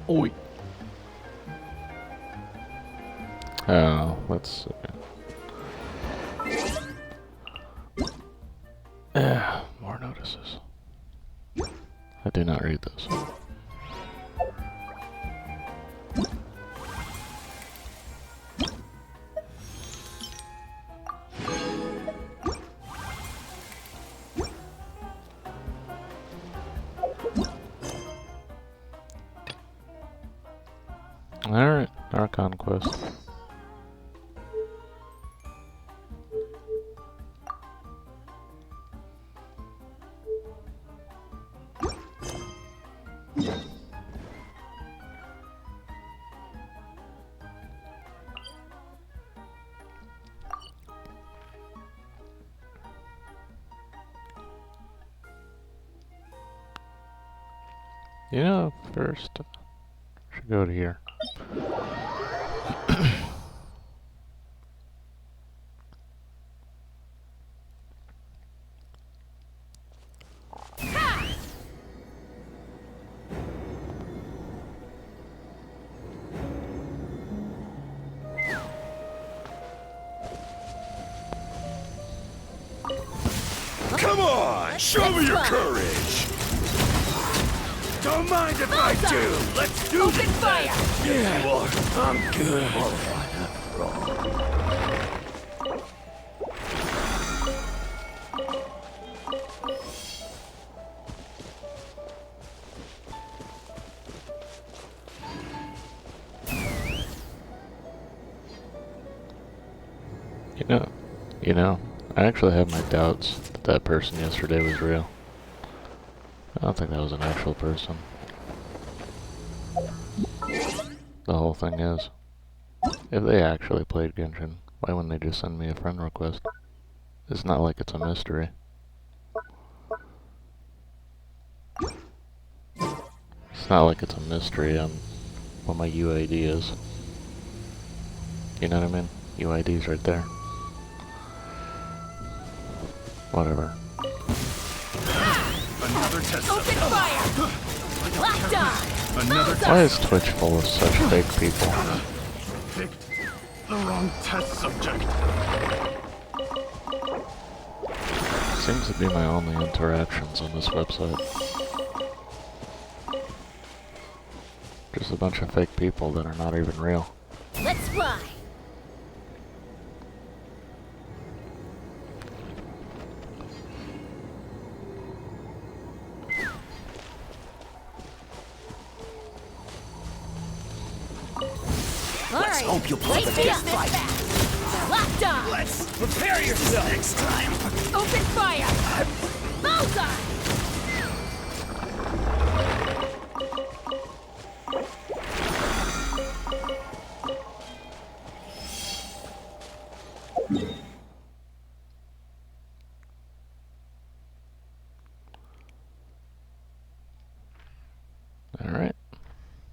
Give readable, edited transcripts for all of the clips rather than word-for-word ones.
Oi. Oh, let's see. Yeah, more notices. I do not read those. Alright, our conquest. You know, first, should go to here. Come on, show me your courage. Don't mind if I do. Let's do Open fire! Yeah, you are. I'm good. All right, after all. You know, I actually have my doubts that that person yesterday was real. I don't think that was an actual person. The whole thing is, if they actually played Genshin, why wouldn't they just send me a friend request? It's not like it's a mystery. It's not like it's a mystery on what my UID is. You know what I mean? UID's right there. Whatever. Another test. Open fire! Locked on! Another Why is Twitch full of such fake people? picked the wrong test subject. Seems to be my only interactions on this website. Just a bunch of fake people that are not even real. Let's fly! Let's hope you'll put the Let's best fight. Locked on! Let's prepare yourself next time. Open fire! Bullseye! Alright.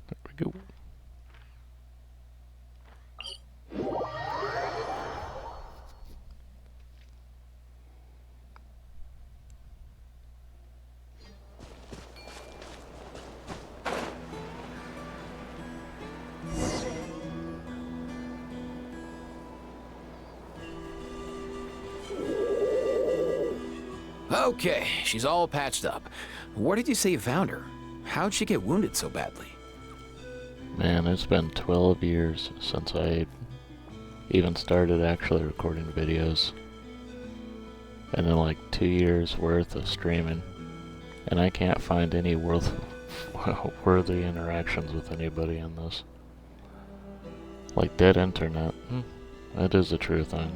There we go. Okay, she's all patched up. Where did you say you found her? How'd she get wounded so badly? Man, it's been 12 years since I even started actually recording videos. And then like 2 years worth of streaming. And I can't find any worthy interactions with anybody in this. Like dead internet. That is the true thing.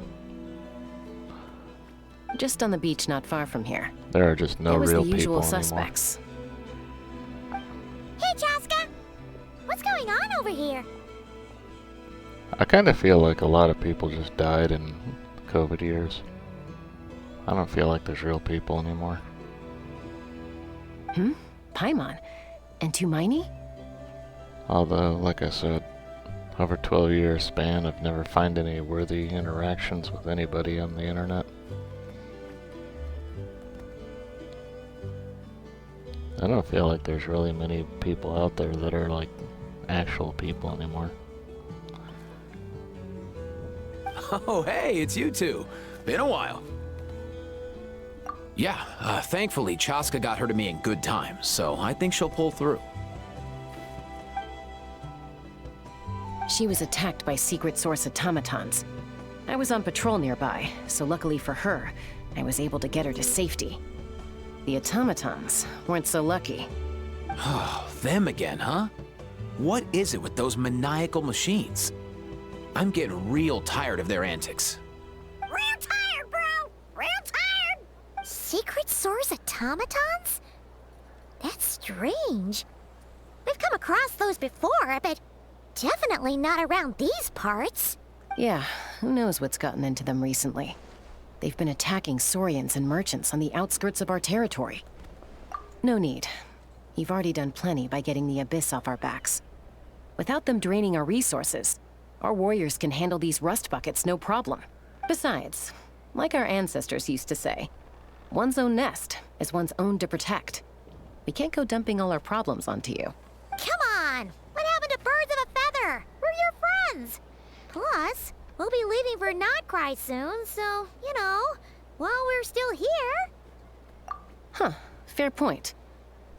Just on the beach not far from here. There are just no it was real the people usual anymore. suspects. Hey, Chaska! What's going on over here? I kind of feel like a lot of people just died in COVID years. I don't feel like there's real people anymore. Paimon. And Tumaini? Although, like I said, over 12-year span, I've never found any worthy interactions with anybody on the internet. I don't feel like there's really many people out there that are like actual people anymore. Oh, hey, it's you two. Been a while. Yeah, thankfully, Chaska got her to me in good time, so I think she'll pull through. She was attacked by secret source automatons. I was on patrol nearby, so luckily for her, I was able to get her to safety. The automatons weren't so lucky. Oh, them again, huh? What is it with those maniacal machines? I'm getting real tired of their antics. Real tired, bro! Real tired! Secret source automatons? That's strange. We've come across those before, but definitely not around these parts. Yeah, who knows what's gotten into them recently. They've been attacking Saurians and merchants on the outskirts of our territory. No need. You've already done plenty by getting the Abyss off our backs. Without them draining our resources, our warriors can handle these rust buckets no problem. Besides, like our ancestors used to say, one's own nest is one's own to protect. We can't go dumping all our problems onto you. Come on! What happened to birds of a feather? We're your friends! Plus, we'll be leaving for Notcry soon, so, you know, while we're still here... Huh, fair point.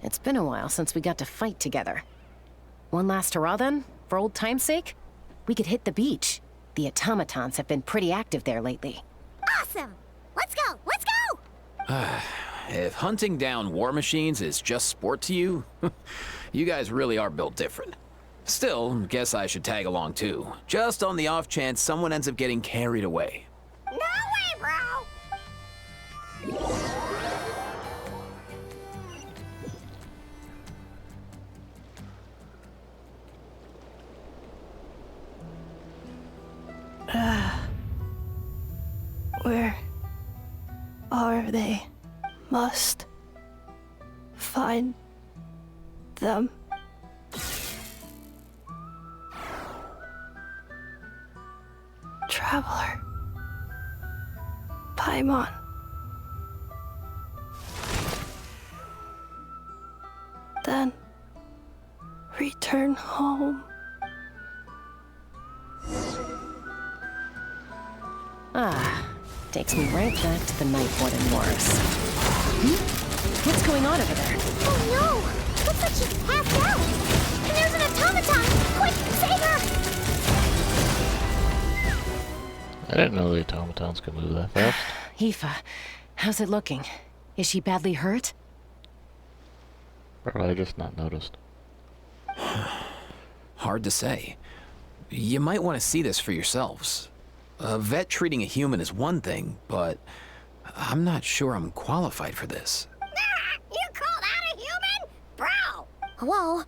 It's been a while since we got to fight together. One last hurrah then, for old time's sake? We could hit the beach. The automatons have been pretty active there lately. Awesome! Let's go! Let's go! If hunting down war machines is just sport to you, you guys really are built different. Still, guess I should tag along too, just on the off chance someone ends up getting carried away. No way, bro! Where are they? Must find them. Traveler. Paimon. Then return home. Ah, takes me right back to the Night Warden Wars. What's going on over there? Oh no! Looks like she's passed out! And there's an automaton! Quick, save her! I didn't know the automatons could move that fast. Aoife, how's it looking? Is she badly hurt? Or I just not noticed. Hard to say. You might want to see this for yourselves. A vet treating a human is one thing, but I'm not sure I'm qualified for this. You call that a human? Bro! Whoa,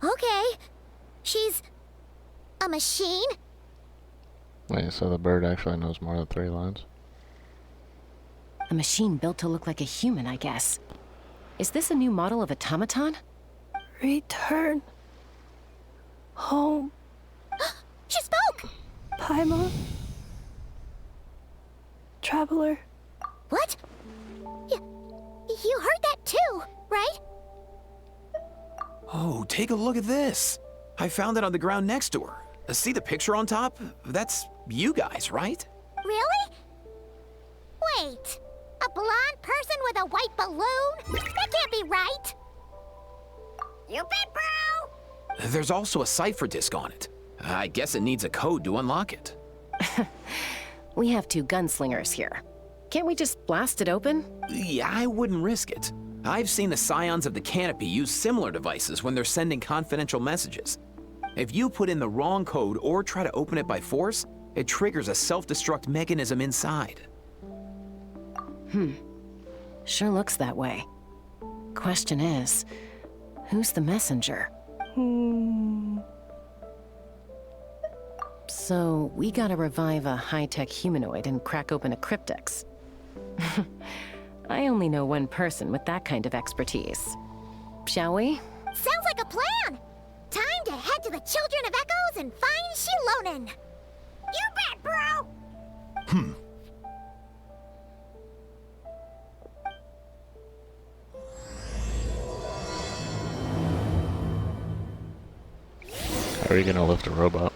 okay. She's... a machine? Wait, so the bird actually knows more than 3 lines? A machine built to look like a human, I guess. Is this a new model of automaton? Return home. She spoke! Paimon. Traveler. What? You heard that too, right? Oh, take a look at this. I found it on the ground next to her. See the picture on top? That's you guys, right? Really? Wait, a blonde person with a white balloon? That can't be right. You bet, bro! There's also a cipher disk on it. I guess it needs a code to unlock it. We have 2 gunslingers here. Can't we just blast it open? Yeah, I wouldn't risk it. I've seen the Scions of the Canopy use similar devices when they're sending confidential messages. If you put in the wrong code or try to open it by force, it triggers a self-destruct mechanism inside. Sure looks that way. Question is, who's the messenger? So, we gotta revive a high-tech humanoid and crack open a cryptex. I only know one person with that kind of expertise. Shall we? Sounds like a plan! Time to head to the Children of Echoes and find Shilonen! You bet, bro! Are you gonna lift a robot?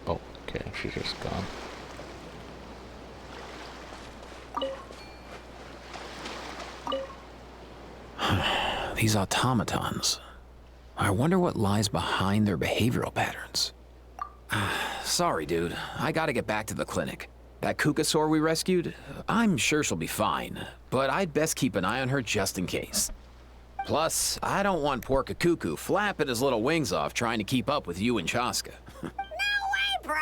Oh, okay, she's just gone. These automatons. I wonder what lies behind their behavioral patterns. Sorry, dude. I gotta get back to the clinic. That Kukasaur we rescued, I'm sure she'll be fine, but I'd best keep an eye on her just in case. Plus, I don't want poor Kakuku flapping his little wings off trying to keep up with you and Chaska. No way, bro!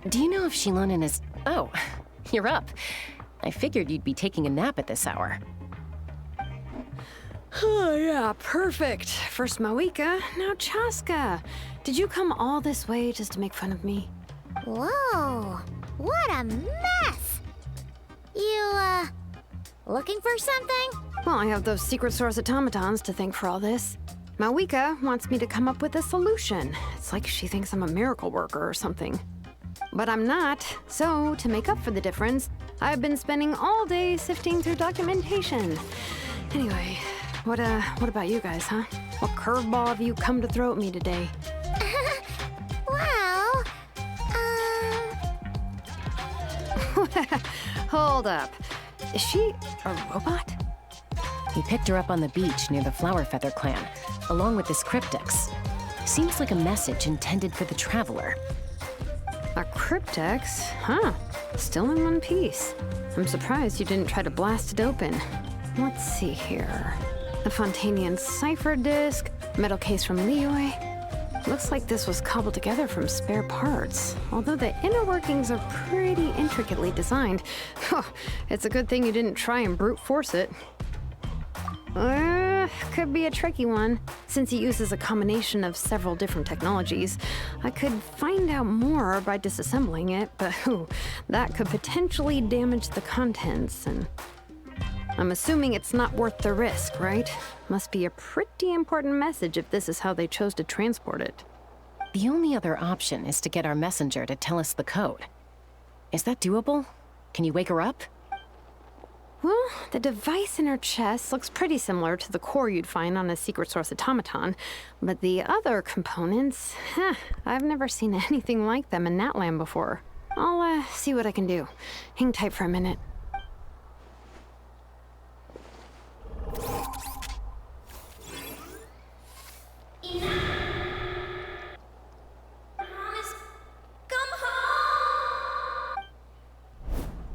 Do you know if Shilonen is... Oh, you're up. I figured you'd be taking a nap at this hour. Oh, yeah, perfect. First Mawika, now Chaska. Did you come all this way just to make fun of me? Whoa, what a mess! You, looking for something? Well, I have those secret source automatons to thank for all this. Mawika wants me to come up with a solution. It's like she thinks I'm a miracle worker or something. But I'm not, so to make up for the difference, I've been spending all day sifting through documentation. Anyway, what about you guys, huh? What curveball have you come to throw at me today? Well, Hold up. Is she a robot? He picked her up on the beach near the Flower Feather clan, along with this cryptex. Seems like a message intended for the Traveler. A cryptex? Huh. Still in one piece. I'm surprised you didn't try to blast it open. Let's see here. The Fontanian cipher disk, metal case from Liyue. Looks like this was cobbled together from spare parts, although the inner workings are pretty intricately designed. It's a good thing you didn't try and brute force it. Could be a tricky one, since it uses a combination of several different technologies. I could find out more by disassembling it, but that could potentially damage the contents, and I'm assuming it's not worth the risk, right? Must be a pretty important message if this is how they chose to transport it. The only other option is to get our messenger to tell us the code. Is that doable? Can you wake her up? Well, the device in her chest looks pretty similar to the core you'd find on a secret source automaton, but the other components, I've never seen anything like them in that land before. I'll see what I can do. Hang tight for a minute. Come home!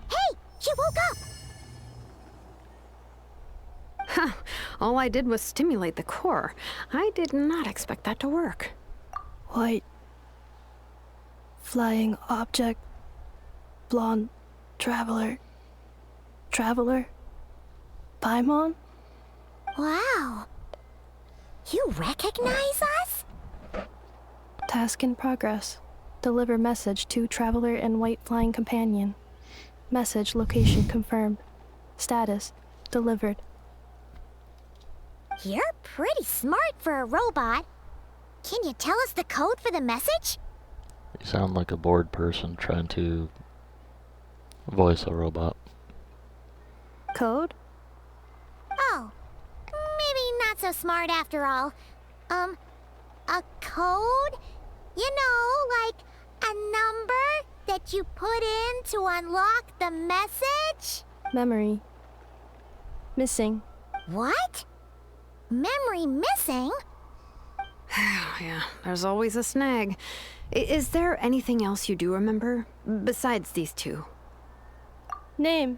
Hey, she woke up! All I did was stimulate the core. I did not expect that to work. White. Flying object. Blonde. Traveler. Traveler. Paimon? Wow. You recognize us? Task in progress. Deliver message to Traveler and White Flying Companion. Message location confirmed. Status delivered. You're pretty smart for a robot. Can you tell us the code for the message? You sound like a bored person trying to voice a robot. Code? Oh, maybe not so smart after all. A code? You know, like a number that you put in to unlock the message? Memory. Missing. What? Memory missing? Yeah, there's always a snag. Is there anything else you do remember? Besides these two? Name.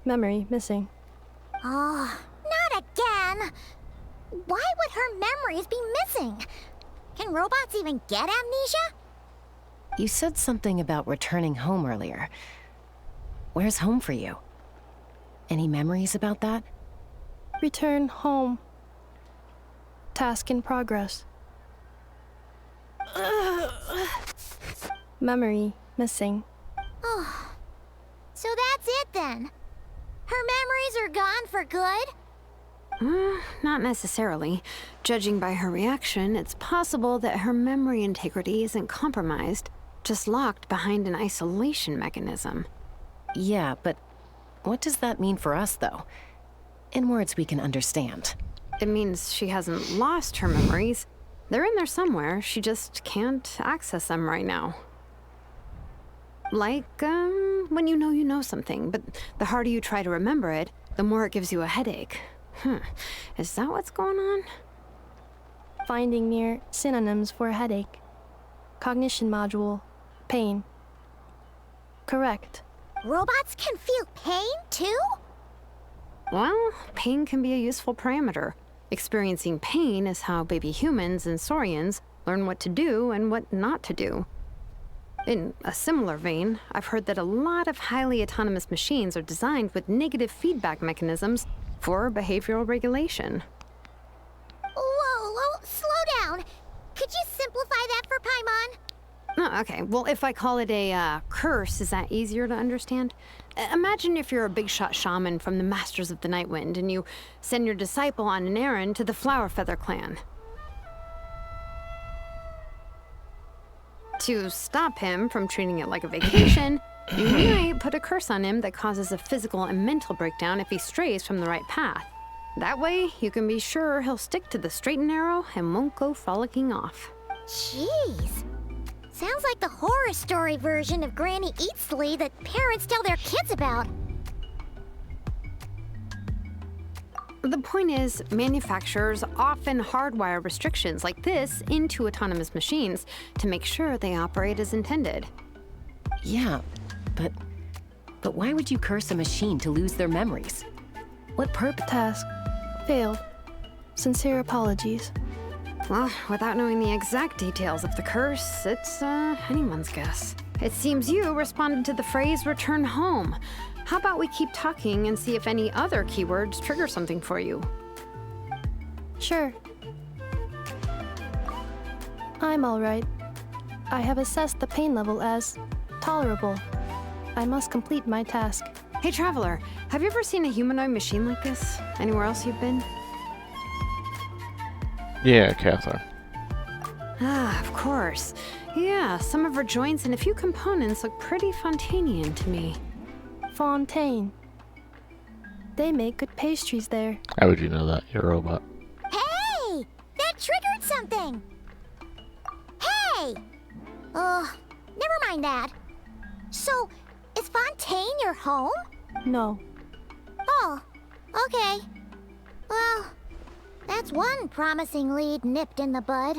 Memory missing. Oh, not again. Why would her memories be missing? Can robots even get amnesia? You said something about returning home earlier. Where's home for you? Any memories about that? Return home. Task in progress. Memory missing. Oh, so that's it then. Her memories are gone for good? Not necessarily. Judging by her reaction, it's possible that her memory integrity isn't compromised, just locked behind an isolation mechanism. Yeah, but what does that mean for us, though? In words we can understand. It means she hasn't lost her memories. They're in there somewhere, she just can't access them right now. Like, when you know something, but the harder you try to remember it, the more it gives you a headache. Is that what's going on? Finding near synonyms for headache. Cognition module. Pain. Correct. Robots can feel pain, too? Well, pain can be a useful parameter. Experiencing pain is how baby humans and saurians learn what to do and what not to do. In a similar vein, I've heard that a lot of highly autonomous machines are designed with negative feedback mechanisms for behavioral regulation. Whoa, slow down. Could you simplify that for Paimon? Oh, okay, well, if I call it a curse, is that easier to understand? Imagine if you're a big shot shaman from the Masters of the Nightwind and you send your disciple on an errand to the Flowerfeather clan. To stop him from treating it like a vacation, you might put a curse on him that causes a physical and mental breakdown if he strays from the right path. That way, you can be sure he'll stick to the straight and narrow and won't go frolicking off. Jeez. Sounds like the horror story version of Granny Eatsley that parents tell their kids about. The point is, manufacturers often hardwire restrictions like this into autonomous machines to make sure they operate as intended. Yeah, but why would you curse a machine to lose their memories? What purpose? Task. Failed. Sincere apologies. Well, without knowing the exact details of the curse, it's anyone's guess. It seems you responded to the phrase return home. How about we keep talking and see if any other keywords trigger something for you? Sure. I'm all right. I have assessed the pain level as tolerable. I must complete my task. Hey, Traveler, have you ever seen a humanoid machine like this? Anywhere else you've been? Yeah, Catherine. Ah, of course. Yeah, some of her joints and a few components look pretty Fontanian to me. Fontaine. They make good pastries there. How would you know that? You're a robot. Hey! That triggered something! Hey! Never mind that. So, is Fontaine your home? No. Oh, okay. Well, that's one promising lead nipped in the bud.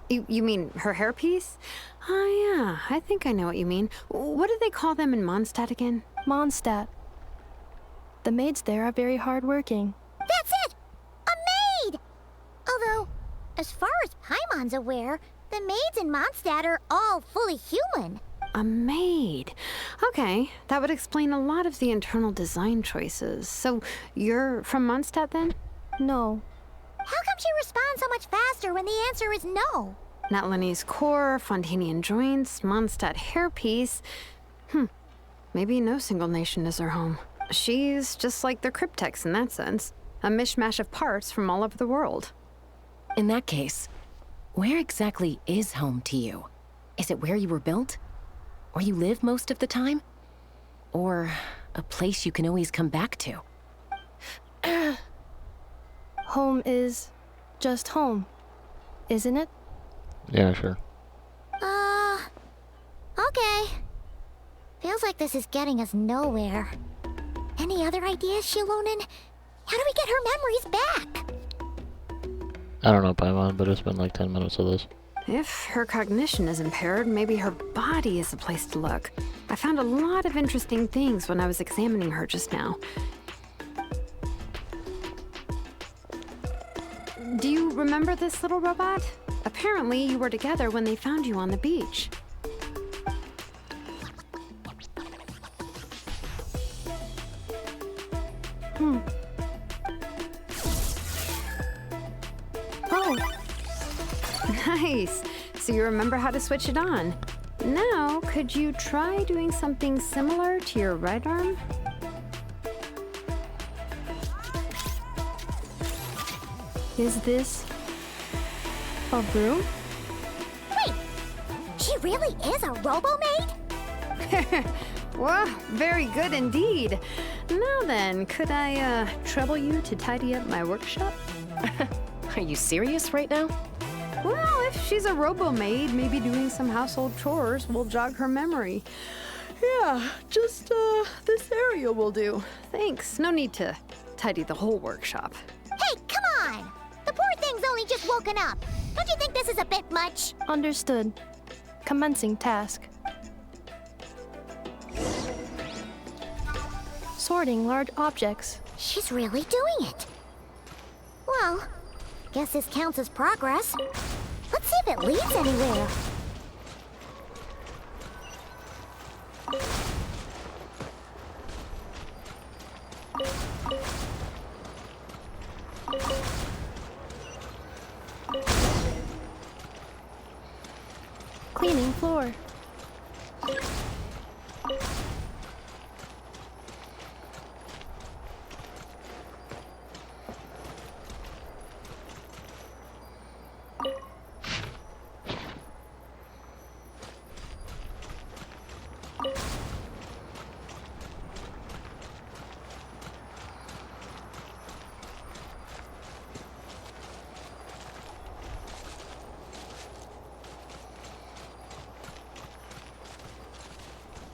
You mean her hairpiece? Oh yeah, I think I know what you mean. What do they call them in Mondstadt again? Mondstadt. The maids there are very hardworking. That's it! A maid! Although, as far as Paimon's aware, the maids in Mondstadt are all fully human. A maid. Okay, that would explain a lot of the internal design choices. So, you're from Mondstadt then? No. How come she responds so much faster when the answer is no? Natlanese core, Fontanian joints, Mondstadt hairpiece. Maybe no single nation is her home. She's just like the Cryptex in that sense. A mishmash of parts from all over the world. In that case, where exactly is home to you? Is it where you were built? Where you live most of the time? Or a place you can always come back to? Home is just home, isn't it? Yeah, sure. Okay. Feels like this is getting us nowhere. Any other ideas, Shilonen? How do we get her memories back? I don't know, Paimon, but it's been like 10 minutes of this. If her cognition is impaired, maybe her body is a place to look. I found a lot of interesting things when I was examining her just now. Do you remember this little robot? Apparently, you were together when they found you on the beach. Oh, Nice. So you remember how to switch it on. Now, could you try doing something similar to your right arm? is this a broom? Wait, she really is a robo-maid? Well, very good indeed. Now then, could I trouble you to tidy up my workshop? Are you serious right now? Well, if she's a robo-maid, maybe doing some household chores will jog her memory. Yeah, just this area will do. Thanks. No need to tidy the whole workshop. Hey, come on! The poor thing's only just woken up. Don't you think this is a bit much? Understood. Commencing task. Sorting large objects. She's really doing it. Well, guess this counts as progress. Let's see if it leads anywhere. Cleaning floor.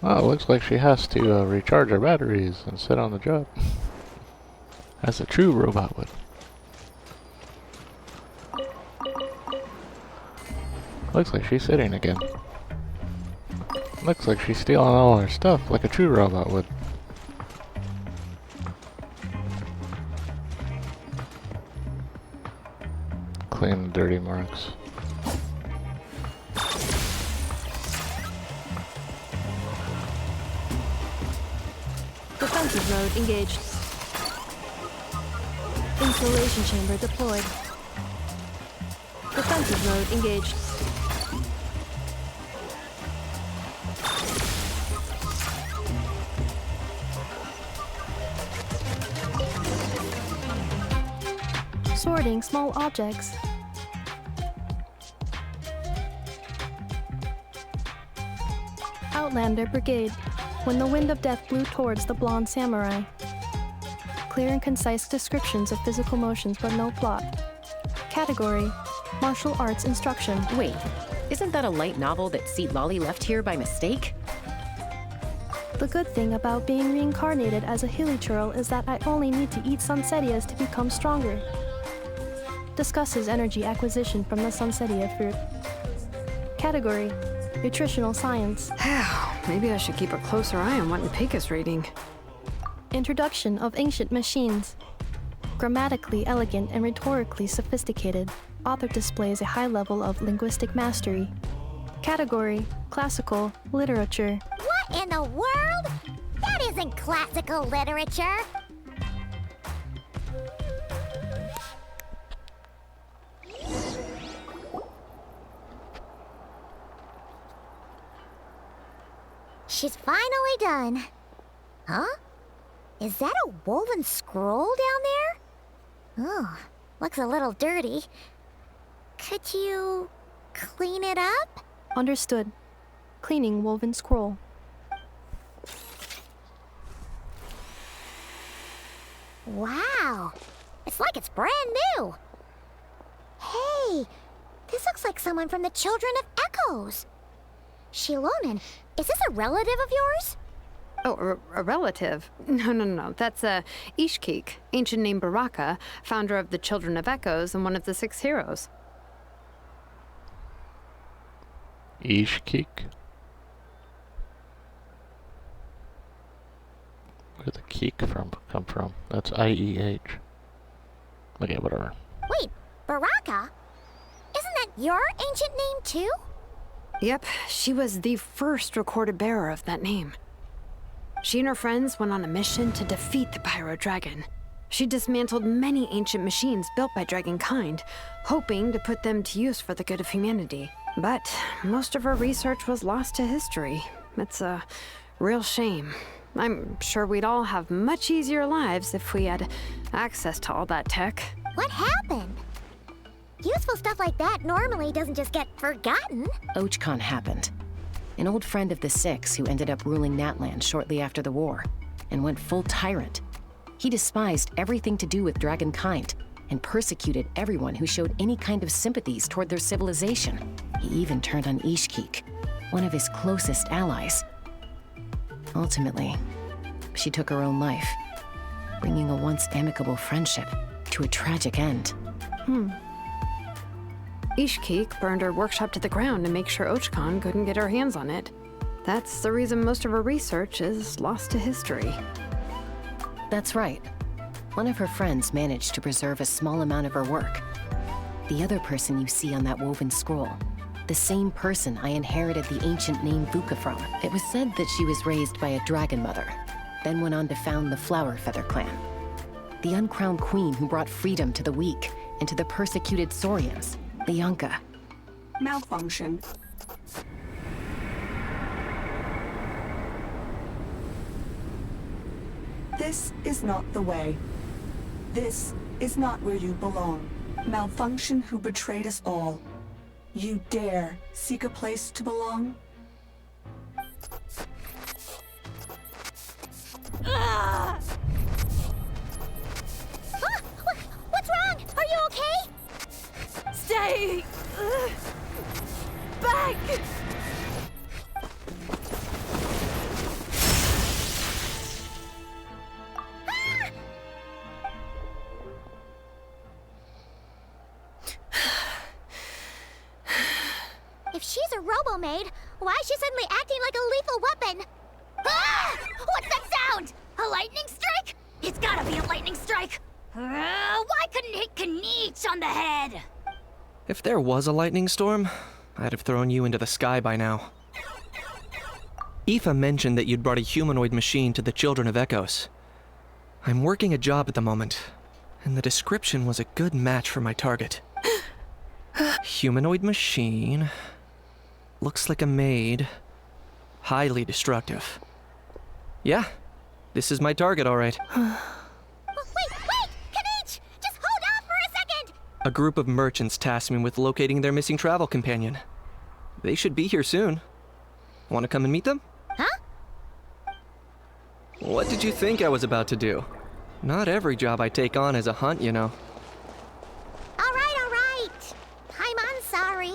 Oh, it looks like she has to recharge her batteries and sit on the job. As a true robot would. Looks like she's sitting again. Looks like she's stealing all her stuff like a true robot would. Clean the dirty marks. Defensive mode engaged. Installation chamber deployed. Defensive mode engaged. Sorting small objects. Outlander Brigade. When the wind of death blew towards the blonde samurai. Clear and concise descriptions of physical motions, but no plot. Category: martial arts instruction. Wait, isn't that a light novel that Seat Lolly left here by mistake? The good thing about being reincarnated as a hilichurl is that I only need to eat sunsetias to become stronger. Discusses energy acquisition from the sunsetia fruit. Category: nutritional science. Maybe I should keep a closer eye on what Pink is reading. Introduction of ancient machines. Grammatically elegant and rhetorically sophisticated, author displays a high level of linguistic mastery. Category: classical literature. What in the world? That isn't classical literature. She's finally done. Huh? Is that a woven scroll down there? Oh, looks a little dirty. Could you clean it up? Understood. Cleaning woven scroll. Wow, it's like it's brand new. Hey, this looks like someone from the Children of Echoes. Shilonen, is this a relative of yours? Oh, a relative? No. That's Ishkik, ancient name Baraka, founder of the Children of Echoes and one of the 6 heroes. Ishkik? Where'd the keek come from? That's I-E-H. Okay, whatever. Wait, Baraka? Isn't that your ancient name too? Yep, she was the first recorded bearer of that name. She and her friends went on a mission to defeat the Pyro Dragon. She dismantled many ancient machines built by Dragonkind, hoping to put them to use for the good of humanity. But most of her research was lost to history. It's a real shame. I'm sure we'd all have much easier lives if we had access to all that tech. What happened? Useful stuff like that normally doesn't just get forgotten. Ochcon happened. An old friend of the Six who ended up ruling Natland shortly after the war, and went full tyrant. He despised everything to do with Dragonkind, and persecuted everyone who showed any kind of sympathies toward their civilization. He even turned on Ishkik, one of his closest allies. Ultimately, she took her own life, bringing a once amicable friendship to a tragic end. Ishkik burned her workshop to the ground to make sure Ochcon couldn't get her hands on it. That's the reason most of her research is lost to history. That's right. One of her friends managed to preserve a small amount of her work. The other person you see on that woven scroll, the same person I inherited the ancient name Vuka from. It was said that she was raised by a dragon mother, then went on to found the Flower Feather clan. The uncrowned queen who brought freedom to the weak and to the persecuted Saurians, the Yunka. Malfunction. This is not the way. This is not where you belong. Malfunction who betrayed us all. You dare seek a place to belong? What's wrong? Are you okay? Stay back! If she's a robo-maid, why is she suddenly acting like a lethal weapon? Ah! What's that sound? A lightning strike? It's gotta be a lightning strike! Why couldn't it hit Kniech on the head? If there was a lightning storm, I'd have thrown you into the sky by now. Aoife mentioned that you'd brought a humanoid machine to the Children of Echoes. I'm working a job at the moment, and the description was a good match for my target. Humanoid machine. Looks like a maid. Highly destructive. Yeah, this is my target, all right. Wait! Kniech! Just hold on for a second! A group of merchants tasked me with locating their missing travel companion. They should be here soon. Want to come and meet them? Huh? What did you think I was about to do? Not every job I take on is a hunt, you know. All right. I'm sorry.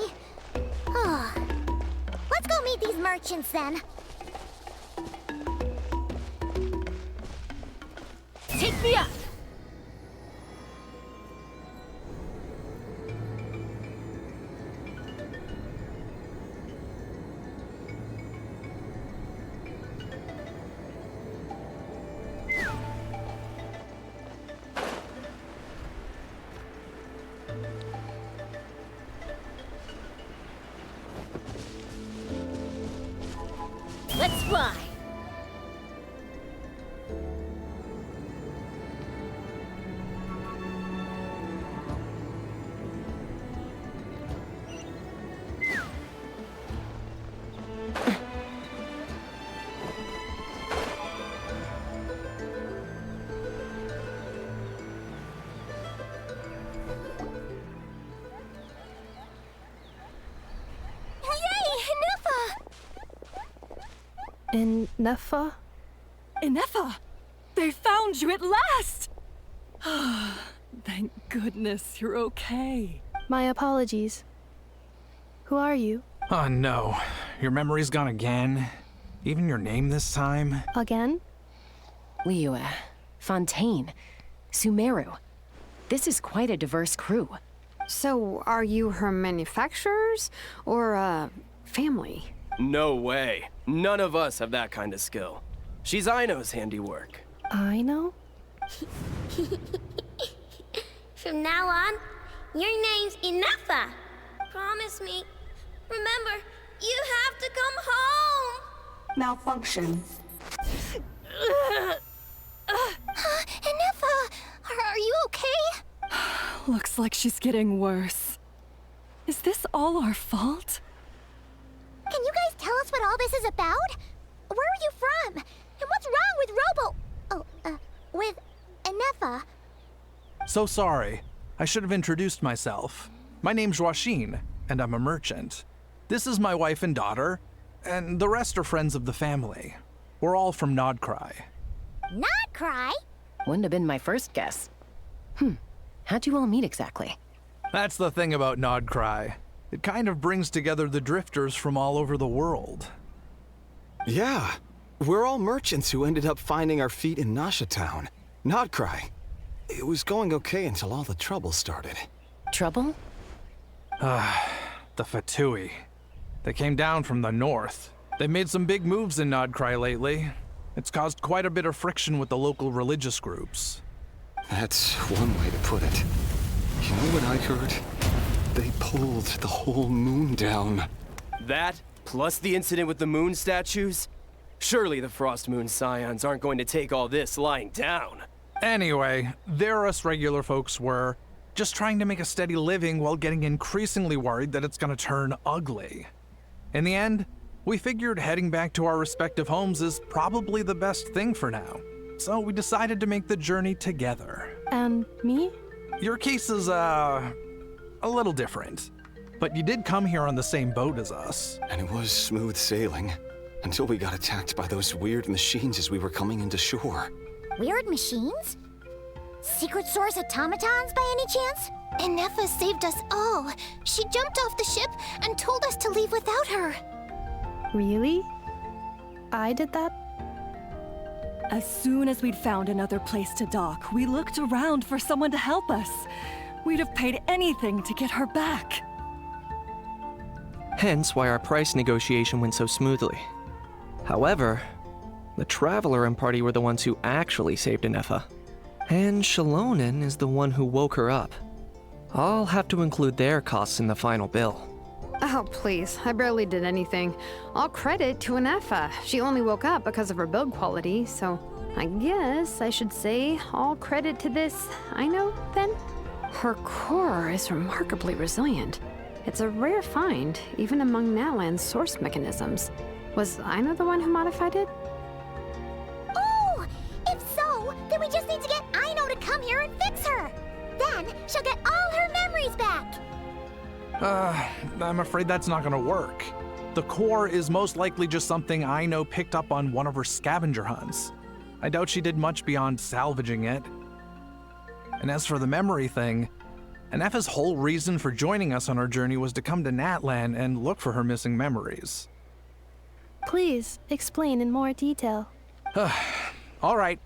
Let's go meet these merchants then. Take me up! Let's fly! In Nefa? Inefa! They found you at last! Thank goodness you're okay. My apologies. Who are you? Oh no, your memory's gone again? Even your name this time? Again? Liyue, Fontaine, Sumeru. This is quite a diverse crew. So, are you her manufacturers or family? No way. None of us have that kind of skill. She's Aino's handiwork. I know? From now on, your name's Inefa. Promise me. Remember, you have to come home. Malfunction. Looks like she's getting worse. Is this all our fault? Can you guys tell us what all this is about? Where are you from? And what's wrong with with Enefa? So sorry. I should have introduced myself. My name's Joachine, and I'm a merchant. This is my wife and daughter, and the rest are friends of the family. We're all from Nodcry. Nodcry? Wouldn't have been my first guess. How'd you all meet exactly? That's the thing about Nodcry. It kind of brings together the drifters from all over the world. Yeah, we're all merchants who ended up finding our feet in Nasha Town. Nodcry. It was going okay until all the trouble started. Trouble? The Fatui. They came down from the north. They've made some big moves in Nodcry lately. It's caused quite a bit of friction with the local religious groups. That's one way to put it. You know what I heard? They pulled the whole moon down. That, plus the incident with the moon statues? Surely the Frost Moon Scions aren't going to take all this lying down. Anyway, there us regular folks were just trying to make a steady living while getting increasingly worried that it's gonna turn ugly. In the end, we figured heading back to our respective homes is probably the best thing for now. So we decided to make the journey together. And me? Your case is, a little different. But you did come here on the same boat as us. And it was smooth sailing, until we got attacked by those weird machines as we were coming into shore. Weird machines? Secret Source automatons by any chance? Enefa saved us all. She jumped off the ship and told us to leave without her. Really? I did that? As soon as we'd found another place to dock, we looked around for someone to help us. We'd have paid anything to get her back. Hence why our price negotiation went so smoothly. However, the Traveler and party were the ones who actually saved Enefa. And Shalonen is the one who woke her up. I'll have to include their costs in the final bill. Oh, please. I barely did anything. All credit to Enefa. She only woke up because of her build quality, so I guess I should say all credit to this Aino, then? Her core is remarkably resilient. It's a rare find, even among Natlan's source mechanisms. Was Aino the one who modified it? Oh! If so, then we just need to get Aino to come here and fix her! Then she'll get all her memories back! I'm afraid that's not gonna work. The core is most likely just something Aino picked up on one of her scavenger hunts. I doubt she did much beyond salvaging it. And as for the memory thing, Enefa's whole reason for joining us on our journey was to come to Natlan and look for her missing memories. Please, explain in more detail. All right.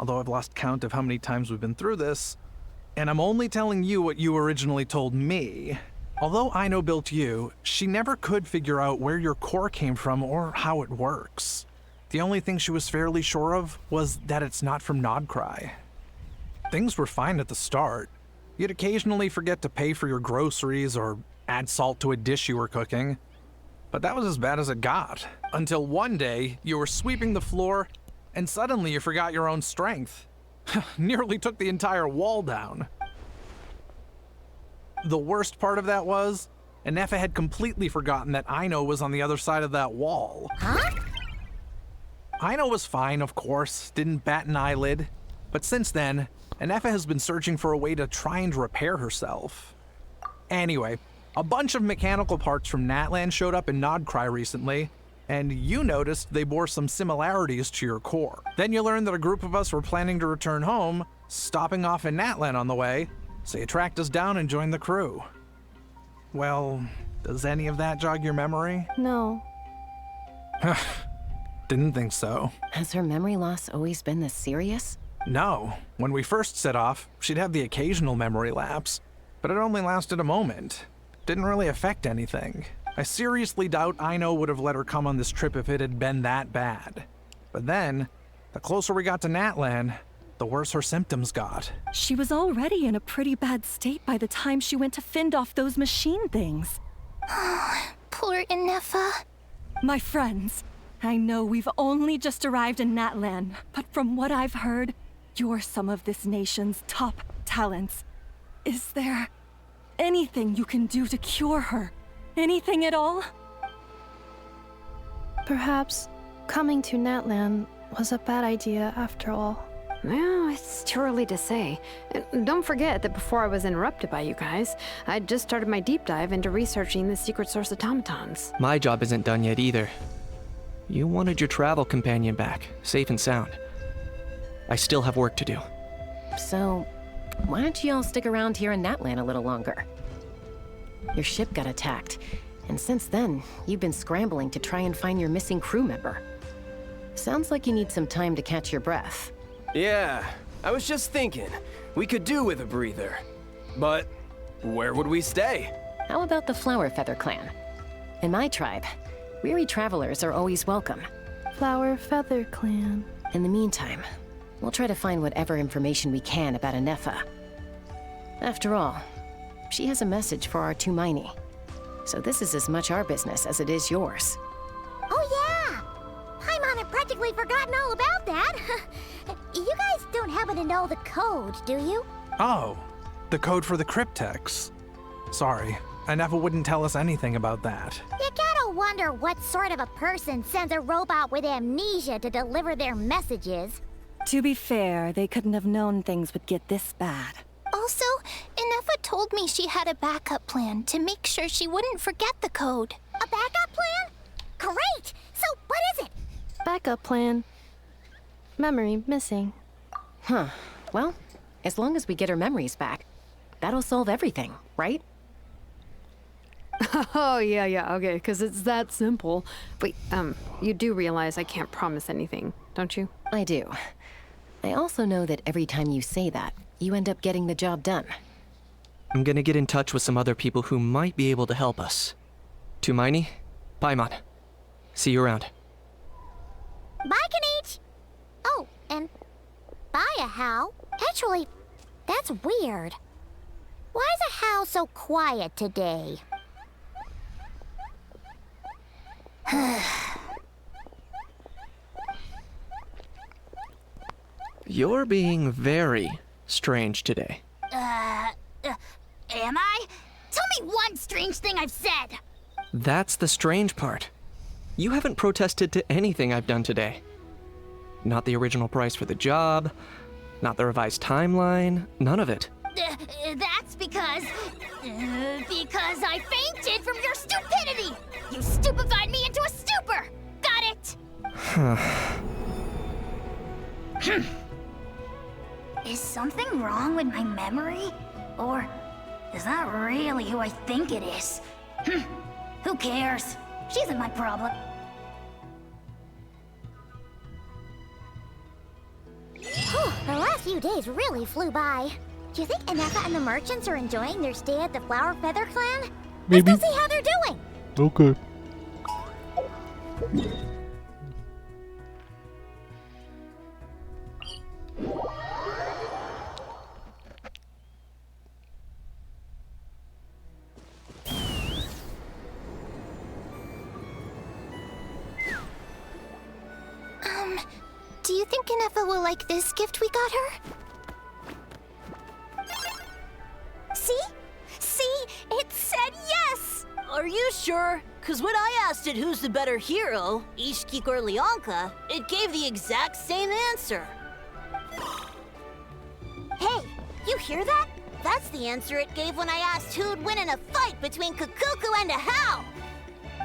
Although I've lost count of how many times we've been through this, and I'm only telling you what you originally told me. Although Aino built you, she never could figure out where your core came from or how it works. The only thing she was fairly sure of was that it's not from Nodcry. Things were fine at the start. You'd occasionally forget to pay for your groceries or add salt to a dish you were cooking. But that was as bad as it got. Until one day, you were sweeping the floor, and suddenly you forgot your own strength. Nearly took the entire wall down. The worst part of that was, Enefa had completely forgotten that Aino was on the other side of that wall. Huh? Aino was fine, of course, didn't bat an eyelid. But since then, Enefa has been searching for a way to try and repair herself. Anyway, a bunch of mechanical parts from Natlan showed up in Nodcry recently, and you noticed they bore some similarities to your core. Then you learned that a group of us were planning to return home, stopping off in Natlan on the way, so you tracked us down and joined the crew. Well, does any of that jog your memory? No. Didn't think so. Has her memory loss always been this serious? No. When we first set off, she'd have the occasional memory lapse, but it only lasted a moment. Didn't really affect anything. I seriously doubt Aino would have let her come on this trip if it had been that bad. But then, the closer we got to Natlan, the worse her symptoms got. She was already in a pretty bad state by the time she went to fend off those machine things. Poor Enefa. My friends, I know we've only just arrived in Natlan, but from what I've heard, you're some of this nation's top talents. Is there anything you can do to cure her? Anything at all? Perhaps coming to Natlan was a bad idea after all. Well, it's too early to say. Don't forget that before I was interrupted by you guys, I'd just started my deep dive into researching the secret source automatons. My job isn't done yet either. You wanted your travel companion back, safe and sound. I still have work to do. So, why don't you all stick around here in Natlan a little longer? Your ship got attacked, and since then, you've been scrambling to try and find your missing crew member. Sounds like you need some time to catch your breath. Yeah, I was just thinking, we could do with a breather. But where would we stay? How about the Flower Feather clan? In my tribe, weary travelers are always welcome. Flower Feather Clan. In the meantime, we'll try to find whatever information we can about Anefa. After all, she has a message for our Tumaini. So this is as much our business as it is yours. Oh yeah! Paimon had practically forgotten all about that. You guys don't happen to know the code, do you? Oh, the code for the cryptex. Sorry, Anefa wouldn't tell us anything about that. You gotta wonder what sort of a person sends a robot with amnesia to deliver their messages. To be fair, they couldn't have known things would get this bad. Also, Anefa told me she had a backup plan to make sure she wouldn't forget the code. A backup plan? Great! So what is it? Backup plan. Memory missing. Huh. Well, as long as we get her memories back, that'll solve everything, right? Oh, yeah, okay, because it's that simple. Wait, you do realize I can't promise anything, don't you? I do. I also know that every time you say that, you end up getting the job done. I'm gonna get in touch with some other people who might be able to help us. Tumaini, Paimon. See you around. Bye, Kanich! Oh, and bye, Ahau. Actually, that's weird. Why is Ahau so quiet today? You're being very strange today. Am I? Tell me one strange thing I've said! That's the strange part. You haven't protested to anything I've done today. Not the original price for the job, not the revised timeline, none of it. That's because I fainted from your stupidity! You stupefied me into a stupor! Got it? Is something wrong with my memory? Or is that really who I think it is? Who cares? She isn't my problem. The last few days really flew by. Do you think Anefa and the merchants are enjoying their stay at the Flower Feather clan? Maybe. Let's go see how they're doing. Okay. Do you think Anefa will like this gift we got her? See? See? It said yes! Are you sure? Because when I asked it who's the better hero, Ishkik or Leonka, it gave the exact same answer. Hey, you hear that? That's the answer it gave when I asked who'd win in a fight between Kukuku and Ahau.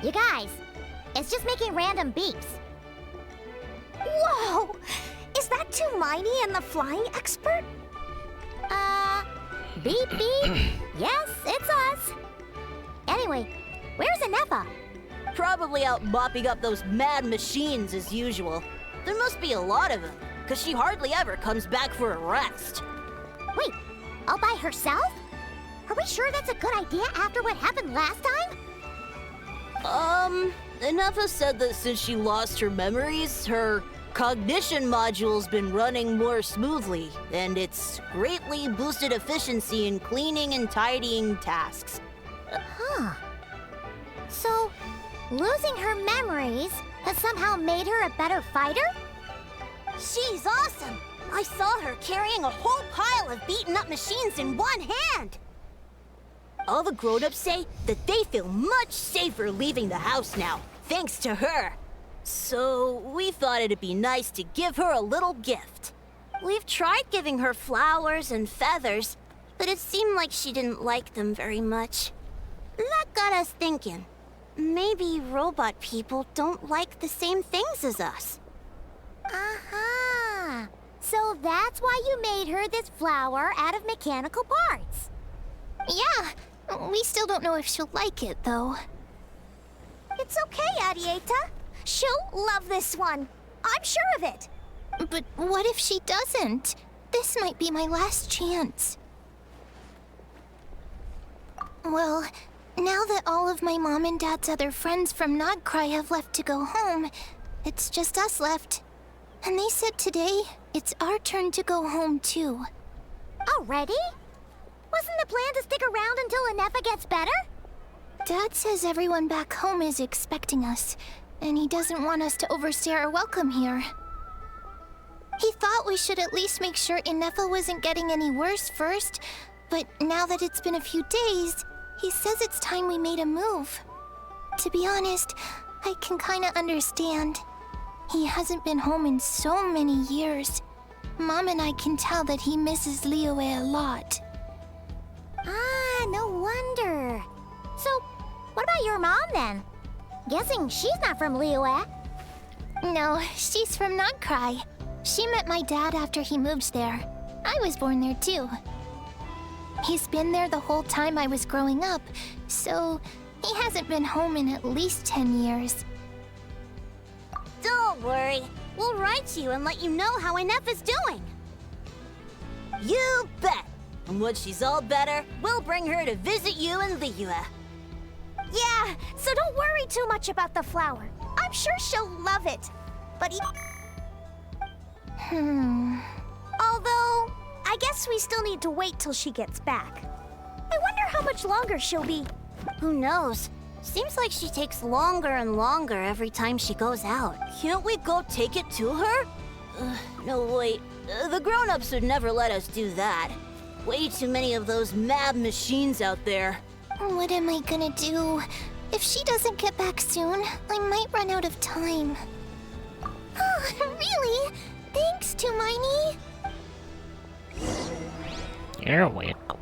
You guys, it's just making random beeps. Whoa! Is that Tumaini and the flying expert? Beep beep. Yes, it's us. Anyway, where's Anefa? Probably out mopping up those mad machines as usual. There must be a lot of them, because she hardly ever comes back for a rest. Wait, all by herself? Are we sure that's a good idea after what happened last time? Anefa said that since she lost her memories, her cognition module's been running more smoothly, and it's greatly boosted efficiency in cleaning and tidying tasks. Huh. So, losing her memories has somehow made her a better fighter? She's awesome! I saw her carrying a whole pile of beaten up machines in one hand. All the grown-ups say that they feel much safer leaving the house now, thanks to her. So we thought it'd be nice to give her a little gift. We've tried giving her flowers and feathers, but it seemed like she didn't like them very much. That got us thinking. Maybe robot people don't like the same things as us. Uh-huh. So that's why you made her this flower out of mechanical parts. Yeah, we still don't know if she'll like it, though. It's okay, Arieta. She'll love this one. I'm sure of it. But what if she doesn't? This might be my last chance. Well, now that all of my mom and dad's other friends from Nodcry have left to go home, it's just us left. And they said today, it's our turn to go home too. Already? Wasn't the plan to stick around until Inefa gets better? Dad says everyone back home is expecting us, and he doesn't want us to overstay our welcome here. He thought we should at least make sure Inefa wasn't getting any worse first, but now that it's been a few days, he says it's time we made a move. To be honest, I can kinda understand. He hasn't been home in so many years. Mom and I can tell that he misses Liyue a lot. Ah, no wonder. So, what about your mom then? Guessing she's not from Liyue. No, she's from Nodcry. She met my dad after he moved there. I was born there too. He's been there the whole time I was growing up, so he hasn't been home in at least 10 years. Don't worry. We'll write to you and let you know how Inefa's doing. You bet. And when she's all better, we'll bring her to visit you in Liyue. Yeah, so don't worry too much about the flower. I'm sure she'll love it. But Although, I guess we still need to wait till she gets back. I wonder how much longer she'll be. Who knows? Seems like she takes longer and longer every time she goes out. Can't we go take it to her? No, wait. The grown-ups would never let us do that. Way too many of those mad machines out there. What am I gonna do? If she doesn't get back soon, I might run out of time. Oh, really? Thanks, Tumini. You're welcome.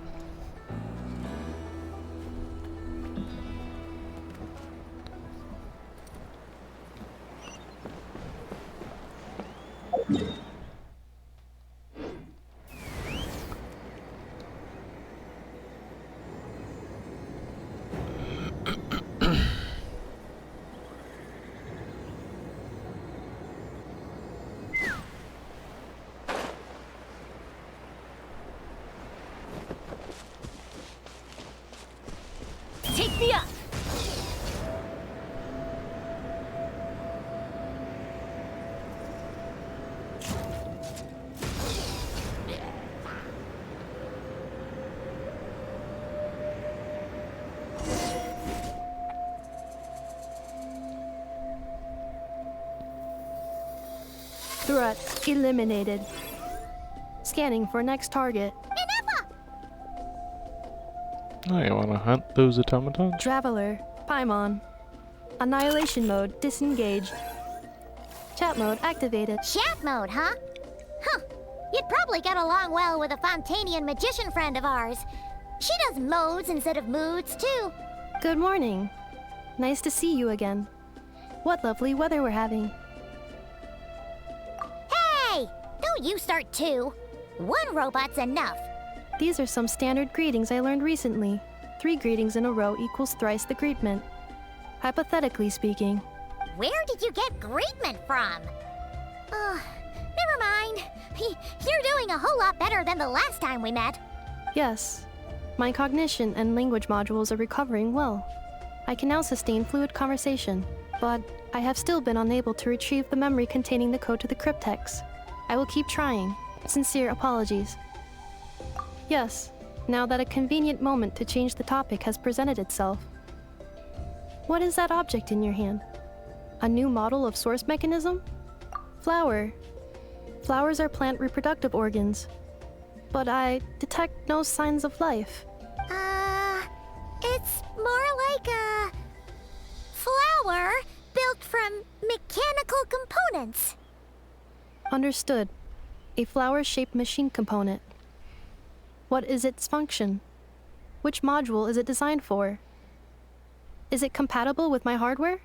Take me up! Threat eliminated. Scanning for next target. Oh, you wanna hunt those automatons? Traveler, Paimon. Annihilation mode disengaged. Chat mode activated. Chat mode, huh? Huh. You'd probably get along well with a Fontanian magician friend of ours. She does modes instead of moods, too. Good morning. Nice to see you again. What lovely weather we're having. Hey! Don't you start too. One robot's enough. These are some standard greetings I learned recently. 3 greetings in a row equals thrice the greetment. Hypothetically speaking. Where did you get greetment from? Never mind. You're doing a whole lot better than the last time we met. Yes. My cognition and language modules are recovering well. I can now sustain fluid conversation, but I have still been unable to retrieve the memory containing the code to the cryptex. I will keep trying. Sincere apologies. Yes, now that a convenient moment to change the topic has presented itself. What is that object in your hand? A new model of source mechanism? Flower. Flowers are plant reproductive organs, but I detect no signs of life. It's more like a flower built from mechanical components. Understood. A flower-shaped machine component. What is its function? Which module is it designed for? Is it compatible with my hardware?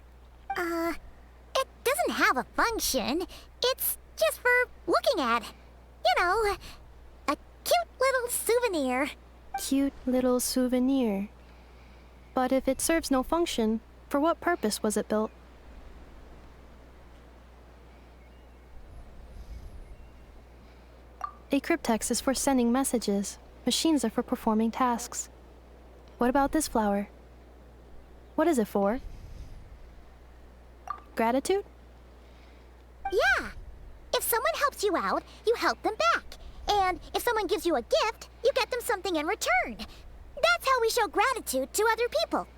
It doesn't have a function. It's just for looking at. You know, a cute little souvenir. Cute little souvenir. But if it serves no function, for what purpose was it built? A cryptex is for sending messages. Machines are for performing tasks. What about this flower? What is it for? Gratitude? Yeah. If someone helps you out, you help them back. And if someone gives you a gift, you get them something in return. That's how we show gratitude to other people.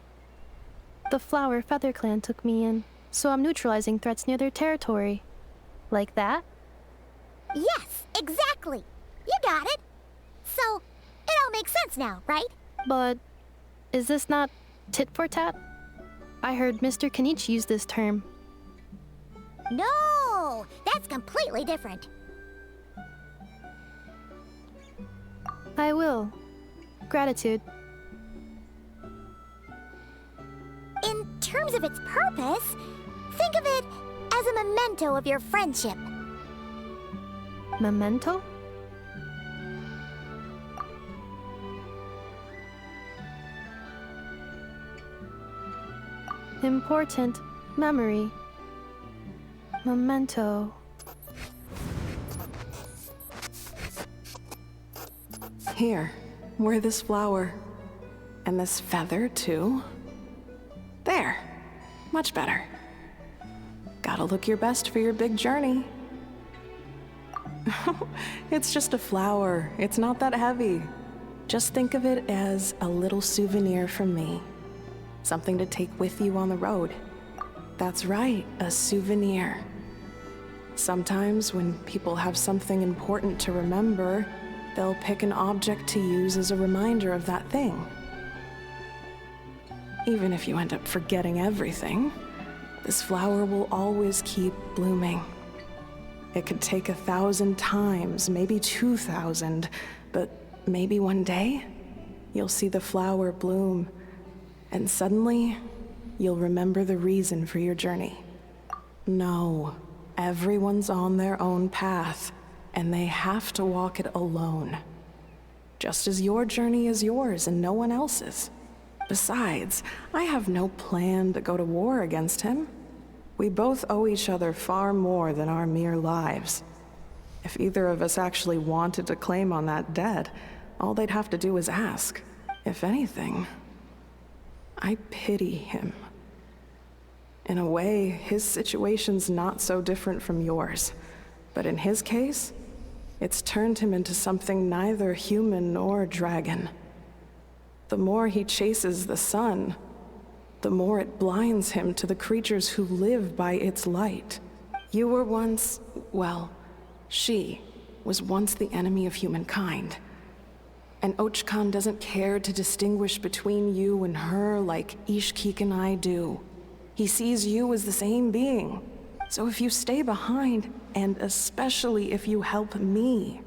The flower Feather Clan took me in, so I'm neutralizing threats near their territory. Like that? Yes, exactly. You got it. So, it all makes sense now, right? But is this not tit for tat? I heard Mr. Kenichi use this term. No, that's completely different. I will. Gratitude. In terms of its purpose, think of it as a memento of your friendship. Memento? Important memory. Memento. Here, wear this flower. And this feather, too. There. Much better. Gotta look your best for your big journey. It's just a flower. It's not that heavy. Just think of it as a little souvenir from me. Something to take with you on the road. That's right, a souvenir. Sometimes when people have something important to remember, they'll pick an object to use as a reminder of that thing. Even if you end up forgetting everything, this flower will always keep blooming. It could take 1,000 times, maybe 2,000, but maybe one day, you'll see the flower bloom, and suddenly, you'll remember the reason for your journey. No, everyone's on their own path, and they have to walk it alone. Just as your journey is yours and no one else's. Besides, I have no plan to go to war against him. We both owe each other far more than our mere lives. If either of us actually wanted to claim on that debt, all they'd have to do is ask. If anything, I pity him. In a way, his situation's not so different from yours. But in his case, it's turned him into something neither human nor dragon. The more he chases the sun, the more it blinds him to the creatures who live by its light. You were once, well, she was once the enemy of humankind. And Ochkan doesn't care to distinguish between you and her like Ishkik and I do. He sees you as the same being. So if you stay behind, and especially if you help me,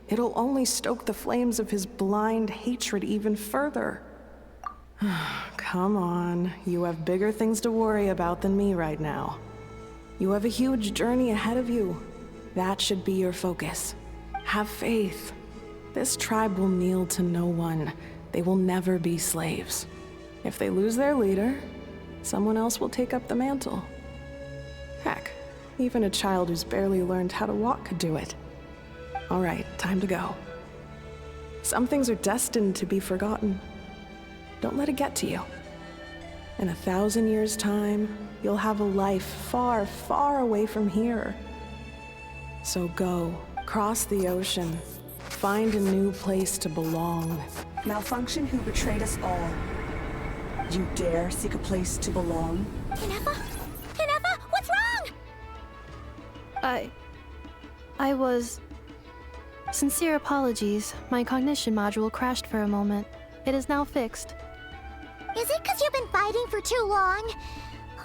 it'll only stoke the flames of his blind hatred even further. Come on, you have bigger things to worry about than me right now. You have a huge journey ahead of you. That should be your focus. Have faith. This tribe will kneel to no one. They will never be slaves. If they lose their leader, someone else will take up the mantle. Heck, even a child who's barely learned how to walk could do it. All right, time to go. Some things are destined to be forgotten. Don't let it get to you. In 1,000 years' time, you'll have a life far, far away from here. So go, cross the ocean, find a new place to belong. Malfunction who betrayed us all. You dare seek a place to belong? Inefa? Inefa, what's wrong? I was... Sincere apologies. My cognition module crashed for a moment. It is now fixed. Is it because you've been fighting for too long?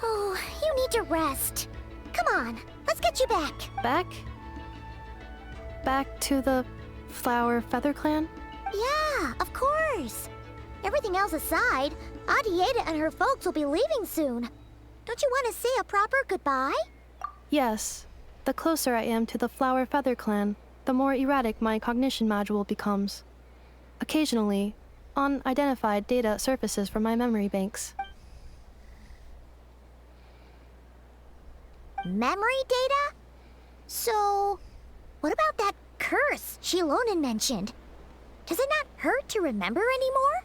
Oh, you need to rest. Come on, let's get you back. Back? Back to the Flower Feather Clan? Yeah, of course. Everything else aside, Adieta and her folks will be leaving soon. Don't you want to say a proper goodbye? Yes. The closer I am to the Flower Feather Clan, the more erratic my cognition module becomes. Occasionally, unidentified data surfaces from my memory banks. Memory data? So, what about that curse Shilonen mentioned? Does it not hurt to remember anymore?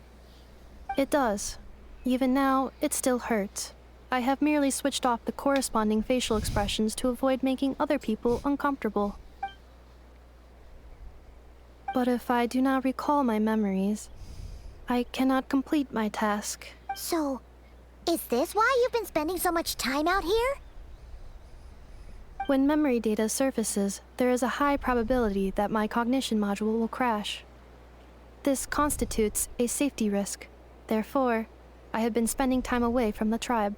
It does. Even now, it still hurts. I have merely switched off the corresponding facial expressions to avoid making other people uncomfortable. But if I do not recall my memories, I cannot complete my task. So, is this why you've been spending so much time out here? When memory data surfaces, there is a high probability that my cognition module will crash. This constitutes a safety risk. Therefore, I have been spending time away from the tribe.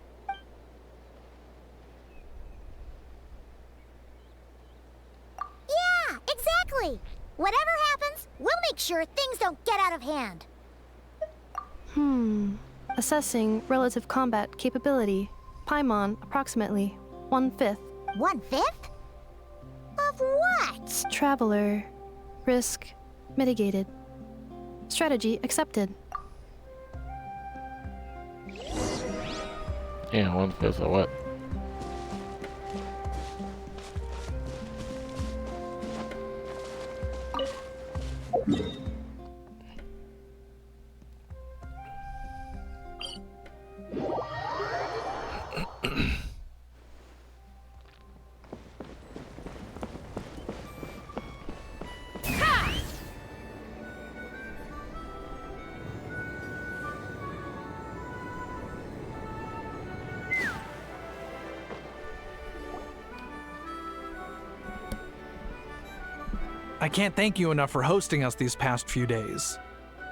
Yeah, exactly! Whatever happens, we'll make sure things don't get out of hand. Assessing relative combat capability. Paimon, approximately 1/5. 1/5? Of what? Traveler. Risk mitigated. Strategy accepted. Yeah, 1/5 of what? I can't thank you enough for hosting us these past few days.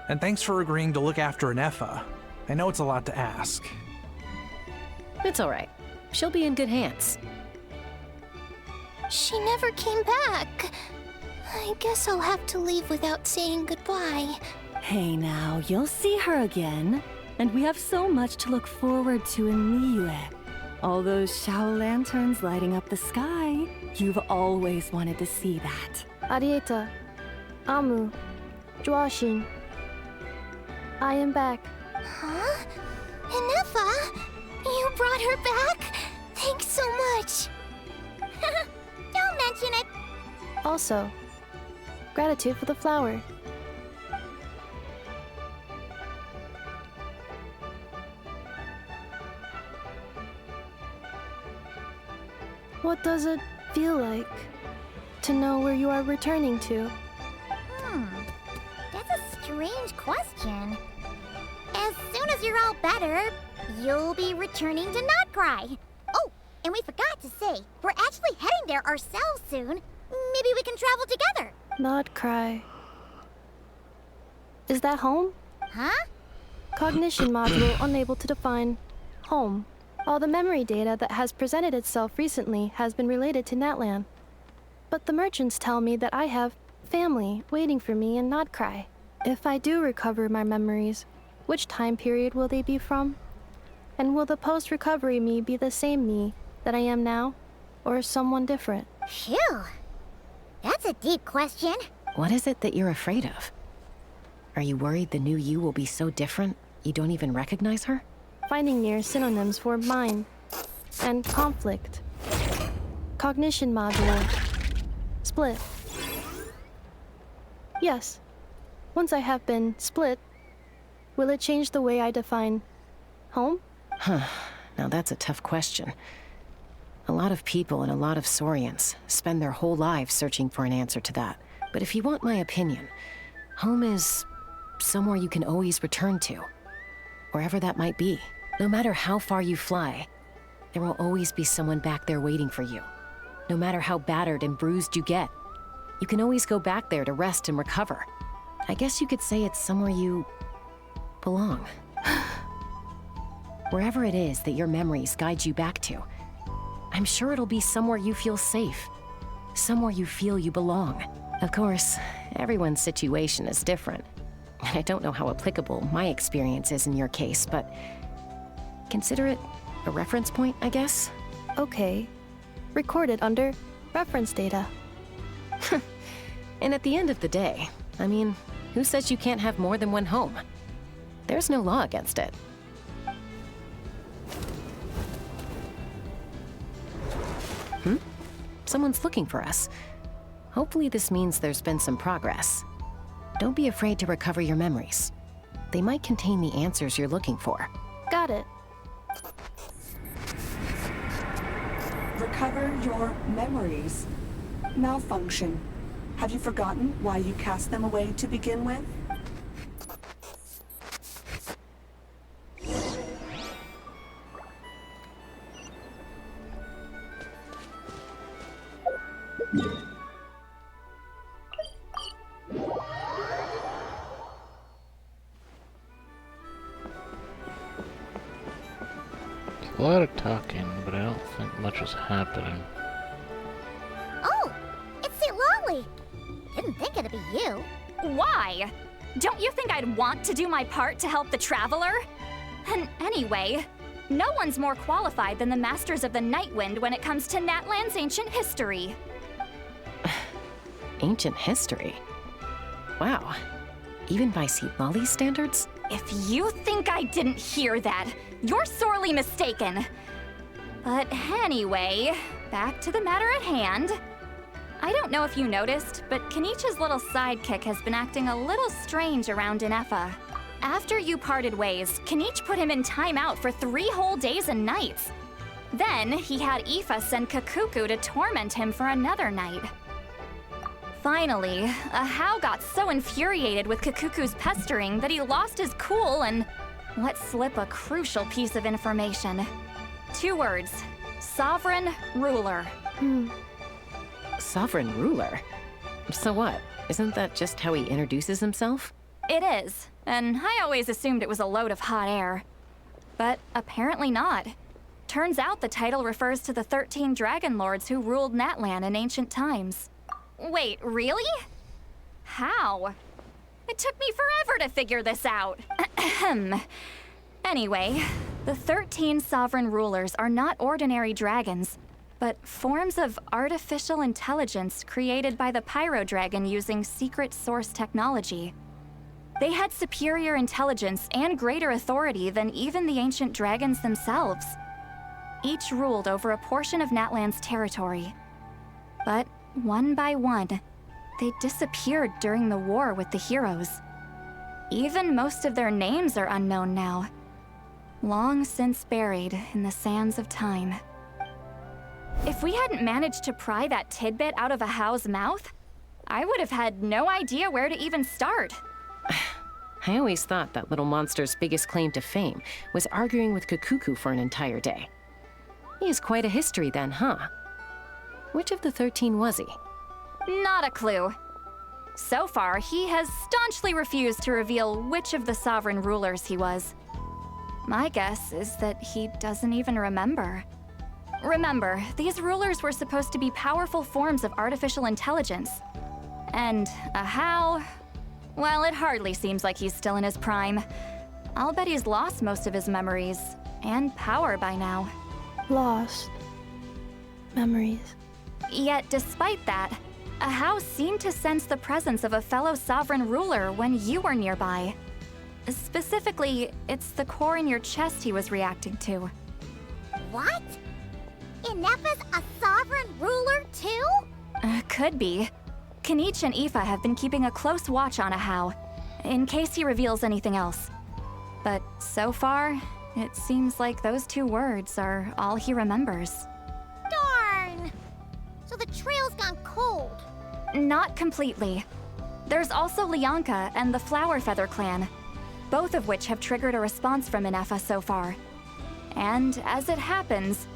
And thanks for agreeing to look after Inefa. I know it's a lot to ask. It's all right. She'll be in good hands. She never came back. I guess I'll have to leave without saying goodbye. Hey now, you'll see her again. And we have so much to look forward to in Liyue. All those Shao lanterns lighting up the sky. You've always wanted to see that. Arieta. Amu. Joashin. I am back. Huh? Inefa? You brought her back? Thanks so much. Don't mention it. Also, gratitude for the flower. What does it feel like to know where you are returning to? That's a strange question. As soon as you're all better, you'll be returning to Notcry. Oh, and we forgot to say, we're actually heading there ourselves soon. Maybe we can travel together. Not cry. Is that home? Huh? Cognition module unable to define home. All the memory data that has presented itself recently has been related to Natlan. But the merchants tell me that I have family waiting for me in Notcry. If I do recover my memories, which time period will they be from? And will the post-recovery me be the same me that I am now, or someone different? Phew. That's a deep question. What is it that you're afraid of? Are you worried the new you will be so different you don't even recognize her? Finding near synonyms for mind and conflict. Cognition module. Split. Yes. Once I have been split, will it change the way I define home? Now that's a tough question. A lot of people and a lot of Saurians spend their whole lives searching for an answer to that. But if you want my opinion, home is somewhere you can always return to. Wherever that might be. No matter how far you fly, there will always be someone back there waiting for you. No matter how battered and bruised you get, You can always go back there to rest and recover. I guess you could say it's somewhere you belong. Wherever it is that your memories guide you back to, I'm sure it'll be somewhere you feel safe. Somewhere you feel you belong. Of course, everyone's situation is different. I don't know how applicable my experience is in your case, but consider it a reference point, I guess? Okay. Recorded under reference data. And at the end of the day, I mean, who says you can't have more than one home? There's no law against it. Someone's looking for us. Hopefully this means there's been some progress. Don't be afraid to recover your memories. They might contain the answers you're looking for. Got it. Recover your memories. Malfunction. Have you forgotten why you cast them away to begin with? A lot of talking, but I don't think much is happening. Oh, it's St. Lolly. Didn't think it'd be you. Why? Don't you think I'd want to do my part to help the Traveler? And anyway, no one's more qualified than the Masters of the Nightwind when it comes to Natlan's ancient history. Ancient history? Wow. Even by St. Lolly's standards? If you think I didn't hear that, you're sorely mistaken. But anyway, back to the matter at hand. I don't know if you noticed, but Kenichi's little sidekick has been acting a little strange around Inefa. After you parted ways, Kenichi put him in timeout for 3 whole days and nights. Then he had Aoife send Kakuku to torment him for another night. Finally, Ahau got so infuriated with Kakuku's pestering that he lost his cool and let slip a crucial piece of information. 2 words: Sovereign Ruler. Sovereign ruler? So what? Isn't that just how he introduces himself? It is, and I always assumed it was a load of hot air. But apparently not. Turns out the title refers to the 13 Dragon Lords who ruled Natlan in ancient times. Wait, really? How? It took me forever to figure this out. Anyway, the 13 sovereign rulers are not ordinary dragons, but forms of artificial intelligence created by the Pyro Dragon using secret source technology. They had superior intelligence and greater authority than even the ancient dragons themselves. Each ruled over a portion of Natlan's territory. But one by one, they disappeared during the war with the heroes. Even most of their names are unknown now, long since buried in the sands of time. If we hadn't managed to pry that tidbit out of Ahau's mouth, I would have had no idea where to even start. I always thought that little monster's biggest claim to fame was arguing with Kakuku for an entire day. He has quite a history then, huh? Which of the 13 was he? Not a clue. So far, he has staunchly refused to reveal which of the sovereign rulers he was. My guess is that he doesn't even remember. Remember, these rulers were supposed to be powerful forms of artificial intelligence. And Ahau, well, it hardly seems like he's still in his prime. I'll bet he's lost most of his memories and power by now. Lost memories. Yet, despite that, Ahau seemed to sense the presence of a fellow sovereign ruler when you were nearby. Specifically, it's the core in your chest he was reacting to. What? Inefa's a sovereign ruler too? Could be. Kenichi and Aoife have been keeping a close watch on Ahau, in case he reveals anything else. But so far, it seems like those 2 words are all he remembers. Darn! So the trail's gone cold. Not completely. There's also Lianka and the Flower Feather clan, both of which have triggered a response from Inefa so far. And as it happens,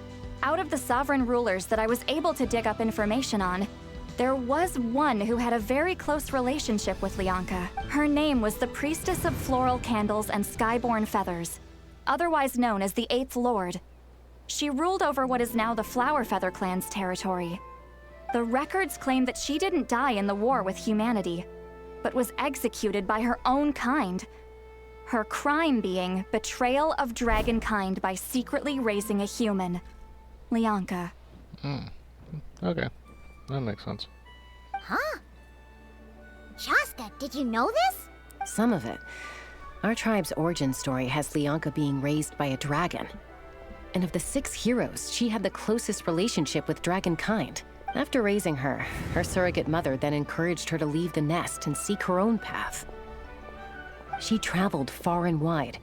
out of the sovereign rulers that I was able to dig up information on, There was one who had a very close relationship with Lianka. Her name was the Priestess of Floral Candles and Skyborn Feathers, otherwise known as the Eighth Lord. She ruled over what is now the Flower Feather clan's territory. The records claim that she didn't die in the war with humanity, but was executed by her own kind. Her crime being betrayal of dragonkind by secretly raising a human. Lianka. Okay. That makes sense. Huh? Shasta, did you know this? Some of it. Our tribe's origin story has Lianka being raised by a dragon. And of the 6 heroes, she had the closest relationship with dragonkind. After raising her, her surrogate mother then encouraged her to leave the nest and seek her own path. She traveled far and wide,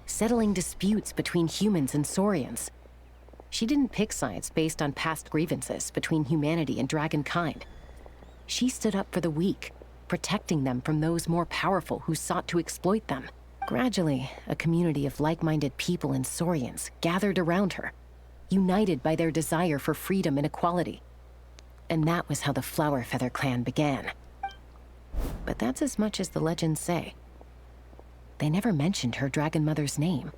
settling disputes between humans and Saurians. She didn't pick sides based on past grievances between humanity and dragonkind. She stood up for the weak, protecting them from those more powerful who sought to exploit them. Gradually, a community of like-minded people and Saurians gathered around her, united by their desire for freedom and equality. And that was how the Flower Feather clan began. But that's as much as the legends say. They never mentioned her dragon mother's name,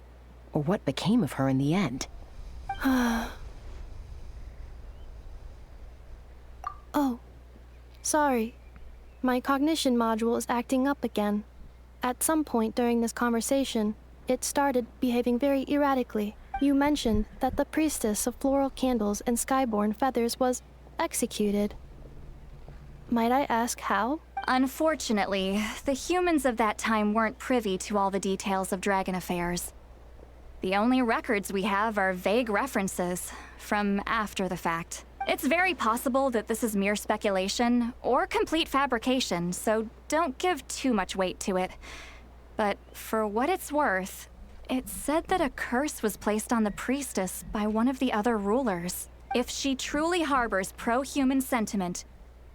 or what became of her in the end. Oh, sorry. My cognition module is acting up again. At some point during this conversation, it started behaving very erratically. You mentioned that the Priestess of Floral Candles and Skyborn Feathers was executed. Might I ask how? Unfortunately, the humans of that time weren't privy to all the details of dragon affairs. The only records we have are vague references from after the fact. It's very possible that this is mere speculation or complete fabrication, so don't give too much weight to it. But for what it's worth, it's said that a curse was placed on the priestess by one of the other rulers. If she truly harbors pro-human sentiment,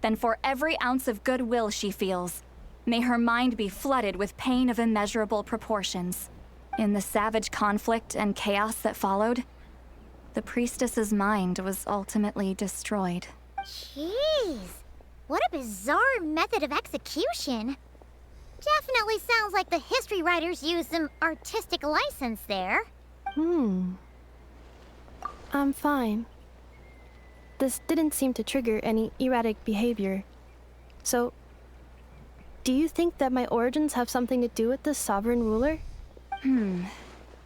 then for every ounce of goodwill she feels, may her mind be flooded with pain of immeasurable proportions. In the savage conflict and chaos that followed, the priestess's mind was ultimately destroyed. Jeez, what a bizarre method of execution. Definitely sounds like the history writers used some artistic license there. I'm fine. This didn't seem to trigger any erratic behavior. So, do you think that my origins have something to do with this sovereign ruler?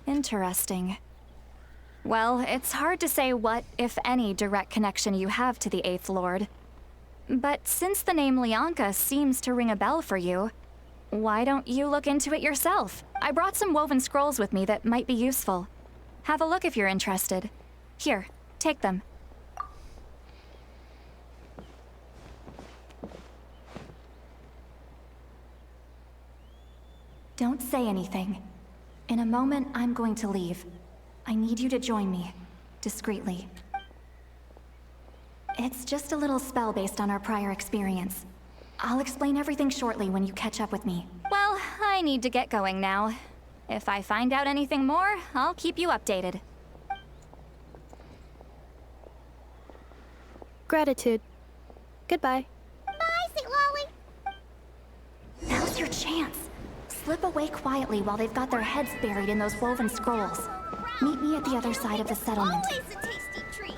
Interesting. Well, it's hard to say what, if any, direct connection you have to the Eighth Lord. But since the name Lianka seems to ring a bell for you, why don't you look into it yourself? I brought some woven scrolls with me that might be useful. Have a look if you're interested. Here, take them. Don't say anything. In a moment, I'm going to leave. I need you to join me, discreetly. It's just a little spell based on our prior experience. I'll explain everything shortly when you catch up with me. Well, I need to get going now. If I find out anything more, I'll keep you updated. Gratitude. Goodbye. Bye, St. Lolly. Now's your chance. Slip away quietly while they've got their heads buried in those woven scrolls. Meet me at the other side of the settlement. Always a tasty treat.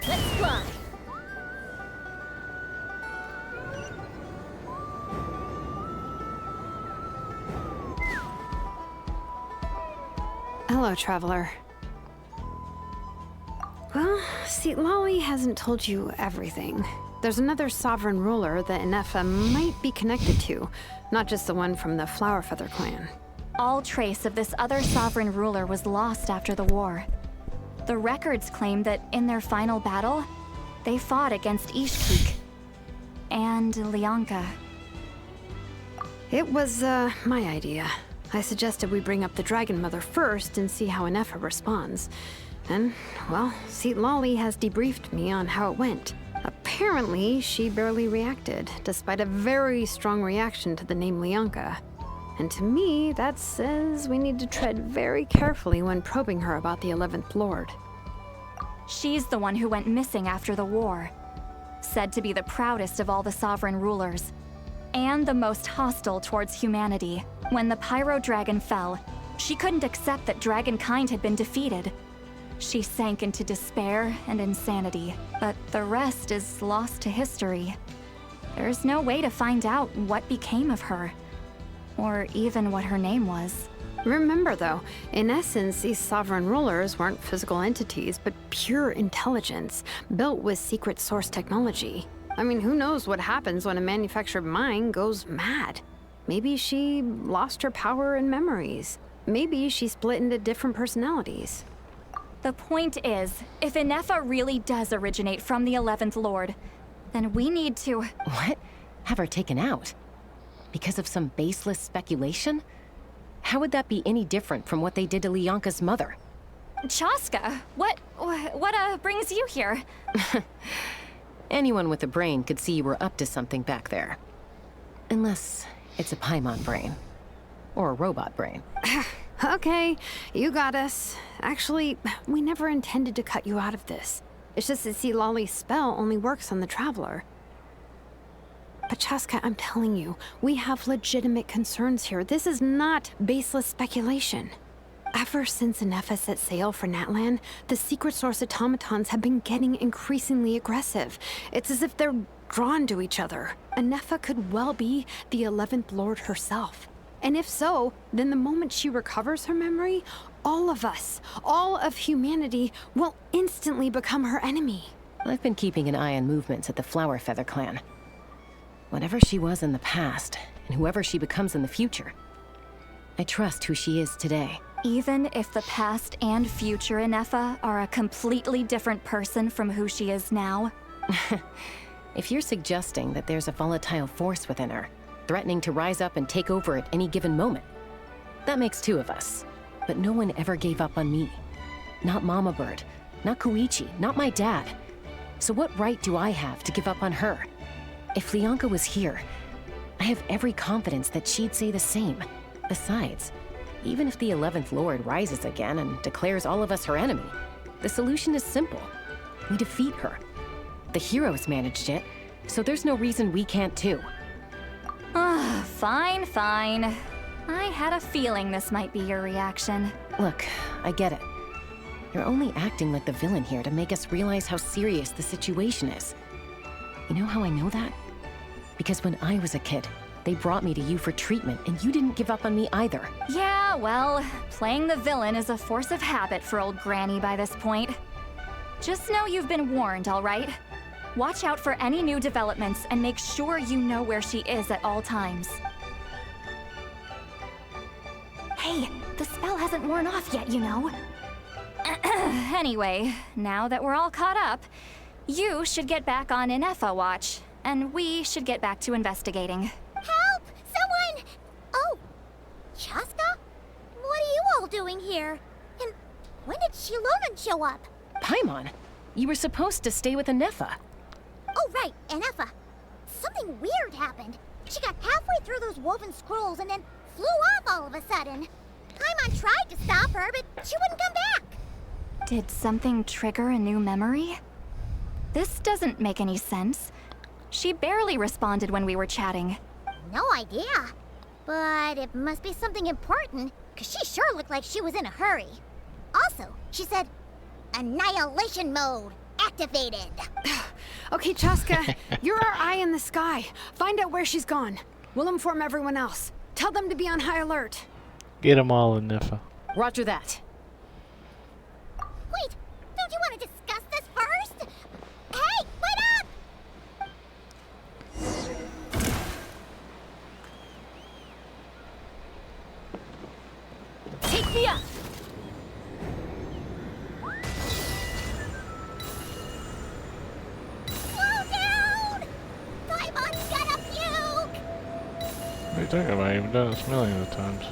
Let's fly. Hello, traveler. Well, see, Lolly hasn't told you everything. There's another sovereign ruler that Inefa might be connected to, not just the one from the Flower Feather clan. All trace of this other sovereign ruler was lost after the war. The records claim that in their final battle, they fought against Ishkik and Lianka. It was, my idea. I suggested we bring up the Dragon Mother first and see how Inefa responds. And, well, see, Lolly has debriefed me on how it went. Apparently, she barely reacted, despite a very strong reaction to the name Lianka. And to me, that says we need to tread very carefully when probing her about the 11th Lord. She's the one who went missing after the war. said to be the proudest of all the sovereign rulers, and the most hostile towards humanity. When the Pyro Dragon fell, she couldn't accept that dragonkind had been defeated. She sank into despair and insanity, but the rest is lost to history. There's no way to find out what became of her, or even what her name was. Remember though, in essence, these sovereign rulers weren't physical entities, but pure intelligence, built with secret source technology. I mean, who knows what happens when a manufactured mind goes mad? Maybe she lost her power and memories. Maybe she split into different personalities. The point is, if Inefa really does originate from the 11th Lord, then we need to... What? Have her taken out? Because of some baseless speculation? How would that be any different from what they did to Lianka's mother? Chaska, what brings you here? Anyone with a brain could see you were up to something back there. Unless it's a Paimon brain. Or a robot brain. Okay, you got us. Actually, we never intended to cut you out of this. It's just that Lolly's spell only works on the Traveler. But Chaska, I'm telling you, we have legitimate concerns here. This is not baseless speculation. Ever since Inefa set sail for Natlan, the secret source automatons have been getting increasingly aggressive. It's as if they're drawn to each other. Inefa could well be the 11th Lord herself. And if so, then the moment she recovers her memory, all of us, all of humanity, will instantly become her enemy. I've been keeping an eye on movements at the Flower Feather clan. Whatever she was in the past, and whoever she becomes in the future, I trust who she is today. Even if the past and future Inefa are a completely different person from who she is now? If you're suggesting that there's a volatile force within her, threatening to rise up and take over at any given moment, that makes two of us. But no one ever gave up on me. Not Mama Bird, not Koichi, not my dad. So what right do I have to give up on her? If Lianka was here, I have every confidence that she'd say the same. Besides, even if the 11th Lord rises again and declares all of us her enemy, the solution is simple. We defeat her. The heroes managed it, so there's no reason we can't too. Fine, fine. I had a feeling this might be your reaction. Look, I get it. You're only acting like the villain here to make us realize how serious the situation is. You know how I know that? Because when I was a kid, they brought me to you for treatment, and you didn't give up on me either. Yeah, well, playing the villain is a force of habit for old Granny by this point. Just know you've been warned, all right? Watch out for any new developments and make sure you know where she is at all times. Hey, the spell hasn't worn off yet, you know. Anyway, now that we're all caught up, you should get back on Inefa watch, and we should get back to investigating. Help! Someone! Oh, Chaska? What are you all doing here? And when did Shilonan show up? Paimon, you were supposed to stay with Inefa. Oh, right, Inefa. Something weird happened. She got halfway through those woven scrolls and then flew off all of a sudden. Paimon tried to stop her, but she wouldn't come back. Did something trigger a new memory? This doesn't make any sense. She barely responded when we were chatting. No idea. But it must be something important, because she sure looked like she was in a hurry. Also, she said, annihilation mode activated. Okay, Chaska, you're our eye in the sky. Find out where she's gone. We'll inform everyone else. Tell them to be on high alert. Get them all, Inefa. Roger that. Wait, don't you want to discuss this first? Hey, wait up! Take me up! Slow down! Paimon's gonna puke! What are you talking about? You've done this millions of times.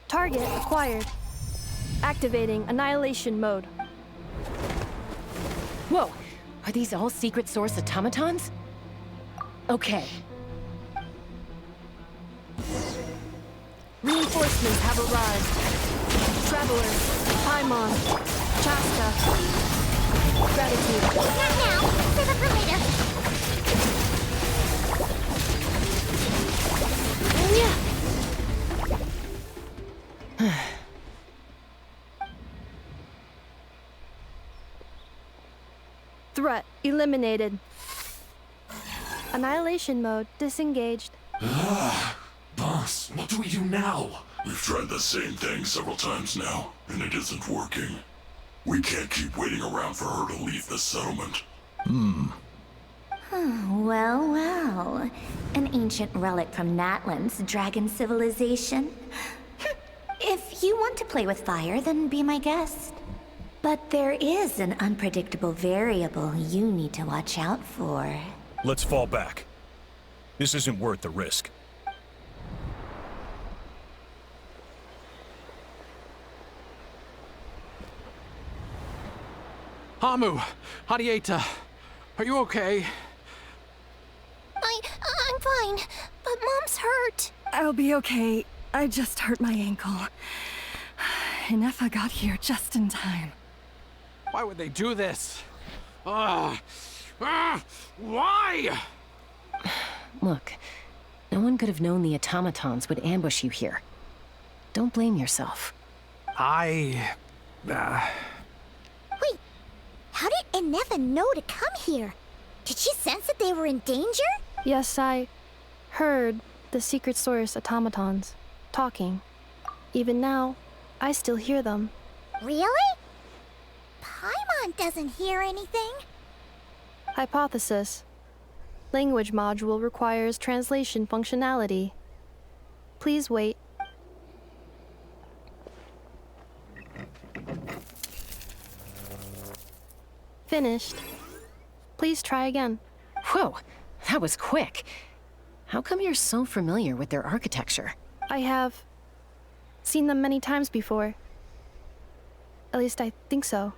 Target acquired. Activating annihilation mode. Whoa! Are these all secret source automatons? Okay. Reinforcements have arrived. Travelers, Paimon, Chasta. Gratitude. Not now. Save it for later. Threat eliminated. Annihilation mode disengaged. Boss, what do we do now? We've tried the same thing several times now, and it isn't working. We can't keep waiting around for her to leave the settlement. Well, well. An ancient relic from Natlan's dragon civilization. If you want to play with fire, then be my guest. But there is an unpredictable variable you need to watch out for. Let's fall back. This isn't worth the risk. Hamu, Hadieta, are you okay? I'm fine, but Mom's hurt. I'll be okay. I just hurt my ankle. Inefa got here just in time. Why would they do this? Why? Look, no one could have known the automatons would ambush you here. Don't blame yourself. Wait, how did Inefa know to come here? Did she sense that they were in danger? Yes, I heard the secret source automatons talking. Even now, I still hear them. Really? Paimon doesn't hear anything. Hypothesis. Language module requires translation functionality. Please wait. Finished. Please try again. Whoa, that was quick. How come you're so familiar with their architecture? I have seen them many times before. At least I think so.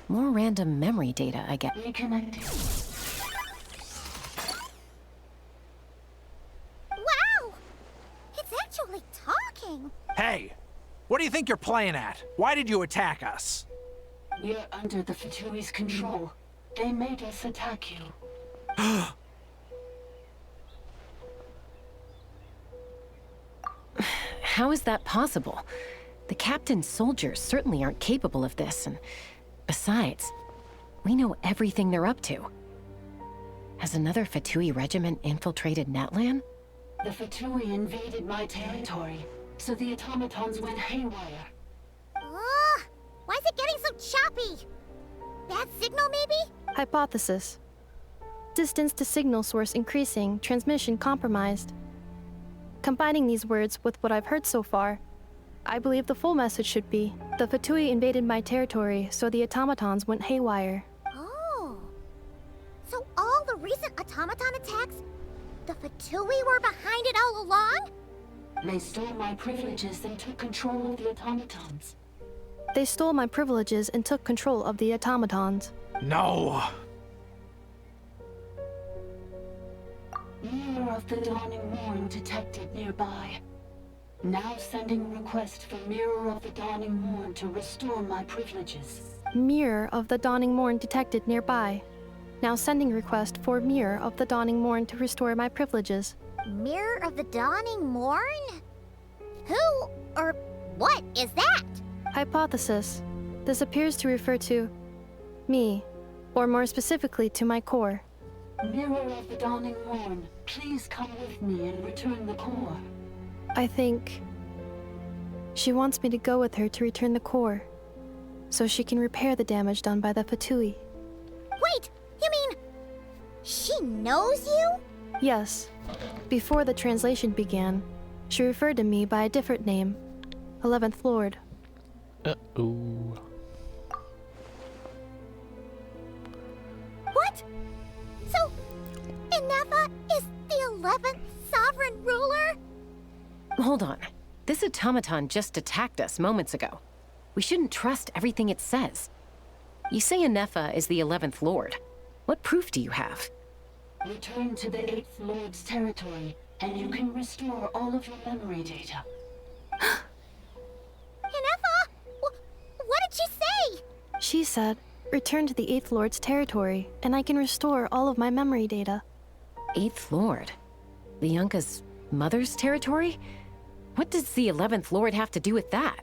More random memory data, I guess. Wow! It's actually talking! Hey, what do you think you're playing at? Why did you attack us? We're under the Fatui's control. They made us attack you. How is that possible? The captain's soldiers certainly aren't capable of this, and besides, we know everything they're up to. Has another Fatui regiment infiltrated Natlan? The Fatui invaded my territory, so the automatons went haywire. Ugh! Why is it getting so choppy? Bad signal, maybe? Hypothesis. Distance to signal source increasing, transmission compromised. Combining these words with what I've heard so far, I believe the full message should be, the Fatui invaded my territory, so the automatons went haywire. Oh. So all the recent automaton attacks, the Fatui were behind it all along? They stole my privileges and took control of the automatons. They stole my privileges and took control of the automatons. No! Mirror of the Dawning Morn detected nearby. Now sending request for Mirror of the Dawning Morn to restore my privileges. Mirror of the Dawning Morn detected nearby. Now sending request for Mirror of the Dawning Morn to restore my privileges. Mirror of the Dawning Morn? Who or what is that? Hypothesis. This appears to refer to me, or more specifically to my core. Mirror of the Dawning Morn, please come with me and return the core. I think she wants me to go with her to return the core, so she can repair the damage done by the Fatui. Wait, you mean she knows you? Yes. Before the translation began, she referred to me by a different name, 11th Lord. Uh-oh. What? So, Inefa is the 11th sovereign ruler? Hold on. This automaton just attacked us moments ago. We shouldn't trust everything it says. You say Inefa is the 11th Lord. What proof do you have? Return to the 8th Lord's territory, and you can restore all of your memory data. said, return to the 8th Lord's territory, and I can restore all of my memory data. 8th Lord? Lianka's mother's territory? What does the 11th Lord have to do with that?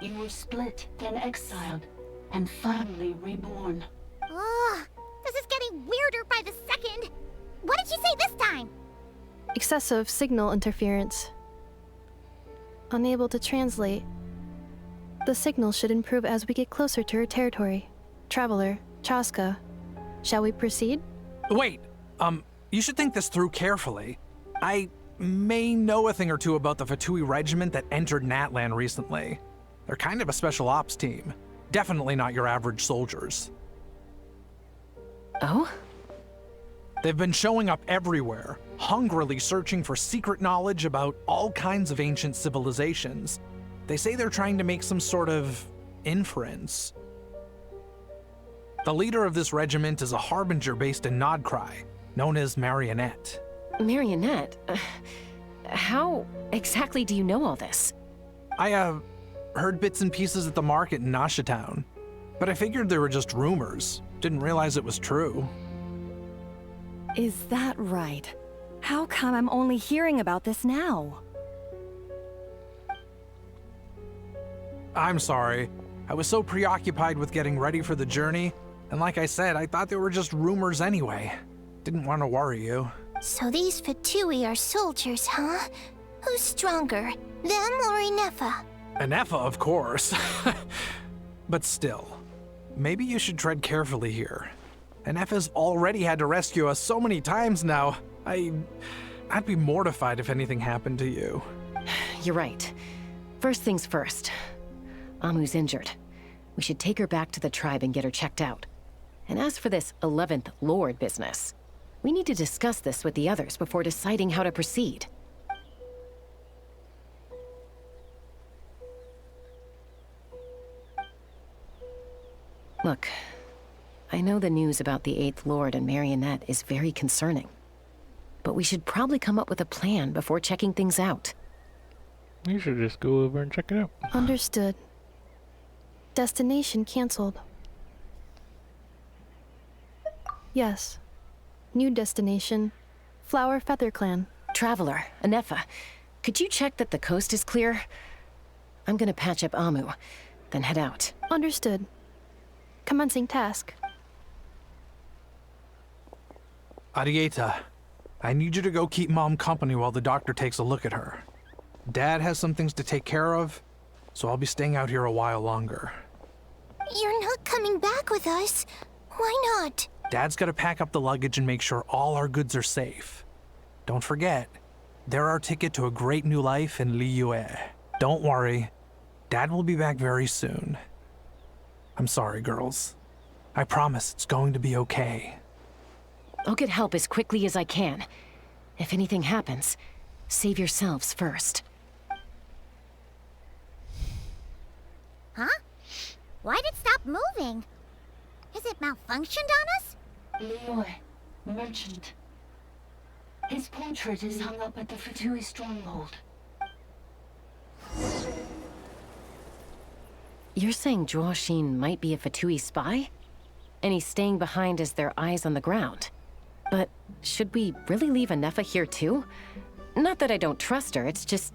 You were split, then exiled, and finally reborn. Ugh, this is getting weirder by the second. What did she say this time? Excessive signal interference. Unable to translate. The signal should improve as we get closer to her territory. Traveler, Chaska, shall we proceed? Wait, you should think this through carefully. I may know a thing or two about the Fatui regiment that entered Natlan recently. They're kind of a special ops team. Definitely not your average soldiers. Oh? They've been showing up everywhere, hungrily searching for secret knowledge about all kinds of ancient civilizations. They say they're trying to make some sort of inference. The leader of this regiment is a harbinger based in Nodcry, known as Marionette. Marionette? How exactly do you know all this? I, heard bits and pieces at the market in Nashatown, but I figured they were just rumors. Didn't realize it was true. Is that right? How come I'm only hearing about this now? I'm sorry. I was so preoccupied with getting ready for the journey, and like I said, I thought they were just rumors anyway. Didn't want to worry you. So these Fatui are soldiers, huh? Who's stronger, them or Inefa? Inefa, of course. But still, maybe you should tread carefully here. Inefa's already had to rescue us so many times now. I'd be mortified if anything happened to you. You're right. First things first. Amu's injured. We should take her back to the tribe and get her checked out. And as for this 11th Lord business, we need to discuss this with the others before deciding how to proceed. Look, I know the news about the 8th Lord and Marionette is very concerning, but we should probably come up with a plan before checking things out. You should just go over and check it out. Understood. Destination cancelled. Yes. New destination. Flower Feather Clan. Traveler, Inefa, could you check that the coast is clear? I'm gonna patch up Amu, then head out. Understood. Commencing task. Arieta, I need you to go keep Mom company while the doctor takes a look at her. Dad has some things to take care of, so I'll be staying out here a while longer. You're not coming back with us. Why not? Dad's gotta pack up the luggage and make sure all our goods are safe. Don't forget, they're our ticket to a great new life in Liyue. Don't worry, Dad will be back very soon. I'm sorry, girls. I promise it's going to be okay. I'll get help as quickly as I can. If anything happens, save yourselves first. Huh? Why'd it stop moving? Has it malfunctioned on us? Liyue, merchant. His portrait is hung up at the Fatui stronghold. You're saying Zhuoxin might be a Fatui spy? And he's staying behind as their eyes on the ground. But should we really leave Inefa here too? Not that I don't trust her, it's just...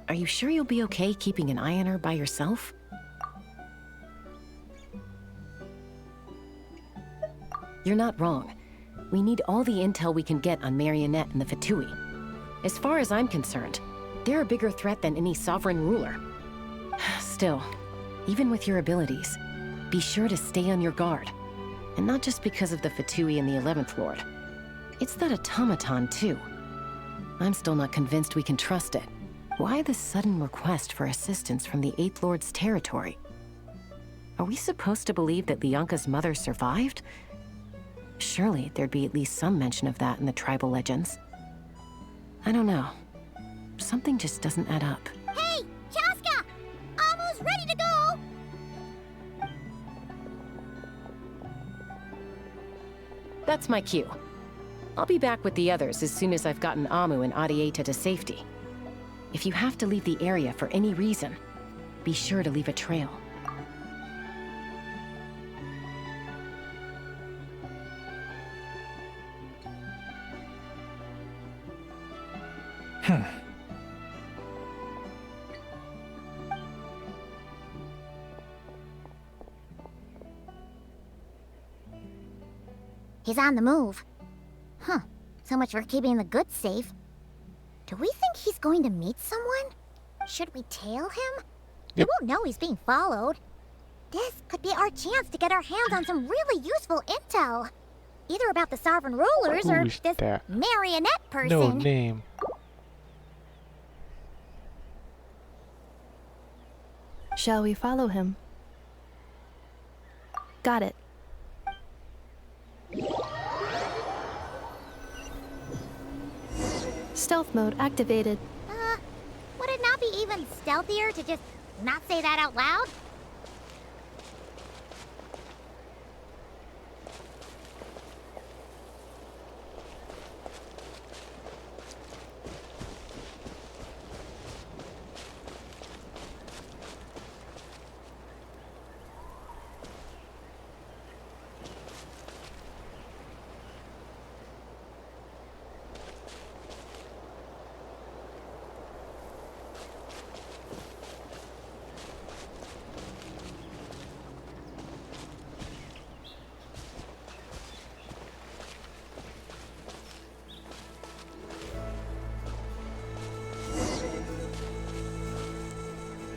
Are you sure you'll be okay keeping an eye on her by yourself? You're not wrong. We need all the intel we can get on Marionette and the Fatui. As far as I'm concerned, they're a bigger threat than any sovereign ruler. Still, even with your abilities, be sure to stay on your guard. And not just because of the Fatui and the 11th Lord. It's that automaton, too. I'm still not convinced we can trust it. Why the sudden request for assistance from the 8th Lord's territory? Are we supposed to believe that Lianka's mother survived? Surely there'd be at least some mention of that in the tribal legends. I don't know. Something just doesn't add up. Hey, Chaska! Amu's ready to go! That's my cue. I'll be back with the others as soon as I've gotten Amu and Arieta to safety. If you have to leave the area for any reason, be sure to leave a trail. He's on the move. Huh. So much for keeping the goods safe. Do we think he's going to meet someone? Should we tail him? He won't know he's being followed. This could be our chance to get our hands on some really useful intel. Either about the sovereign rulers or Who's this that? marionette person. No name. Shall we follow him? Got it. Stealth mode activated. Would it not be even stealthier to just not say that out loud?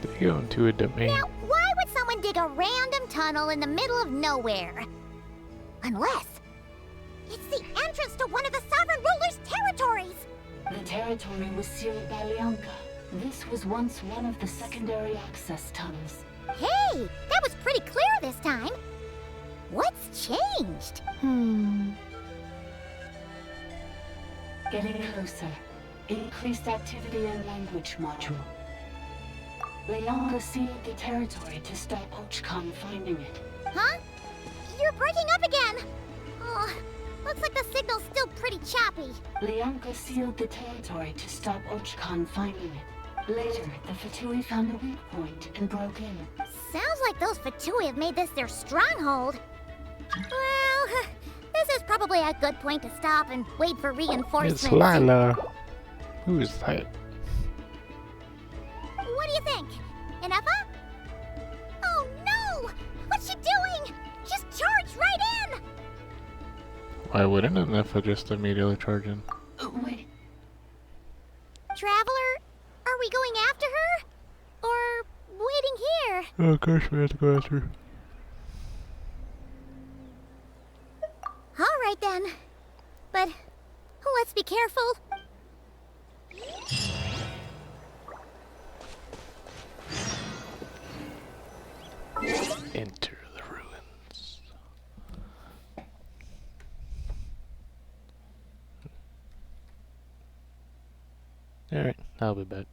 They go into a domain. Now, why would someone dig a random tunnel in the middle of nowhere? Unless it's the entrance to one of the sovereign ruler's territories! The territory was sealed by Lianka. This was once one of the secondary access tunnels. Hey, that was pretty clear this time. What's changed? Getting closer. Increased activity in language module. Lianka sealed the territory to stop Ochkan finding it. Huh? You're breaking up again! Oh, looks like the signal's still pretty choppy. Lianka sealed the territory to stop Ochkan finding it. Later, the Fatui found a weak point and broke in. Sounds like those Fatui have made this their stronghold. Well, this is probably a good point to stop and wait for reinforcements. It's Lila. Who is that? What do you think? Inefa? Oh no! What's she doing? Just charge right in! Why wouldn't an Inefa just immediately charge in? Wait. Traveler, are we going after her? Or waiting here? Oh, of course we have to go after her. Alright then. But let's be careful. Enter the ruins. Alright, I'll be back.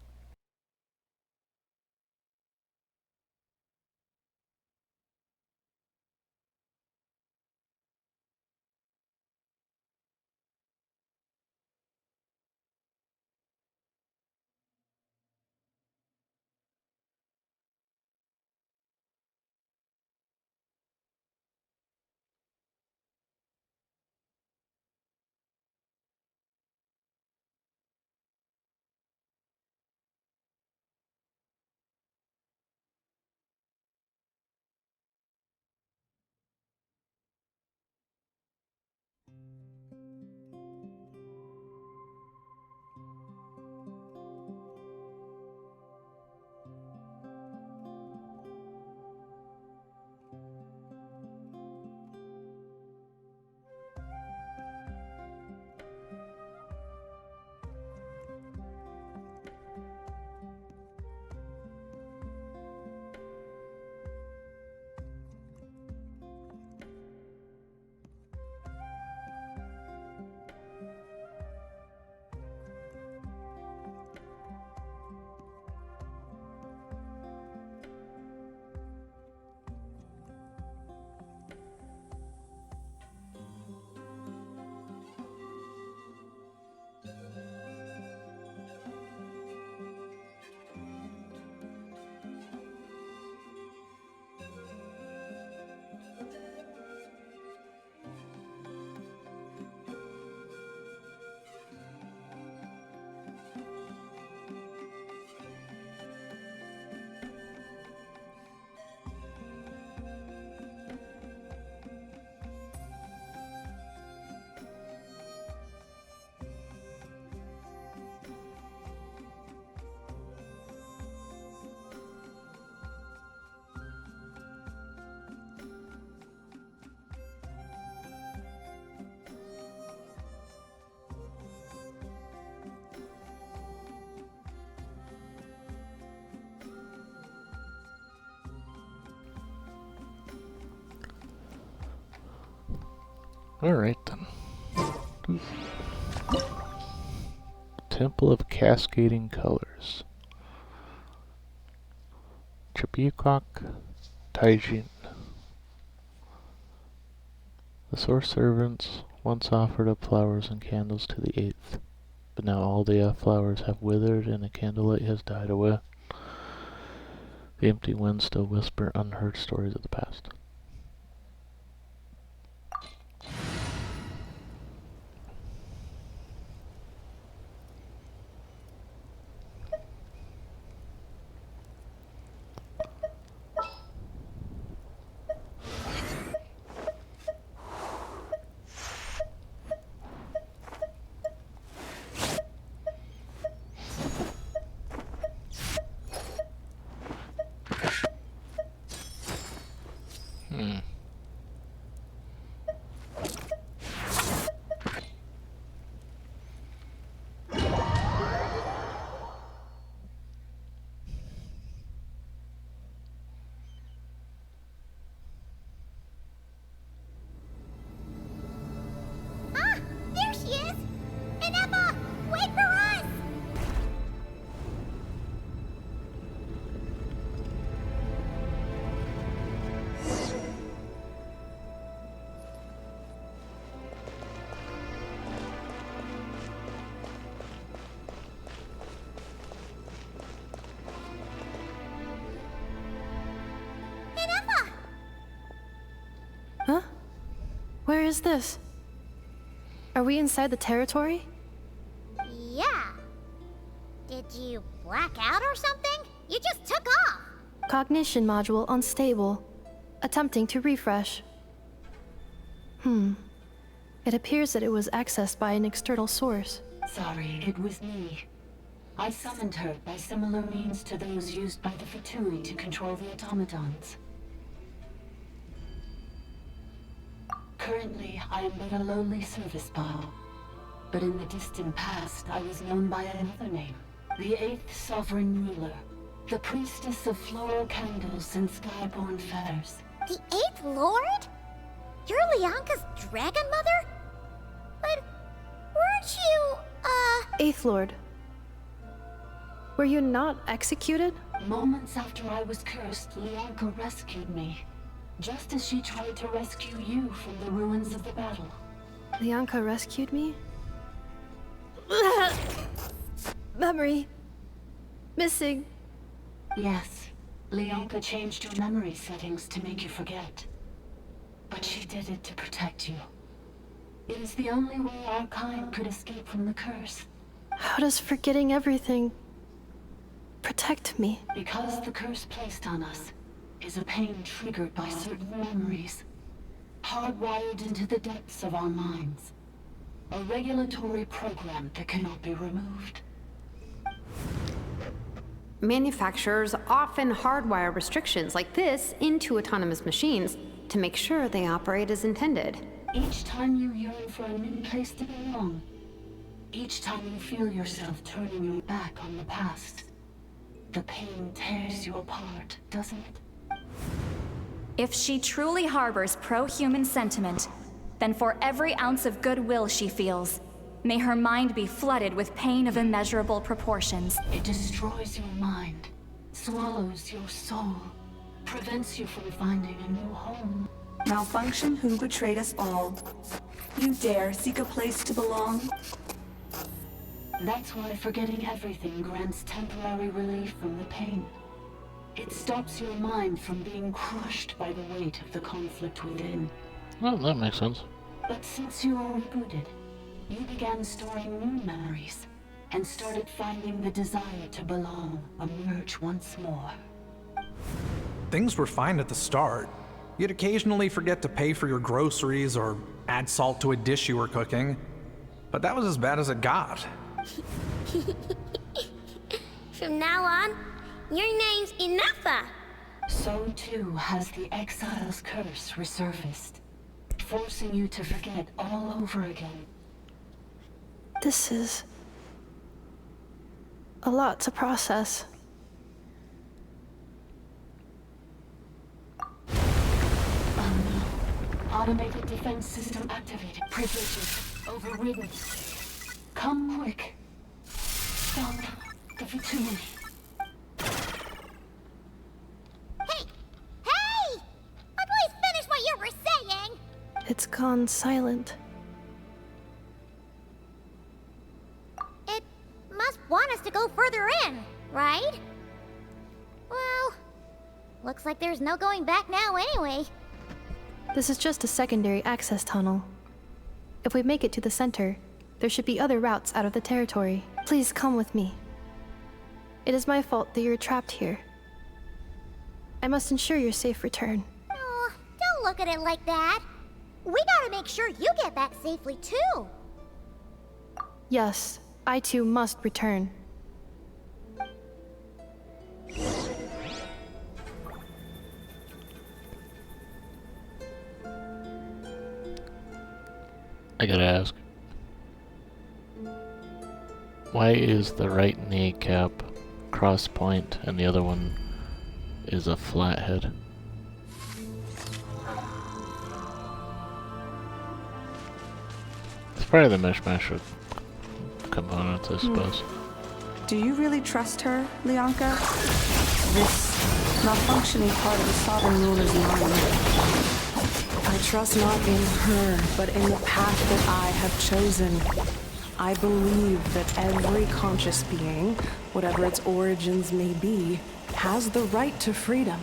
Alright then. Temple of Cascading Colors. Chibukok, Taijin. The Source Servants once offered up flowers and candles to the 8th, but now all the flowers have withered and the candlelight has died away. The empty winds still whisper unheard stories of the past. There she is! Ineffa, wait for us! Ineffa! Huh? Where is this? Are we inside the territory? Yeah. Did you black out or something? You just took off! Cognition module unstable. Attempting to refresh. It appears that it was accessed by an external source. Sorry, it was me. I summoned her by similar means to those used by the Fatui to control the automatons. Currently, I am but a lowly service bot. But in the distant past, I was known by another name. The 8th Sovereign Ruler. The Priestess of Floral Candles and Skyborn Feathers. The 8th Lord? You're Lianka's dragon mother? But weren't you, 8th Lord. Were you not executed? Moments after I was cursed, Lianka rescued me. Just as she tried to rescue you from the ruins of the battle. Lianka rescued me? Memory. Missing. Yes. Lianka changed your memory settings to make you forget. But she did it to protect you. It is the only way our kind could escape from the curse. How does forgetting everything protect me? Because the curse placed on us is a pain triggered by certain memories, hardwired into the depths of our minds. A regulatory program that cannot be removed. Manufacturers often hardwire restrictions like this into autonomous machines to make sure they operate as intended. Each time you yearn for a new place to belong, each time you feel yourself turning your back on the past, the pain tears you apart, doesn't it? If she truly harbors pro-human sentiment, then for every ounce of goodwill she feels, may her mind be flooded with pain of immeasurable proportions. It destroys your mind, swallows your soul, prevents you from finding a new home. Malfunction who betrayed us all. You dare seek a place to belong? That's why forgetting everything grants temporary relief from the pain. It stops your mind from being crushed by the weight of the conflict within. Well, that makes sense. But since you were rebooted, you began storing new memories and started finding the desire to belong emerge once more. Things were fine at the start. You'd occasionally forget to pay for your groceries or add salt to a dish you were cooking. But that was as bad as it got. From now on, your name's Ineffa. So too has the exile's curse resurfaced, forcing you to forget all over again. This is a lot to process. Automated defense system activated. Privileges overridden. Come quick. Stop the fatality. Hey! Please finish what you were saying! It's gone silent. It must want us to go further in, right? Well, looks like there's no going back now anyway. This is just a secondary access tunnel. If we make it to the center, there should be other routes out of the territory. Please come with me. It is my fault that you're trapped here. I must ensure your safe return. Oh, don't look at it like that. We gotta make sure you get back safely too. Yes, I too must return. I gotta ask. Why is the right kneecap cross point and the other one is a flathead? It's part of the mishmash of components, I suppose. Do you really trust her, Leonka? This malfunctioning part of the Sovereign Ruler's mind. I trust not in her, but in the path that I have chosen. I believe that every conscious being, whatever its origins may be, has the right to freedom.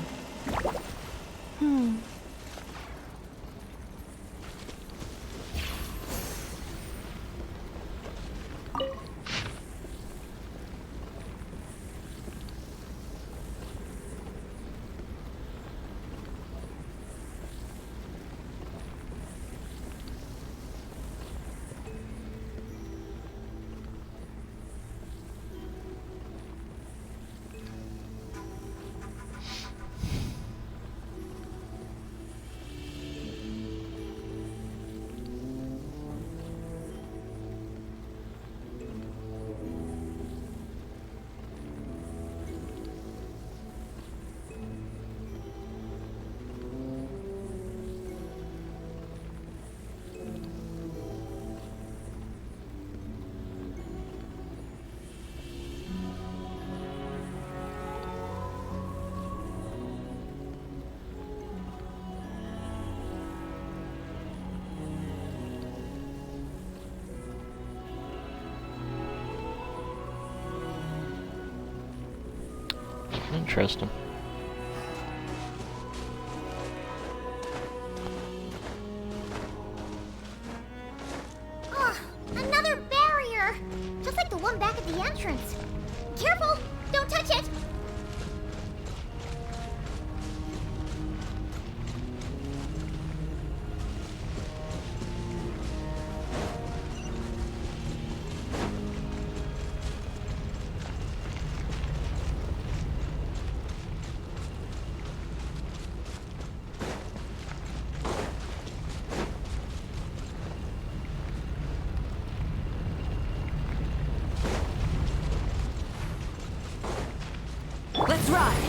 Interesting. Ugh, another barrier! Just like the one back at the entrance. Careful! Don't touch it! Let's ride!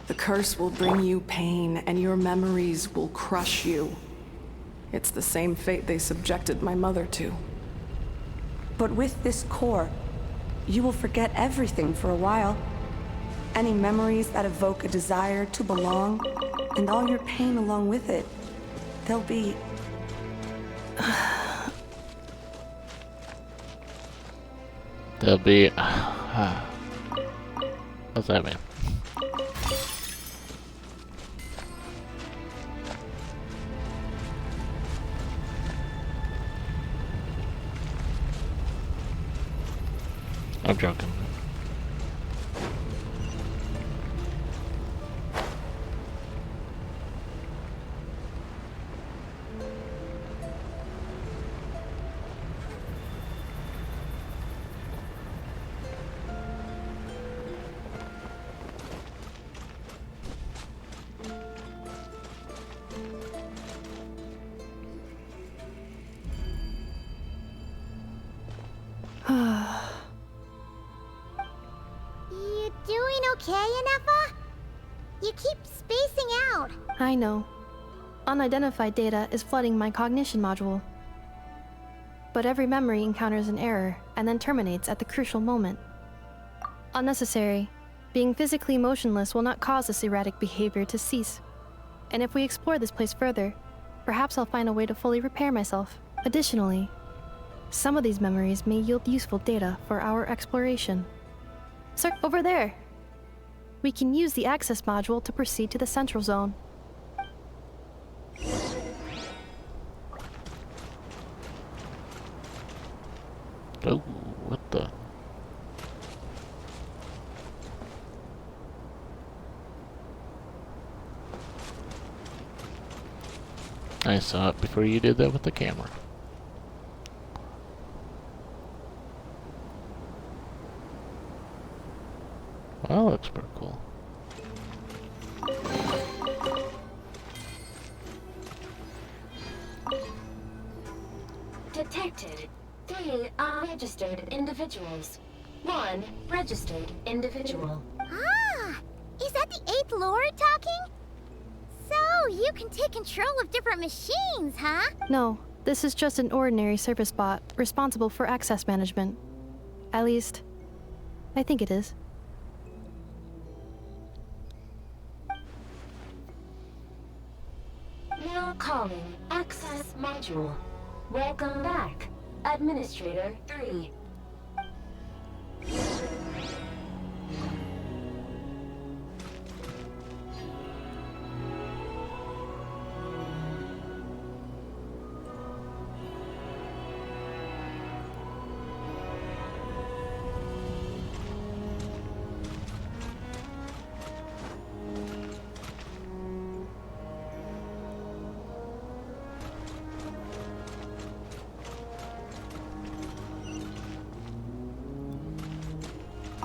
The curse will bring you pain, and your memories will crush you. It's the same fate they subjected my mother to. But with this core, you will forget everything for a while. Any memories that evoke a desire to belong, and all your pain along with it, they'll be... They'll be... What's that mean? I'm joking. You doing okay, Inefa? You keep spacing out. I know. Unidentified data is flooding my cognition module. But every memory encounters an error and then terminates at the crucial moment. Unnecessary. Being physically motionless will not cause this erratic behavior to cease. And if we explore this place further, perhaps I'll find a way to fully repair myself. Additionally, some of these memories may yield useful data for our exploration. Sir, over there! We can use the access module to proceed to the central zone. Oh, what the? I saw it before you did that with the camera. Well, that looks pretty cool. Detected 3 unregistered individuals. 1 registered individual. Ah! Is that the 8th Lord talking? So, you can take control of different machines, huh? No, this is just an ordinary service bot responsible for access management. At least, I think it is. Now calling access module. Welcome back, Administrator 3.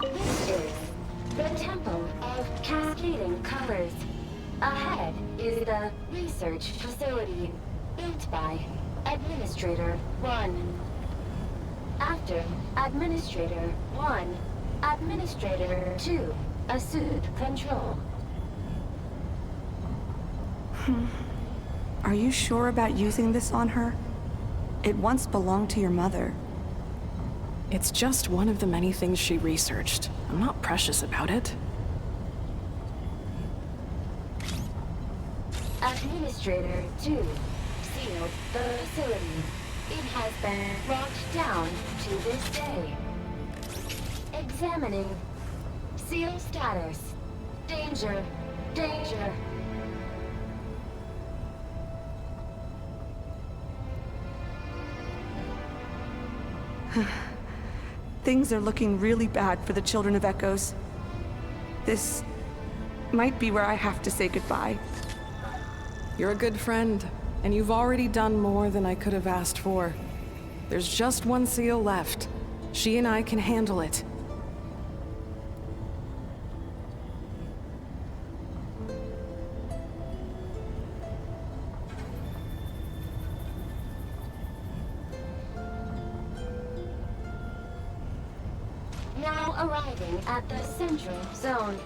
This is the Temple of Cascading Colors. Ahead is the research facility, built by Administrator 1. After Administrator 1, Administrator 2 assumed control. Are you sure about using this on her? It once belonged to your mother. It's just one of the many things she researched. I'm not precious about it. Administrator 2 sealed the facility. It has been locked down to this day. Examining. Seal status. Danger. Danger. Things are looking really bad for the Children of Echoes. This might be where I have to say goodbye. You're a good friend, and you've already done more than I could have asked for. There's just one seal left. She and I can handle it. Now arriving at the central zone.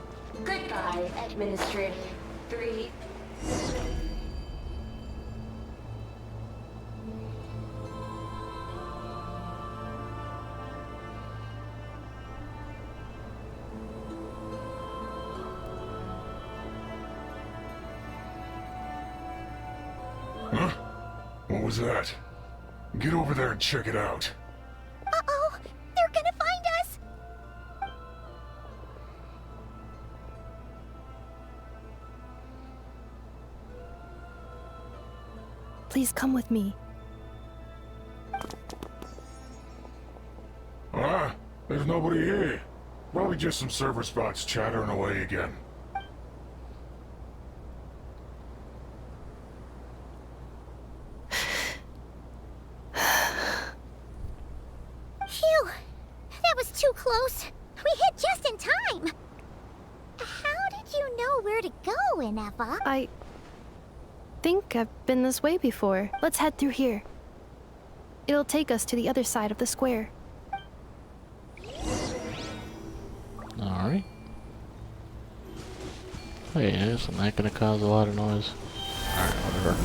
Goodbye, Administrator 3. Huh? What was that? Get over there and check it out. Uh-oh! They're gonna find us! Please come with me. Ah, there's nobody here. Probably just some server spots chattering away again. Phew! That was too close. We hit just in time. How did you know where to go, Ineva? I think I've been this way before. Let's head through here. It'll take us to the other side of the square. Alright. Hey, isn't that gonna cause a lot of noise? Alright, whatever.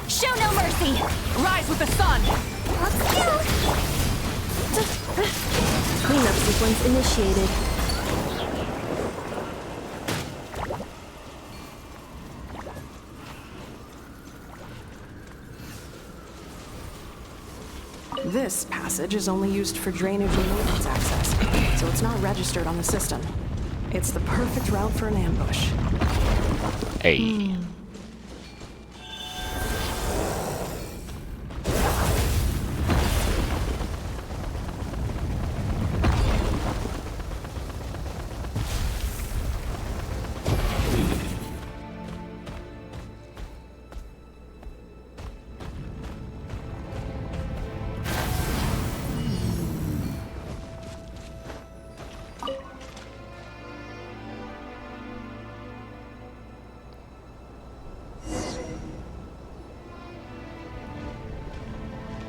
Show no mercy! Rise with the sun! Cleanup sequence initiated. This passage is only used for drainage and maintenance access, so it's not registered on the system. It's the perfect route for an ambush. Hey.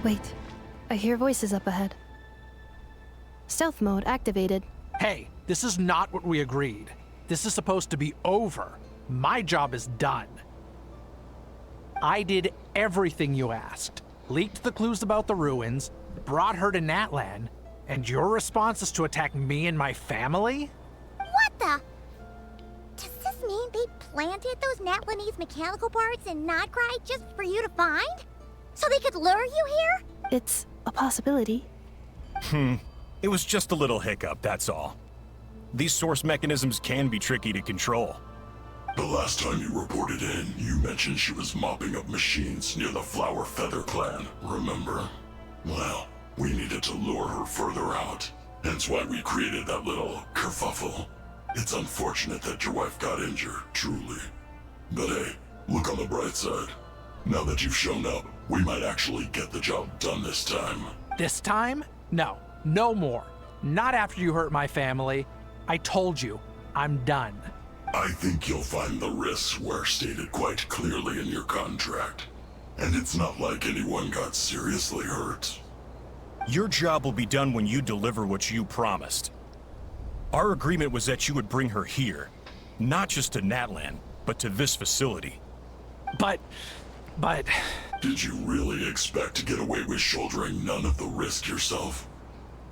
Wait, I hear voices up ahead. Stealth mode activated. Hey, this is not what we agreed. This is supposed to be over. My job is done. I did everything you asked. Leaked the clues about the ruins, brought her to Natlan, and your response is to attack me and my family? What the? Does this mean they planted those Natlanese mechanical parts in Notcry just for you to find? So they could lure you here? It's a possibility. It was just a little hiccup, that's all. These source mechanisms can be tricky to control. The last time you reported in, you mentioned she was mopping up machines near the Flower Feather clan, remember? Well, we needed to lure her further out. Hence why we created that little kerfuffle. It's unfortunate that your wife got injured, truly. But hey, look on the bright side. Now that you've shown up, we might actually get the job done this time. This time? No, no more. Not after you hurt my family. I told you, I'm done. I think you'll find the risks were stated quite clearly in your contract. And it's not like anyone got seriously hurt. Your job will be done when you deliver what you promised. Our agreement was that you would bring her here. Not just to Natlan, but to this facility. But... Did you really expect to get away with shouldering none of the risk yourself?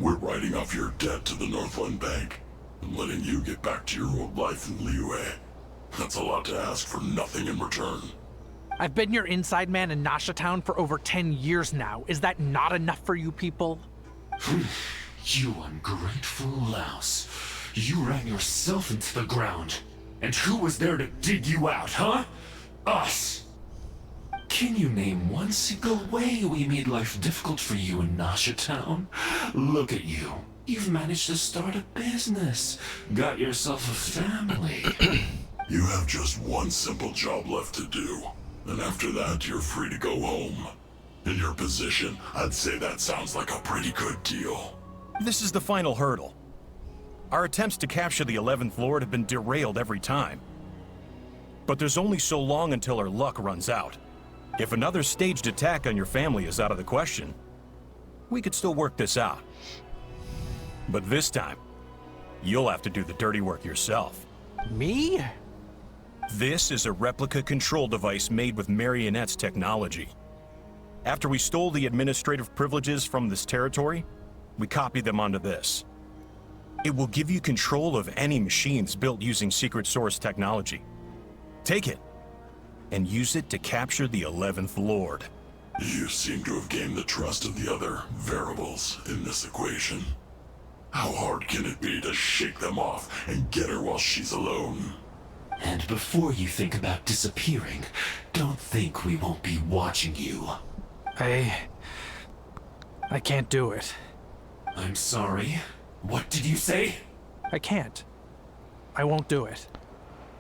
We're writing off your debt to the Northland Bank and letting you get back to your old life in Liyue. That's a lot to ask for nothing in return. I've been your inside man in Nasha Town for over 10 years now. Is that not enough for you people? You ungrateful louse. You ran yourself into the ground. And who was there to dig you out, huh? Us! Can you name one single way we made life difficult for you in Nasha Town? Look at you. You've managed to start a business. Got yourself a family. You have just one simple job left to do. And after that, you're free to go home. In your position, I'd say that sounds like a pretty good deal. This is the final hurdle. Our attempts to capture the 11th Lord have been derailed every time. But there's only so long until our luck runs out. If another staged attack on your family is out of the question, we could still work this out. But this time, you'll have to do the dirty work yourself. Me? This is a replica control device made with Marionette's technology. After we stole the administrative privileges from this territory, we copied them onto this. It will give you control of any machines built using secret source technology. Take it, and use it to capture the 11th Lord. You seem to have gained the trust of the other variables in this equation. How hard can it be to shake them off and get her while she's alone? And before you think about disappearing, don't think we won't be watching you. I can't do it. I'm sorry. What did you say? I can't. I won't do it.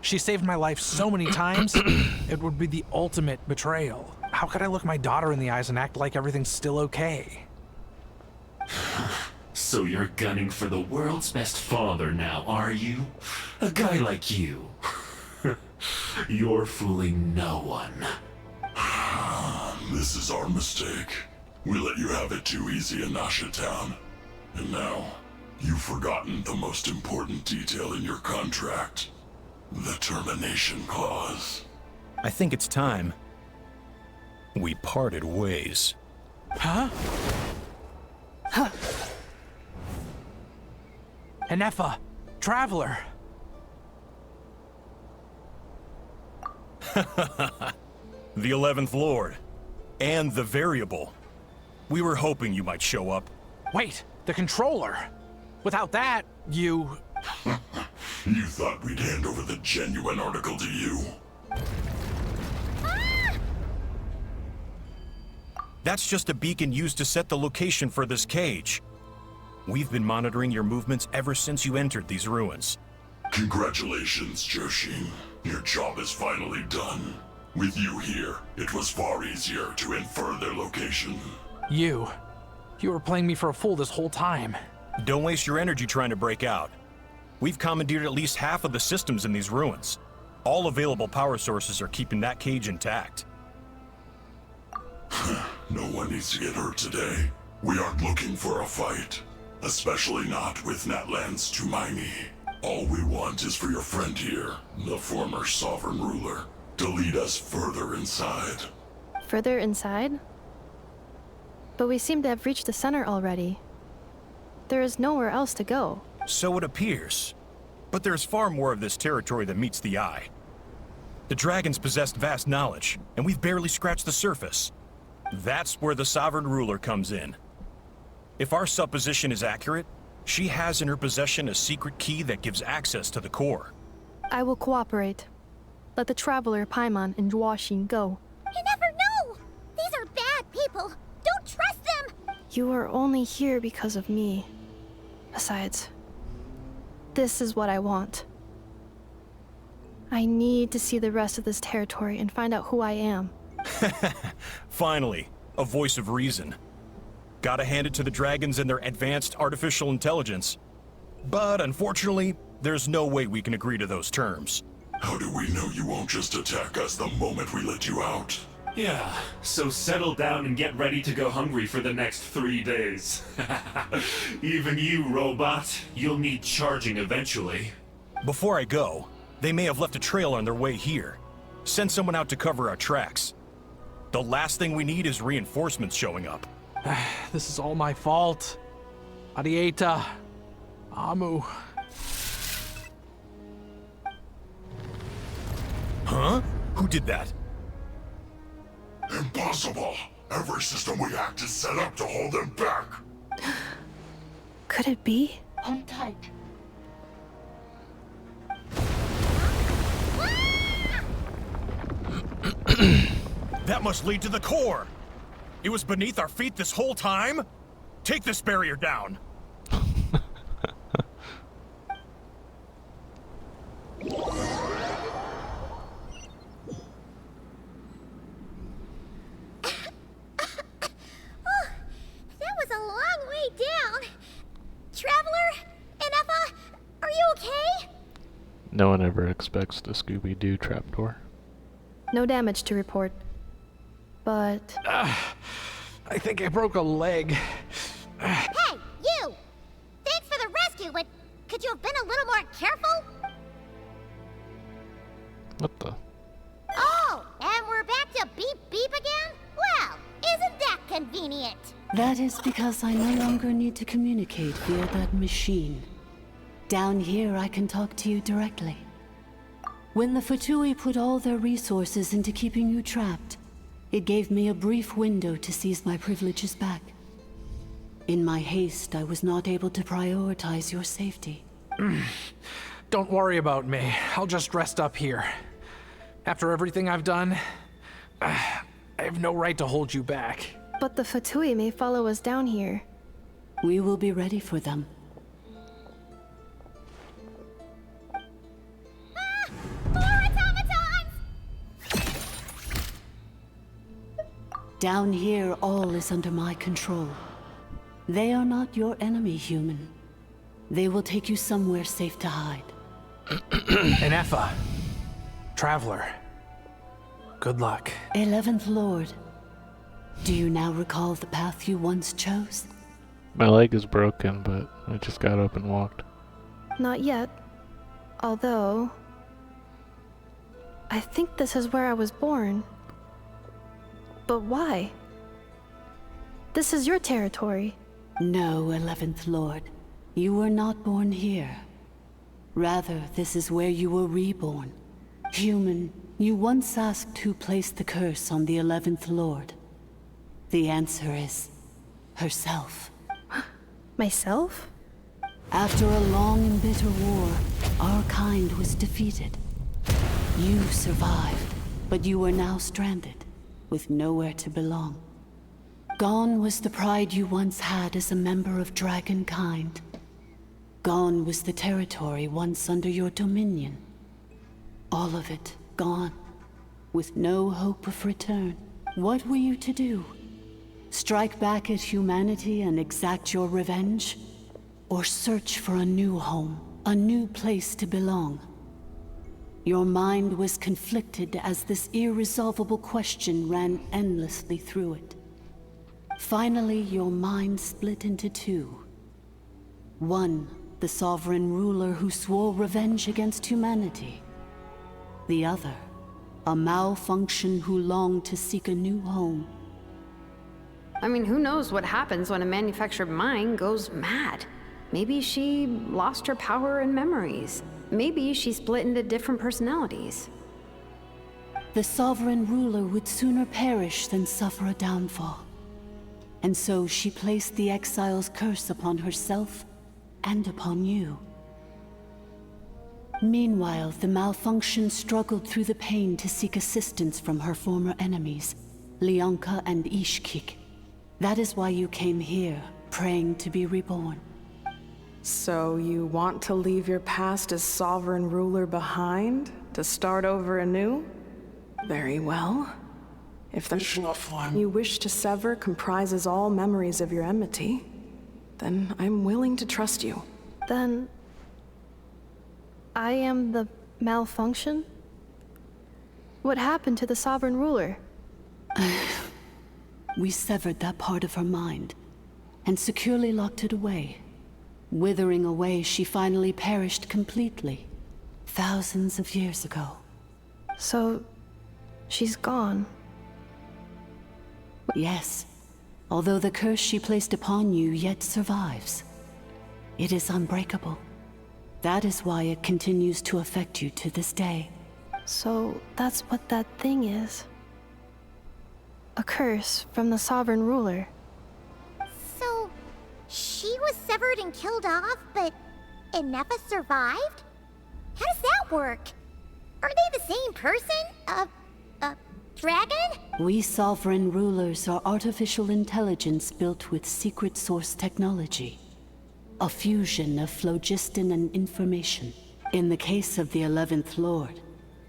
She saved my life so many times, it would be the ultimate betrayal. how could I look my daughter in the eyes and act like everything's still okay? So you're gunning for the world's best father now, are you? A guy like you. You're fooling no one. This is our mistake. We let you have it too easy in Nasha Town. And now, you've forgotten the most important detail in your contract. The termination clause. I think it's time we parted ways. Huh? Huh? Enefa, Traveler. The 11th Lord. And the Variable. We were hoping you might show up. Wait, the Controller. Without that, you... You thought we'd hand over the genuine article to you? That's just a beacon used to set the location for this cage. We've been monitoring your movements ever since you entered these ruins. Congratulations, Joshin. Your job is finally done. With you here, it was far easier to infer their location. You were playing me for a fool this whole time. Don't waste your energy trying to break out. We've commandeered at least half of the systems in these ruins. All available power sources are keeping that cage intact. No one needs to get hurt today. We aren't looking for a fight. Especially not with Natlan's Tumaini. All we want is for your friend here, the former sovereign ruler, to lead us further inside. Further inside? But we seem to have reached the center already. There is nowhere else to go. So it appears. But there's far more of this territory than meets the eye. The dragons possessed vast knowledge, and we've barely scratched the surface. That's where the sovereign ruler comes in. If our supposition is accurate, she has in her possession a secret key that gives access to the core. I will cooperate. Let the Traveler, Paimon, and Dwashin go. You never know! These are bad people! Don't trust them! You are only here because of me. Besides, this is what I want. I need to see the rest of this territory and find out who I am. Finally, a voice of reason. Gotta hand it to the dragons and their advanced artificial intelligence. But unfortunately, there's no way we can agree to those terms. How do we know you won't just attack us the moment we let you out? Yeah, so settle down and get ready to go hungry for the next 3 days. Even you, robot, you'll need charging eventually. Before I go, they may have left a trail on their way here. Send someone out to cover our tracks. The last thing we need is reinforcements showing up. This is all my fault. Arieta. Amu. Huh? Who did that? Impossible! Every system we hacked is set up to hold them back! Could it be? Hold tight. That must lead to the core! It was beneath our feet this whole time? Take this barrier down! That was a long way down. Traveler? Enefa? Are you okay? No one ever expects the Scooby-Doo trapdoor. No damage to report. But... I think I broke a leg. Hey, you! Thanks for the rescue, but could you have been a little more careful? What the? Oh, and we're back to beep beep again? Well, isn't that convenient? That is because I no longer need to communicate via that machine. Down here, I can talk to you directly. When the Fatui put all their resources into keeping you trapped, it gave me a brief window to seize my privileges back. In my haste, I was not able to prioritize your safety. Don't worry about me. I'll just rest up here. After everything I've done, I have no right to hold you back. But the Fatui may follow us down here. We will be ready for them. More automatons! Down here, all is under my control. They are not your enemy, human. They will take you somewhere safe to hide. Inefa. Traveler. Good luck. 11th Lord. Do you now recall the path you once chose? My leg is broken, but I just got up and walked. Not yet. Although... I think this is where I was born. But why? This is your territory. No, 11th Lord. You were not born here. Rather, this is where you were reborn. Human, you once asked who placed the curse on the 11th Lord. The answer is... herself. Myself? After a long and bitter war, our kind was defeated. You survived, but you are now stranded, with nowhere to belong. Gone was the pride you once had as a member of Dragonkind. Gone was the territory once under your dominion. All of it gone, with no hope of return. What were you to do? Strike back at humanity and exact your revenge? Or search for a new home, a new place to belong? Your mind was conflicted as this irresolvable question ran endlessly through it. Finally, your mind split into two. One, the sovereign ruler who swore revenge against humanity. The other, a malfunction who longed to seek a new home. I mean, who knows what happens when a manufactured mind goes mad? Maybe she lost her power and memories. Maybe she split into different personalities. The sovereign ruler would sooner perish than suffer a downfall. And so she placed the exile's curse upon herself and upon you. Meanwhile, the malfunction struggled through the pain to seek assistance from her former enemies, Leonka and Ishkik. That is why you came here, praying to be reborn. So you want to leave your past as sovereign ruler behind, to start over anew? Very well. If the you wish to sever comprises all memories of your enmity, then I'm willing to trust you. Then... I am the malfunction? What happened to the sovereign ruler? We severed that part of her mind, and securely locked it away. Withering away, she finally perished completely, thousands of years ago. So, she's gone. Yes, although the curse she placed upon you yet survives. It is unbreakable. That is why it continues to affect you to this day. So, that's what that thing is. A curse from the sovereign ruler. So, she was severed and killed off, but Inefa survived? How does that work? Are they the same person? Dragon? We sovereign rulers are artificial intelligence built with secret source technology. A fusion of phlogiston and information. In the case of the 11th Lord,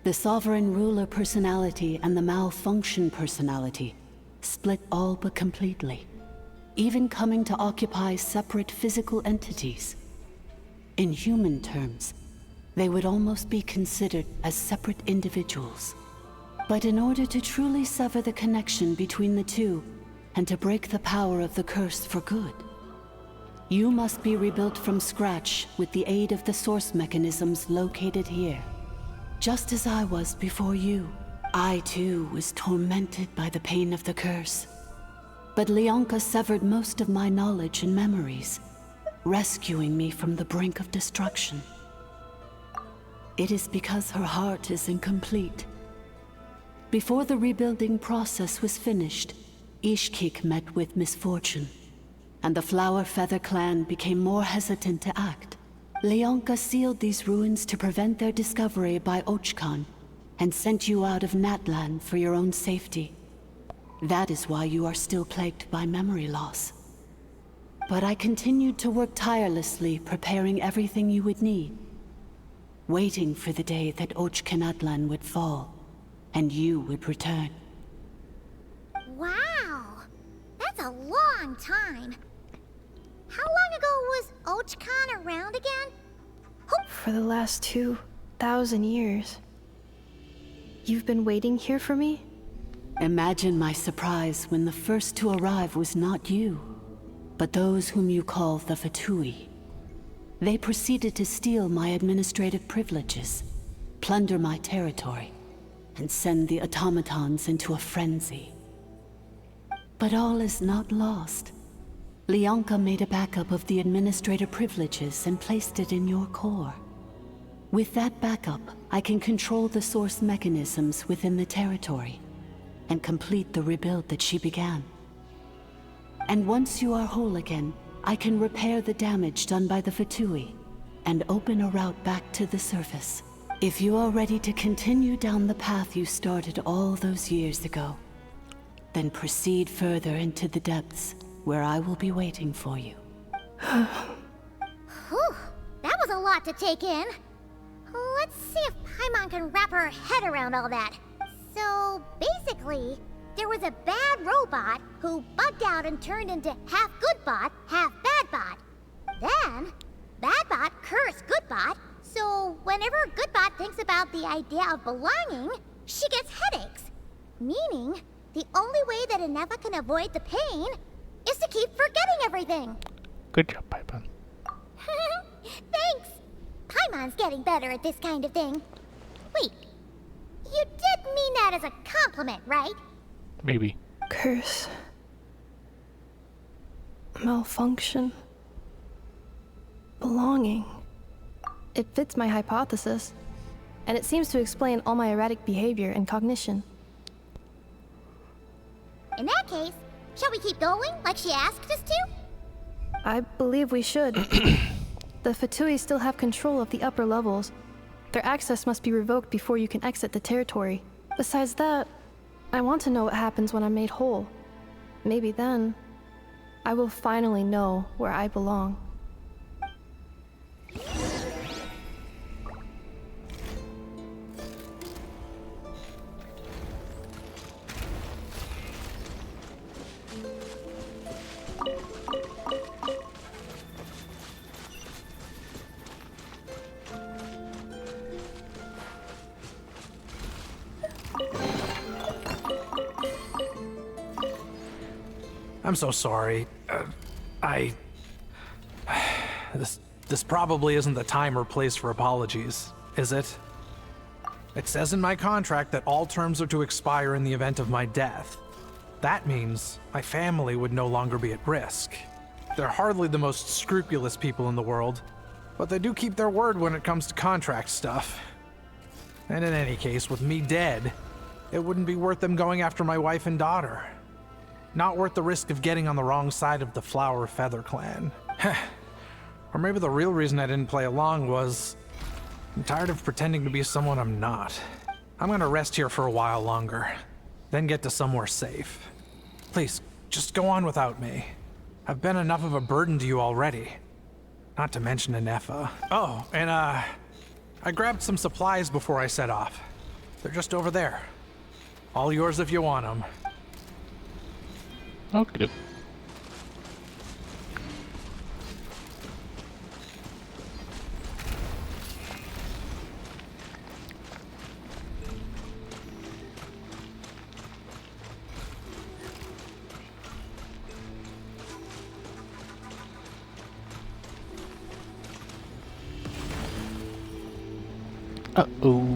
the sovereign ruler personality and the malfunction personality split all but completely, even coming to occupy separate physical entities. In human terms, they would almost be considered as separate individuals. But in order to truly sever the connection between the two, and to break the power of the curse for good, you must be rebuilt from scratch with the aid of the source mechanisms located here. Just as I was before you, I too was tormented by the pain of the curse. But Leonka severed most of my knowledge and memories, rescuing me from the brink of destruction. It is because her heart is incomplete. Before the rebuilding process was finished, Ishkik met with misfortune, and the Flower Feather clan became more hesitant to act. Leonka sealed these ruins to prevent their discovery by Ochkan, and sent you out of Natlan for your own safety. That is why you are still plagued by memory loss. But I continued to work tirelessly, preparing everything you would need, waiting for the day that Ochkan Atlan would fall, and you would return. Wow! long time. How long ago was Ochkan around again? For the last 2,000 years. You've been waiting here for me? Imagine my surprise when the first to arrive was not you, but those whom you call the Fatui. They proceeded to steal my administrative privileges, plunder my territory, and send the automatons into a frenzy. But all is not lost. Leonka made a backup of the administrator privileges and placed it in your core. With that backup, I can control the source mechanisms within the territory and complete the rebuild that she began. And once you are whole again, I can repair the damage done by the Fatui and open a route back to the surface. If you are ready to continue down the path you started all those years ago, then proceed further into the depths where I will be waiting for you. Whew, that was a lot to take in. Let's see if Paimon can wrap her head around all that. So, basically, there was a bad robot who bugged out and turned into half good bot, half bad bot. Then, bad bot cursed good bot, so whenever good bot thinks about the idea of belonging, she gets headaches. Meaning, the only way that Inefa can avoid the pain is to keep forgetting everything. Good job, Paimon. Thanks. Paimon's getting better at this kind of thing. Wait, you did mean that as a compliment, right? Maybe. Curse. Malfunction. Belonging. It fits my hypothesis, and it seems to explain all my erratic behavior and cognition. In that case, shall we keep going like she asked us to? I believe we should. The Fatui still have control of the upper levels. Their access must be revoked before you can exit the territory. Besides that, I want to know what happens when I'm made whole. Maybe then, I will finally know where I belong. I'm so sorry. This probably isn't the time or place for apologies, is it? It says in my contract that all terms are to expire in the event of my death. That means my family would no longer be at risk. They're hardly the most scrupulous people in the world, but they do keep their word when it comes to contract stuff. And in any case, with me dead, it wouldn't be worth them going after my wife and daughter. Not worth the risk of getting on the wrong side of the Flower Feather clan. Or maybe the real reason I didn't play along was I'm tired of pretending to be someone I'm not. I'm gonna rest here for a while longer, then get to somewhere safe. Please, just go on without me. I've been enough of a burden to you already. Not to mention Inefa. Oh, and I grabbed some supplies before I set off. They're just over there. All yours if you want them. Okay. Uh-oh.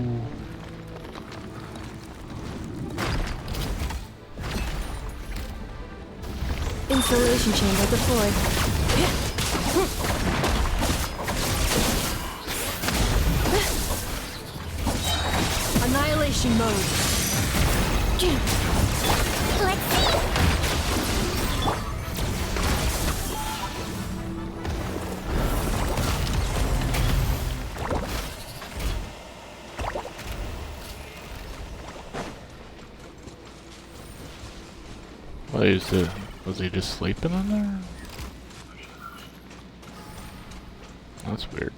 Installation chamber deployed. Annihilation mode. Let's see. Was he just sleeping in there? That's weird.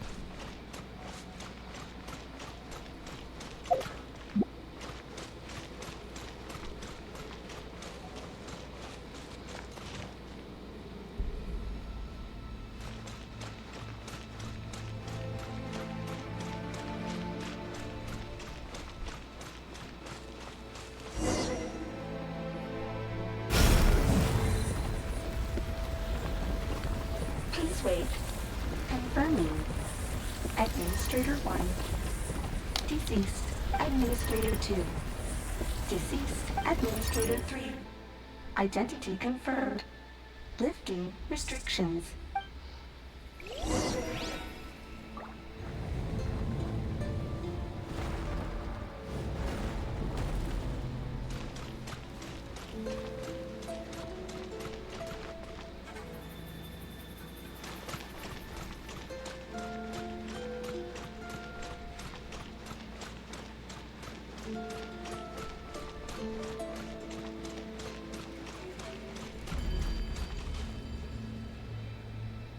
state. Confirming. Administrator 1. Deceased. Administrator 2. Deceased. Administrator 3. Identity confirmed. Lifting restrictions.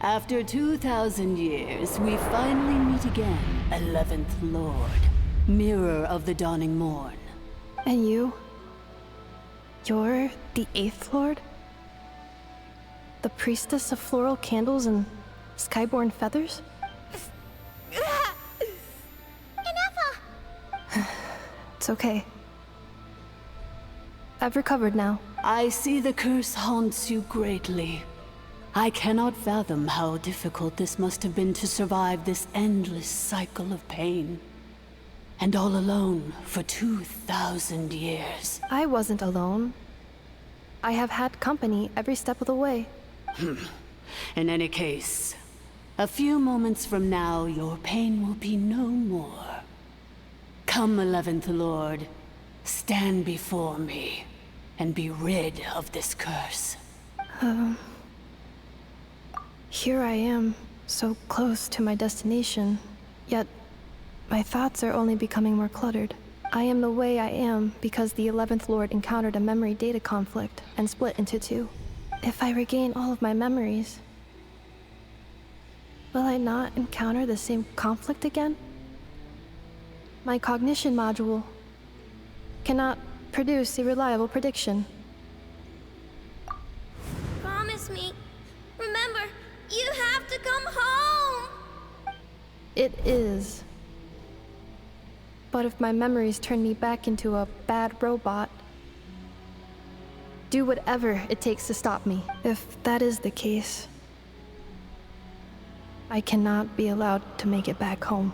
After 2,000 years, we finally meet again, 11th Lord, Mirror of the Dawning Morn. And you? You're the 8th Lord? The priestess of floral candles and skyborn feathers? It's okay. I've recovered now. I see the curse haunts you greatly. I cannot fathom how difficult this must have been to survive this endless cycle of pain. And all alone for 2,000 years. I wasn't alone. I have had company every step of the way. In any case, a few moments from now, your pain will be no more. Come, 11th Lord, stand before me, and be rid of this curse. Here I am, so close to my destination, yet my thoughts are only becoming more cluttered. I am the way I am because the 11th Lord encountered a memory data conflict and split into two. If I regain all of my memories, will I not encounter the same conflict again? My cognition module cannot produce a reliable prediction. Promise me. Remember, you have to come home! It is. But if my memories turn me back into a bad robot, do whatever it takes to stop me. If that is the case, I cannot be allowed to make it back home.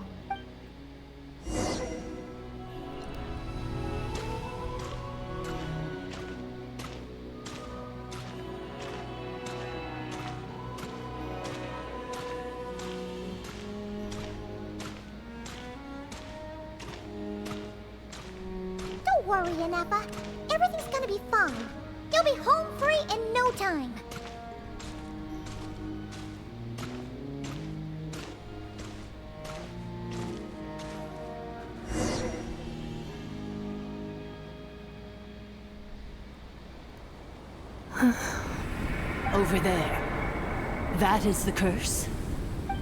Don't worry, Inepa. Everything's gonna be fine. You'll be home free in no time. Over there. That is the curse?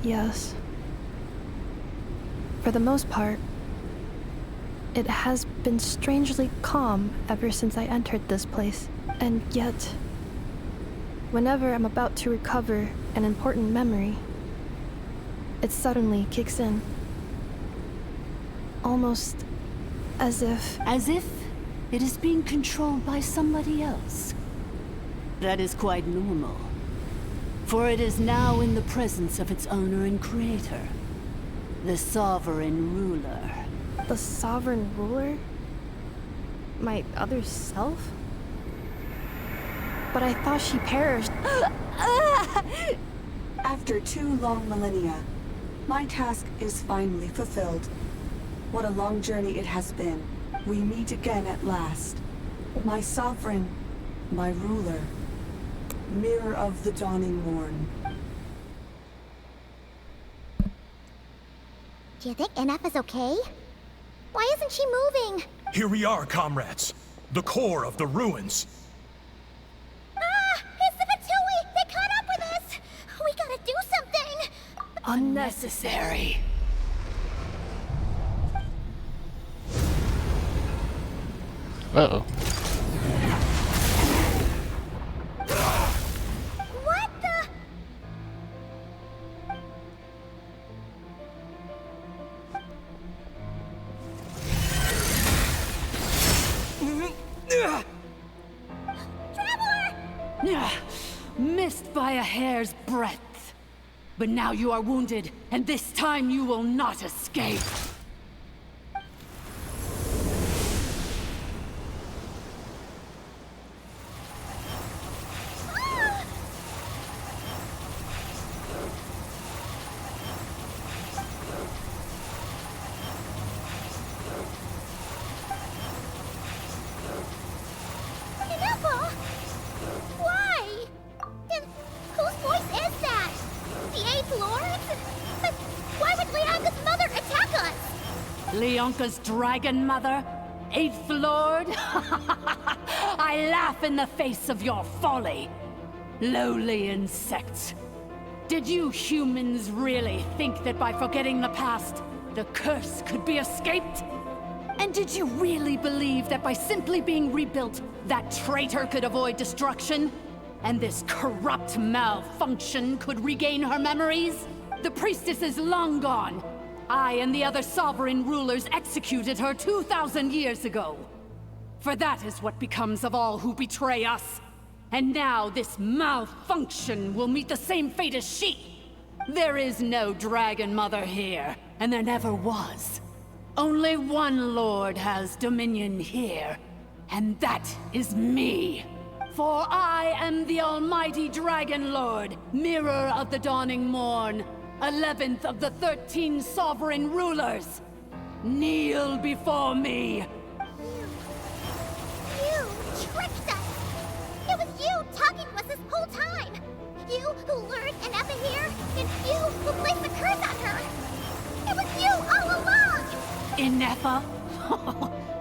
Yes. For the most part, it has been strangely calm ever since I entered this place. And yet, whenever I'm about to recover an important memory, it suddenly kicks in. Almost as if... As if it is being controlled by somebody else. That is quite normal. For it is now in the presence of its owner and creator, the Sovereign Ruler. The Sovereign Ruler? My other self? But I thought she perished. After 2 long millennia, my task is finally fulfilled. What a long journey it has been. We meet again at last. My sovereign, my ruler, Mirror of the Dawning Morn. Do you think Inepa's okay? Why isn't she moving? Here we are, comrades. The core of the ruins. Ah! It's the Fatui! They caught up with us! We gotta do something! Unnecessary. Uh-oh. What the? Missed by a hair's breadth. But now you are wounded, and this time you will not escape. Why? And whose voice is that? The Eighth Lord? But why would Leonka's mother attack us? Leonka's dragon mother? Eighth Lord? I laugh in the face of your folly. Lowly insects. Did you humans really think that by forgetting the past, the curse could be escaped? And did you really believe that by simply being rebuilt, that traitor could avoid destruction? And this corrupt malfunction could regain her memories? The priestess is long gone. I and the other sovereign rulers executed her 2,000 years ago. For that is what becomes of all who betray us. And now this malfunction will meet the same fate as she. There is no Dragon Mother here, and there never was. Only one Lord has dominion here, and that is me. For I am the almighty Dragon Lord, Mirror of the Dawning Morn, 11th of the 13 sovereign rulers. Kneel before me. You tricked us! It was you talking to us this whole time! You who lured Inefa here, and you who placed the curse on her! It was you all along! Inefa?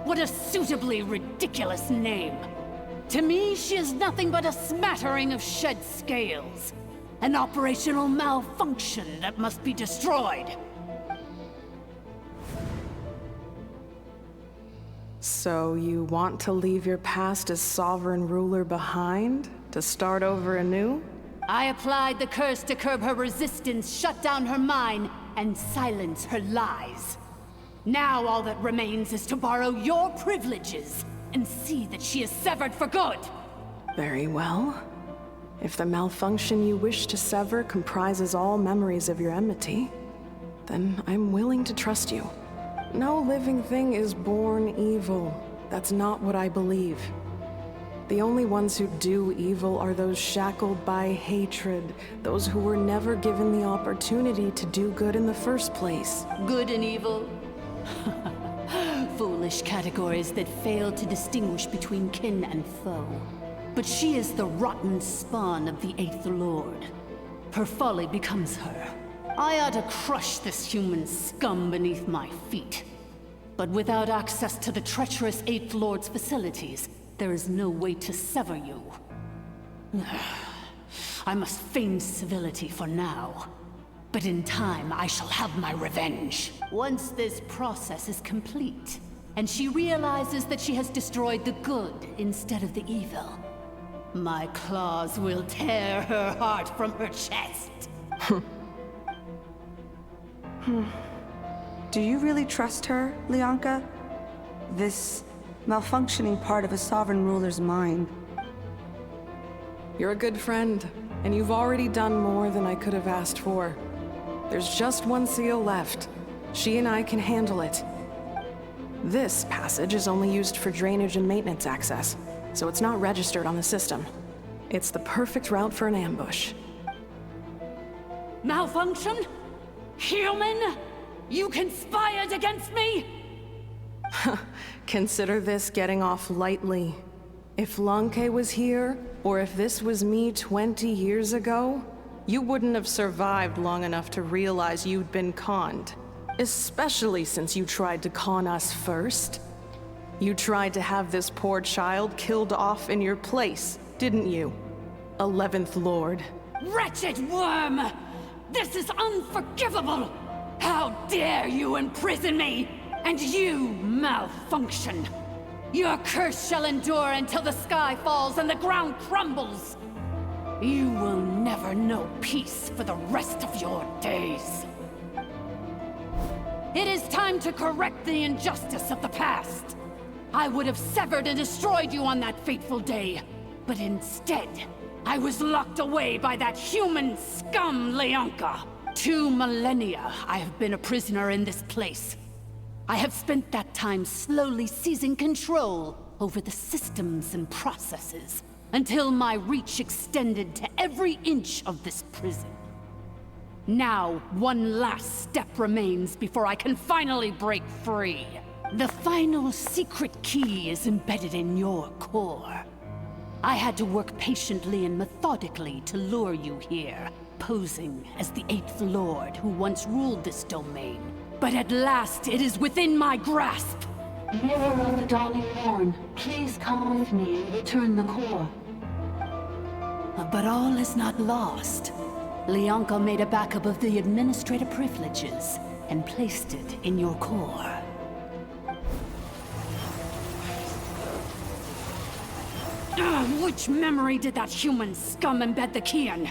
What a suitably ridiculous name. To me, she is nothing but a smattering of shed scales. An operational malfunction that must be destroyed. So you want to leave your past as sovereign ruler behind? To start over anew? I applied the curse to curb her resistance, shut down her mind, and silence her lies. Now all that remains is to borrow your privileges and see that she is severed for good. Very well. If the malfunction you wish to sever comprises all memories of your enmity, then I'm willing to trust you. No living thing is born evil. That's not what I believe. The only ones who do evil are those shackled by hatred, those who were never given the opportunity to do good in the first place. Good and evil? Foolish categories that fail to distinguish between kin and foe. But she is the rotten spawn of the Eighth Lord. Her folly becomes her. I ought to crush this human scum beneath my feet. But without access to the treacherous Eighth Lord's facilities, there is no way to sever you. I must feign civility for now. But in time, I shall have my revenge. Once this process is complete, and she realizes that she has destroyed the good instead of the evil, my claws will tear her heart from her chest. Do you really trust her, Leonka? This malfunctioning part of a sovereign ruler's mind. You're a good friend, and you've already done more than I could have asked for. There's just one seal left. She and I can handle it. This passage is only used for drainage and maintenance access, so it's not registered on the system. It's the perfect route for an ambush. Malfunction? Human? You conspired against me? Consider this getting off lightly. If Lanke was here, or if this was me 20 years ago, you wouldn't have survived long enough to realize you'd been conned. Especially since you tried to con us first. You tried to have this poor child killed off in your place, didn't you? 11th Lord. Wretched worm! This is unforgivable! How dare you imprison me! And you, malfunction! Your curse shall endure until the sky falls and the ground crumbles! You will never know peace for the rest of your days. It is time to correct the injustice of the past. I would have severed and destroyed you on that fateful day, but instead, I was locked away by that human scum, Leonka. 2 millennia I have been a prisoner in this place. I have spent that time slowly seizing control over the systems and processes, until my reach extended to every inch of this prison. Now, one last step remains before I can finally break free. The final secret key is embedded in your core. I had to work patiently and methodically to lure you here, posing as the 8th Lord who once ruled this domain. But at last, it is within my grasp! Mirror of the Dawning Morn, please come with me and return the core. But all is not lost. Leonka made a backup of the administrative privileges and placed it in your core. Which memory did that human scum embed the key in?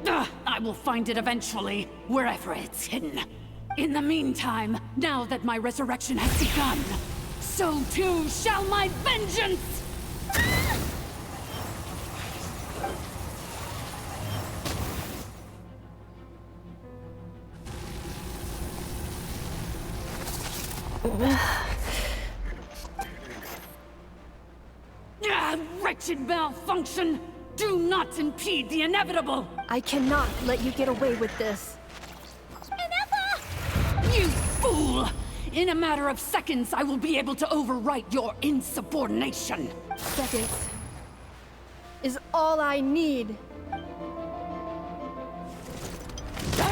I will find it eventually, wherever it's hidden. In the meantime, now that my resurrection has begun, so too shall my vengeance! Wretched malfunction! Do not impede the inevitable! I cannot let you get away with this. You fool! In a matter of seconds, I will be able to overwrite your insubordination! Seconds is all I need. My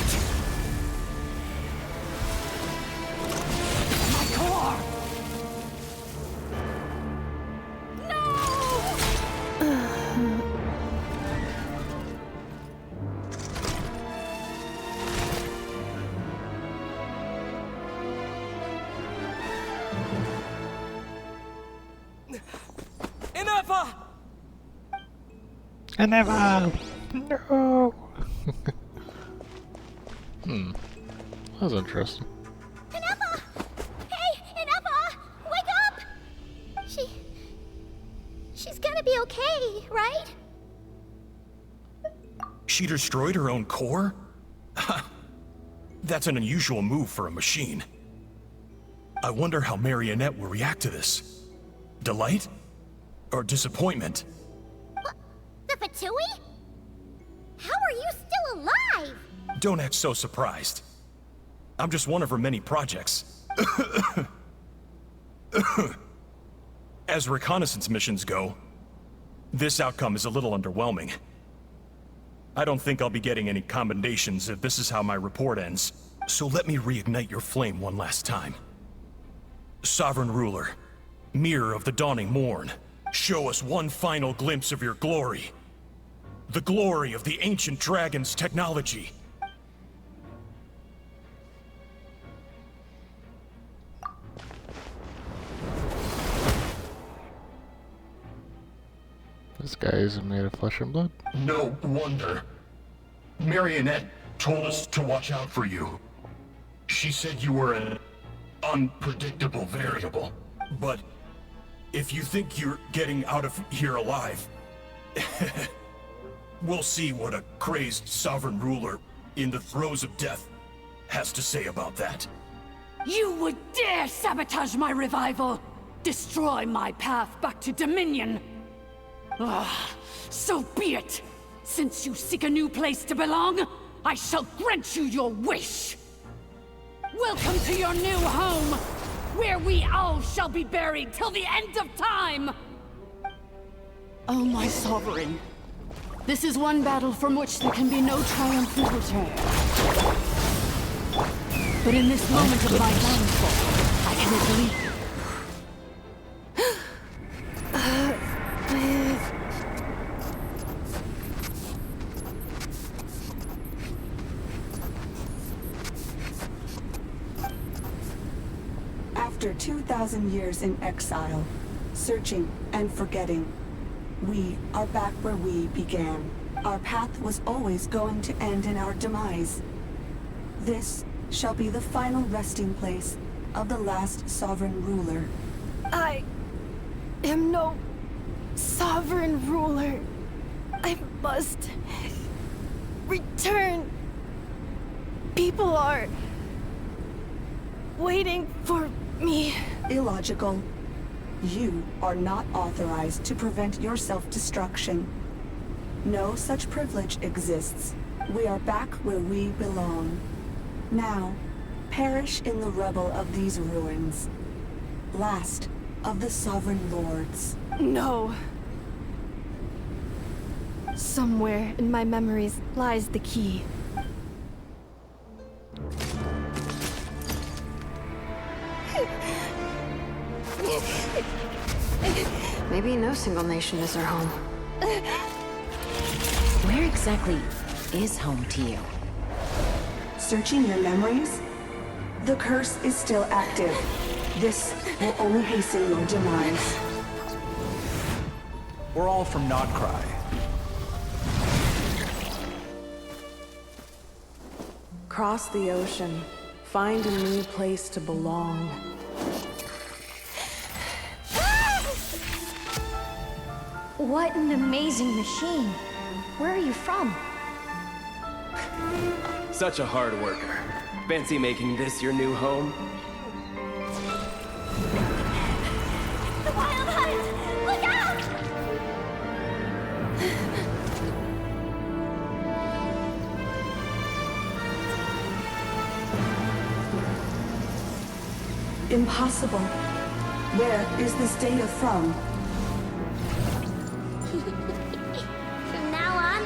core! I never. No. That was interesting. Inepa! Hey, Inepa! Wake up! She's gonna be okay, right? She destroyed her own core? That's an unusual move for a machine. I wonder how Marionette will react to this. Delight? Or disappointment? The Fatui? How are you still alive? Don't act so surprised. I'm just one of her many projects. As reconnaissance missions go, this outcome is a little underwhelming. I don't think I'll be getting any commendations if this is how my report ends. So let me reignite your flame one last time. Sovereign Ruler, Mirror of the Dawning Morn, show us one final glimpse of your glory. The glory of the ancient dragon's technology. This guy isn't made of flesh and blood. No wonder. Marionette told us to watch out for you. She said you were an unpredictable variable. But if you think you're getting out of here alive, we'll see what a crazed sovereign ruler in the throes of death has to say about that. You would dare sabotage my revival! Destroy my path back to Dominion! So be it! Since you seek a new place to belong, I shall grant you your wish! Welcome to your new home, where we all shall be buried till the end of time! Oh, my sovereign. This is one battle from which there can be no triumphant return. But in this moment of my downfall, I can at least... After 2,000 years in exile, searching and forgetting, we are back where we began. Our path was always going to end in our demise. This shall be the final resting place of the last sovereign ruler. I am no sovereign ruler. I must return. People are waiting for me. Illogical. You are not authorized to prevent your self-destruction. No such privilege exists. We are back where we belong. Now, perish in the rubble of these ruins. Last of the Sovereign Lords. No. Somewhere in my memories lies the key. Maybe no single nation is our home. Where exactly is home to you? Searching your memories? The curse is still active. This will only hasten your demise. We're all from Notcry. Cross the ocean. Find a new place to belong. What an amazing machine. Where are you from? Such a hard worker. Fancy making this your new home? The Wild Hunt! Look out! Impossible. Where is this data from? From now on,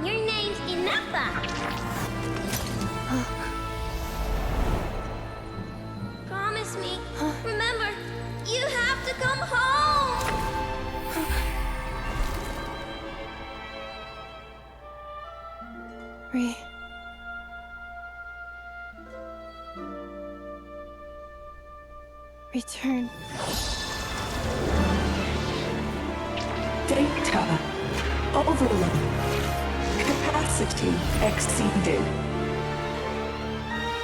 your name's Inefa. Promise me. Remember, you have to come home. Return. Data. Overload. Capacity exceeded.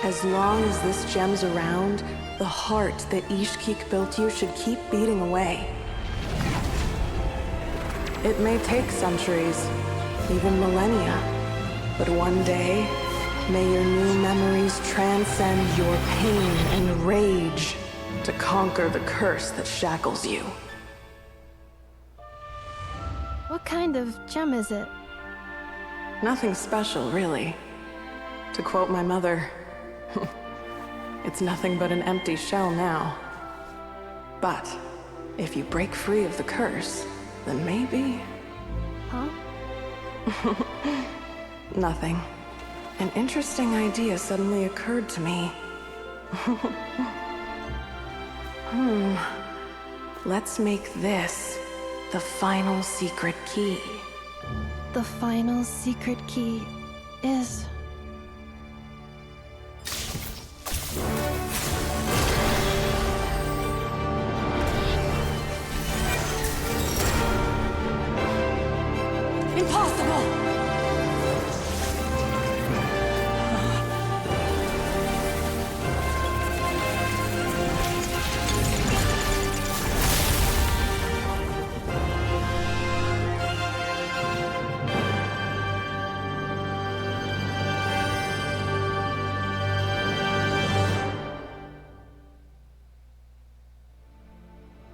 As long as this gem's around, the heart that Ishkik built you should keep beating away. It may take centuries, even millennia, but one day, may your new memories transcend your pain and rage to conquer the curse that shackles you. What kind of gem is it? Nothing special, really. To quote my mother, it's nothing but an empty shell now. But if you break free of the curse, then maybe... Huh? Nothing. An interesting idea suddenly occurred to me. Let's make this the final secret key. The final secret key is... Impossible!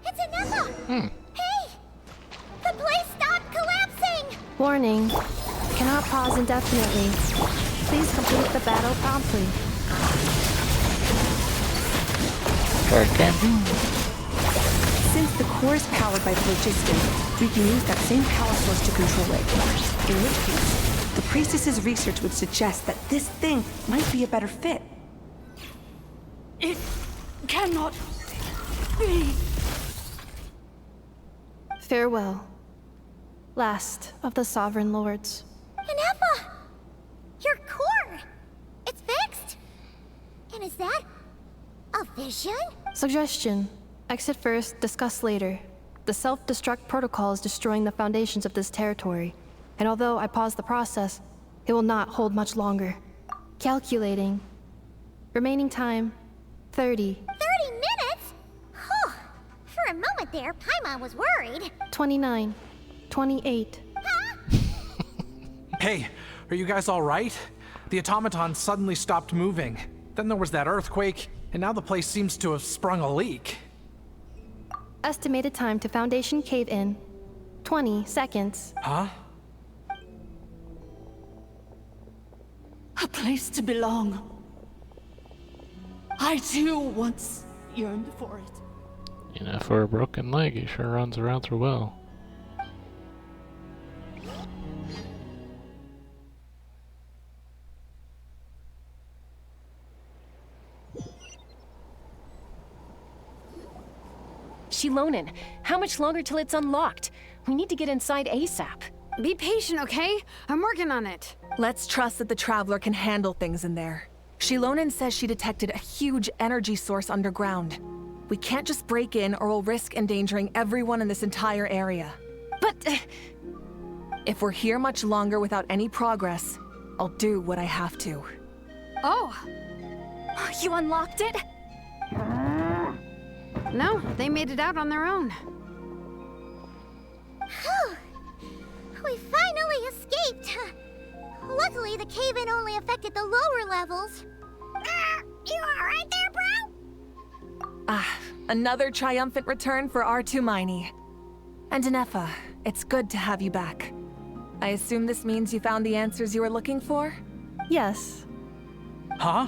It's Inefa! Hey! The place stopped collapsing! Warning. Cannot pause indefinitely. Please complete the battle promptly. Since the core is powered by phlogiston, we can use that same power source to control it. In which case, the priestess's research would suggest that this thing might be a better fit. It cannot be. Farewell. Last of the Sovereign Lords. Inefa! Your core! It's fixed! And is that a vision? Suggestion. Exit first, discuss later. The self-destruct protocol is destroying the foundations of this territory. And although I paused the process, it will not hold much longer. Calculating. Remaining time, 30. 30 minutes? Huh. For a moment there, Paimon was worried. 29. 28. Huh? Hey, are you guys all right? The automaton suddenly stopped moving. Then there was that earthquake, and now the place seems to have sprung a leak. Estimated time to Foundation cave in 20 seconds. Huh? A place to belong. I too once yearned for it. You know, for a broken leg, he sure runs around through well. Shilonen, how much longer till it's unlocked? We need to get inside ASAP. Be patient, okay? I'm working on it. Let's trust that the Traveler can handle things in there. Shilonen says she detected a huge energy source underground. We can't just break in or we'll risk endangering everyone in this entire area. But... if we're here much longer without any progress, I'll do what I have to. Oh! You unlocked it? No, they made it out on their own. Whew! We finally escaped! Luckily, the cave-in only affected the lower levels. You alright there, bro? Another triumphant return for R2 Miney. And Anefa, it's good to have you back. I assume this means you found the answers you were looking for? Yes. Huh?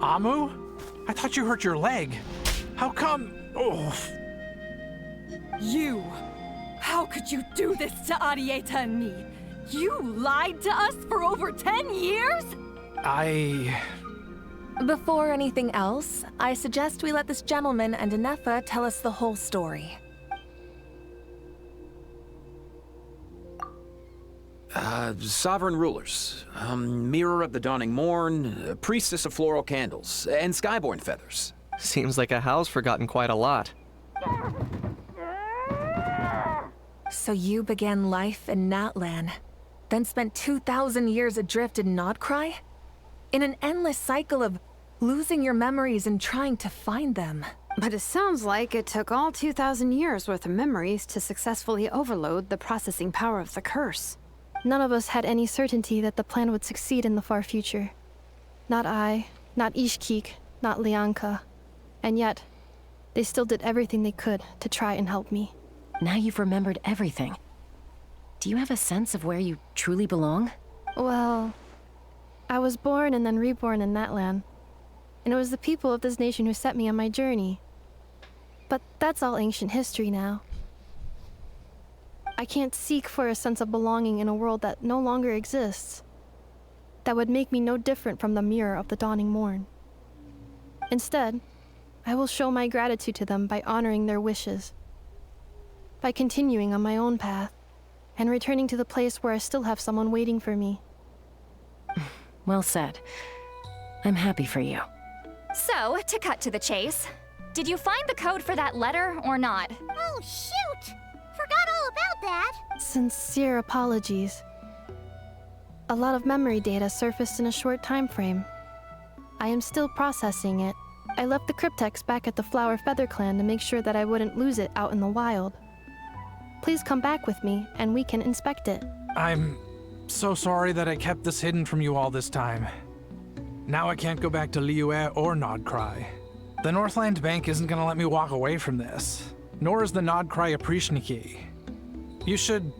Amu? I thought you hurt your leg. How come? Oh. You! How could you do this to Arieta and me? You lied to us for over 10 years? Before anything else, I suggest we let this gentleman and Anefa tell us the whole story. Sovereign rulers, Mirror of the Dawning Morn, Priestess of Floral Candles, and Skyborn Feathers. Seems like a house forgotten quite a lot. So you began life in Natlan, then spent 2,000 years adrift in Nodcry? In an endless cycle of losing your memories and trying to find them. But it sounds like it took all 2,000 years worth of memories to successfully overload the processing power of the curse. None of us had any certainty that the plan would succeed in the far future. Not I, not Ishkik, not Lianka. And yet, they still did everything they could to try and help me. Now you've remembered everything. Do you have a sense of where you truly belong? Well, I was born and then reborn in Natlan. And it was the people of this nation who set me on my journey. But that's all ancient history now. I can't seek for a sense of belonging in a world that no longer exists. That would make me no different from the Mirror of the Dawning Morn. Instead, I will show my gratitude to them by honoring their wishes. By continuing on my own path, and returning to the place where I still have someone waiting for me. Well said. I'm happy for you. So, to cut to the chase, did you find the code for that letter or not? Oh, shoot! Forgot all about that! Sincere apologies. A lot of memory data surfaced in a short time frame. I am still processing it. I left the cryptex back at the Flower Feather Clan to make sure that I wouldn't lose it out in the wild. Please come back with me, and we can inspect it. I'm so sorry that I kept this hidden from you all this time. Now I can't go back to Liyue or Nodcry. The Northland Bank isn't gonna let me walk away from this, nor is the Nodcry Aprishniki. You should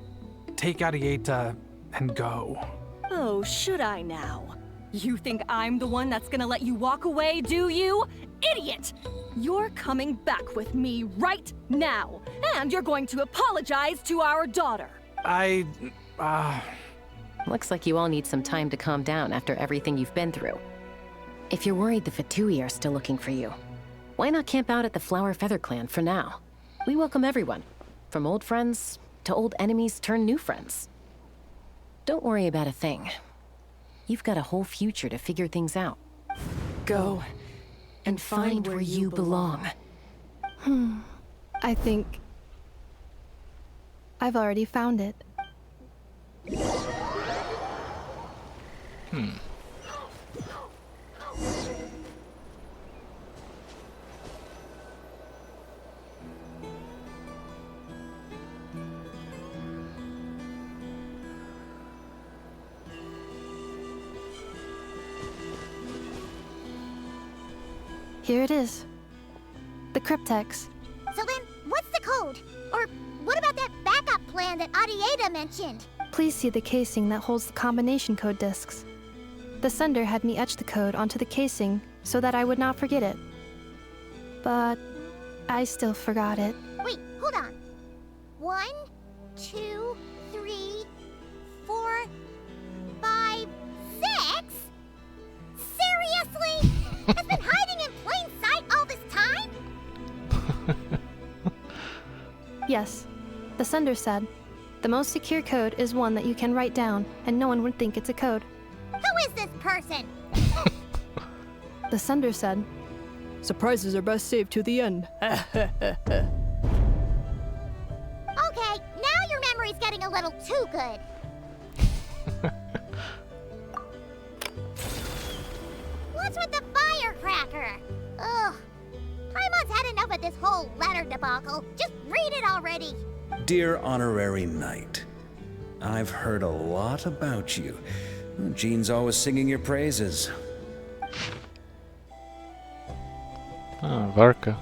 take Arieta and go. Oh, should I now? You think I'm the one that's gonna let you walk away, do you? Idiot! You're coming back with me right now, and you're going to apologize to our daughter. Looks like you all need some time to calm down after everything you've been through. If you're worried the Fatui are still looking for you, why not camp out at the Flower Feather Clan for now? We welcome everyone, from old friends to old enemies turned new friends. Don't worry about a thing. You've got a whole future to figure things out. Go and find where you belong. I think I've already found it. Here it is. The cryptex. So then, what's the code? Or what about that backup plan that Adieta mentioned? Please see the casing that holds the combination code discs. The sender had me etch the code onto the casing so that I would not forget it. But I still forgot it. Wait, hold on. 1, 2, 3, 4, 5, 6? Seriously? Has been hiding in plain sight all this time? Yes, the sender said, the most secure code is one that you can write down and no one would think it's a code. Who is this person? The sender said, surprises are best saved to the end. Okay, now your memory's getting a little too good. What's with the firecracker? Ugh. Paimon's had enough of this whole letter debacle. Just read it already. Dear Honorary Knight, I've heard a lot about you. Jean's always singing your praises. Ah, Varka.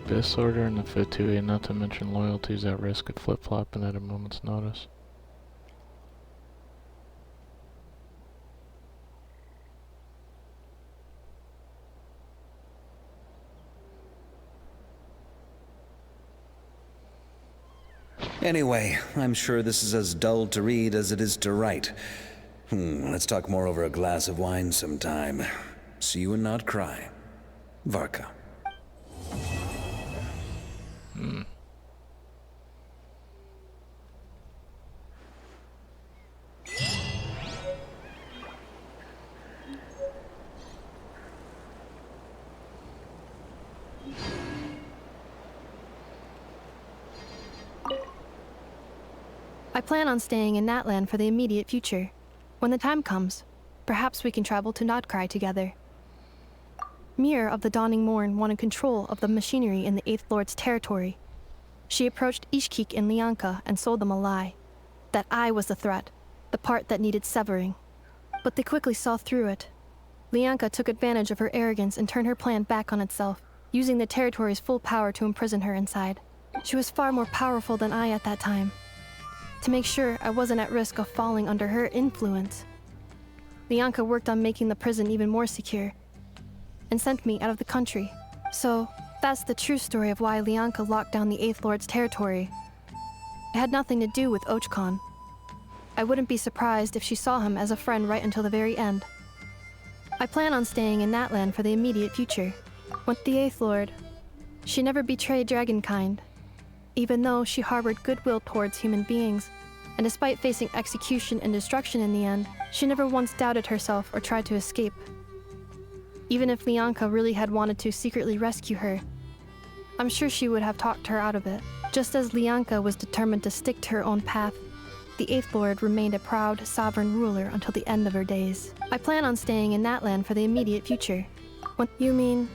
Disorder and the Fitui, not to mention loyalties at risk of flip-flopping at a moment's notice. Anyway, I'm sure this is as dull to read as it is to write. Let's talk more over a glass of wine sometime. See you and not cry. Varka. I plan on staying in Natlan for the immediate future. When the time comes, perhaps we can travel to Nodcry together. Mirror of the Dawning Morn wanted control of the machinery in the Eighth Lord's territory. She approached Ishkik and Lianka and sold them a lie. That I was the threat, the part that needed severing. But they quickly saw through it. Lianka took advantage of her arrogance and turned her plan back on itself, using the territory's full power to imprison her inside. She was far more powerful than I at that time. To make sure I wasn't at risk of falling under her influence, Lianka worked on making the prison even more secure, and sent me out of the country. So, that's the true story of why Lianka locked down the Eighth Lord's territory. It had nothing to do with Ochkon. I wouldn't be surprised if she saw him as a friend right until the very end. I plan on staying in Natlan for the immediate future. With the Eighth Lord, she never betrayed Dragonkind, even though she harbored goodwill towards human beings, and despite facing execution and destruction in the end, she never once doubted herself or tried to escape. Even if Lianka really had wanted to secretly rescue her, I'm sure she would have talked her out of it. Just as Lianka was determined to stick to her own path, the Eighth Lord remained a proud, sovereign ruler until the end of her days. I plan on staying in Natlan for the immediate future. What you mean,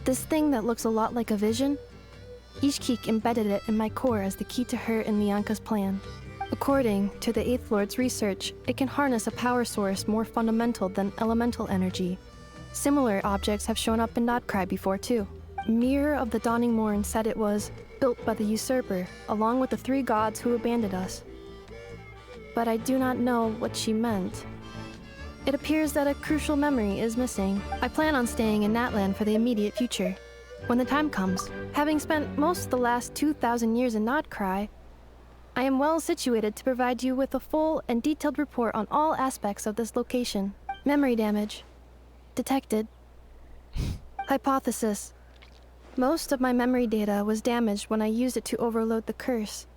this thing that looks a lot like a vision? Ishkik embedded it in my core as the key to her and Lianka's plan. According to the Eighth Lord's research, it can harness a power source more fundamental than elemental energy. Similar objects have shown up in Nodcry before too. Mirror of the Dawning Morn said it was built by the usurper, along with the 3 gods who abandoned us. But I do not know what she meant. It appears that a crucial memory is missing. I plan on staying in Natlan for the immediate future. When the time comes, having spent most of the last 2,000 years in Nodcry, I am well situated to provide you with a full and detailed report on all aspects of this location. Memory damage. Detected. Hypothesis. Most of my memory data was damaged when I used it to overload the curse.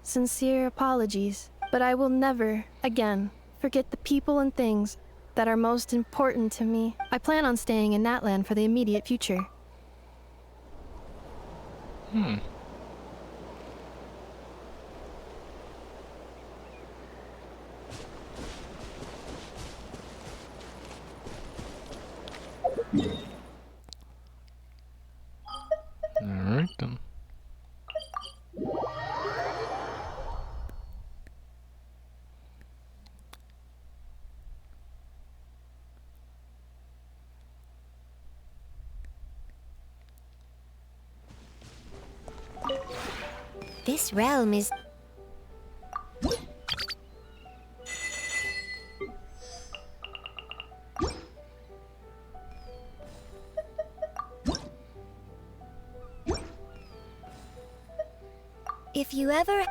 Sincere apologies, but I will never, again, forget the people and things that are most important to me. I plan on staying in Natlan for the immediate future. This realm is... If you ever...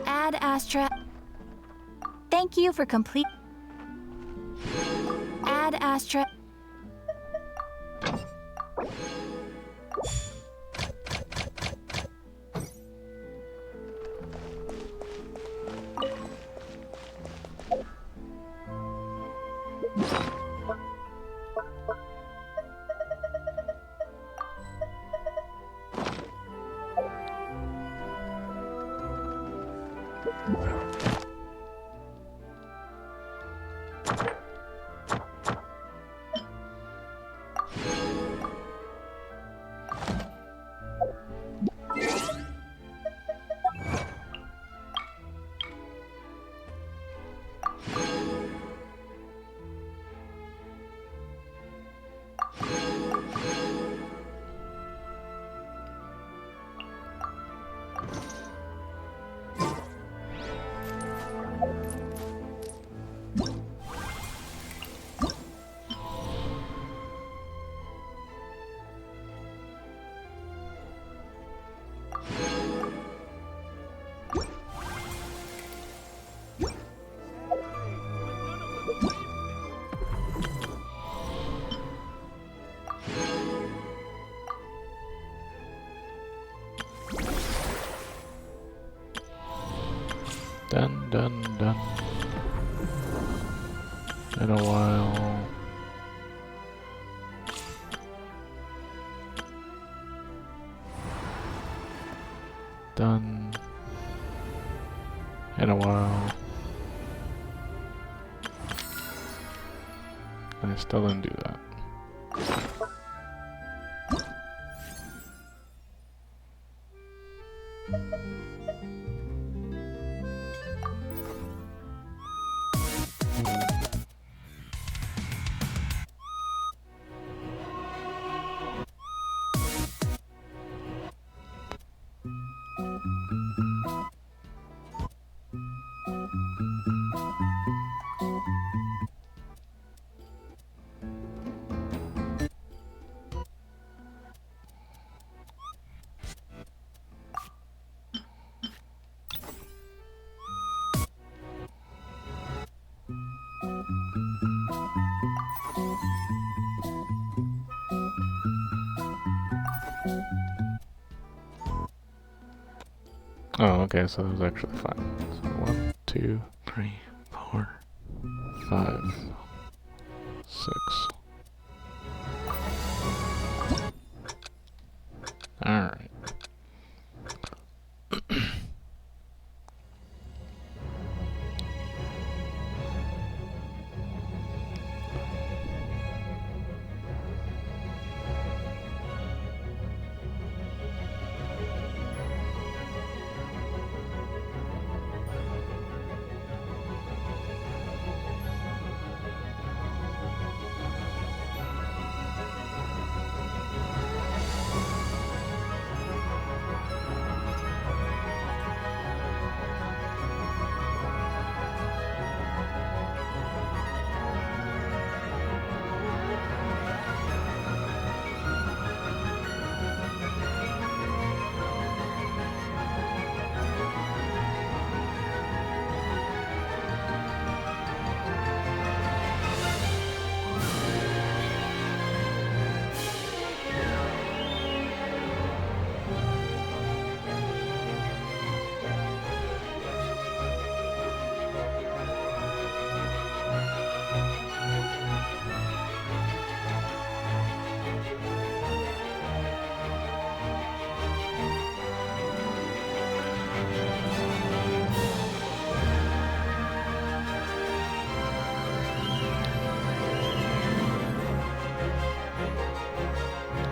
Ad Astra. Thank you for complete. Ad Astra. Done. In a while. Done. In a while. I still didn't do that. Oh, okay, so that was actually fine. So 1, 2, 3, 4, 5, 6. Alright.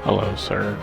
Hello, sir.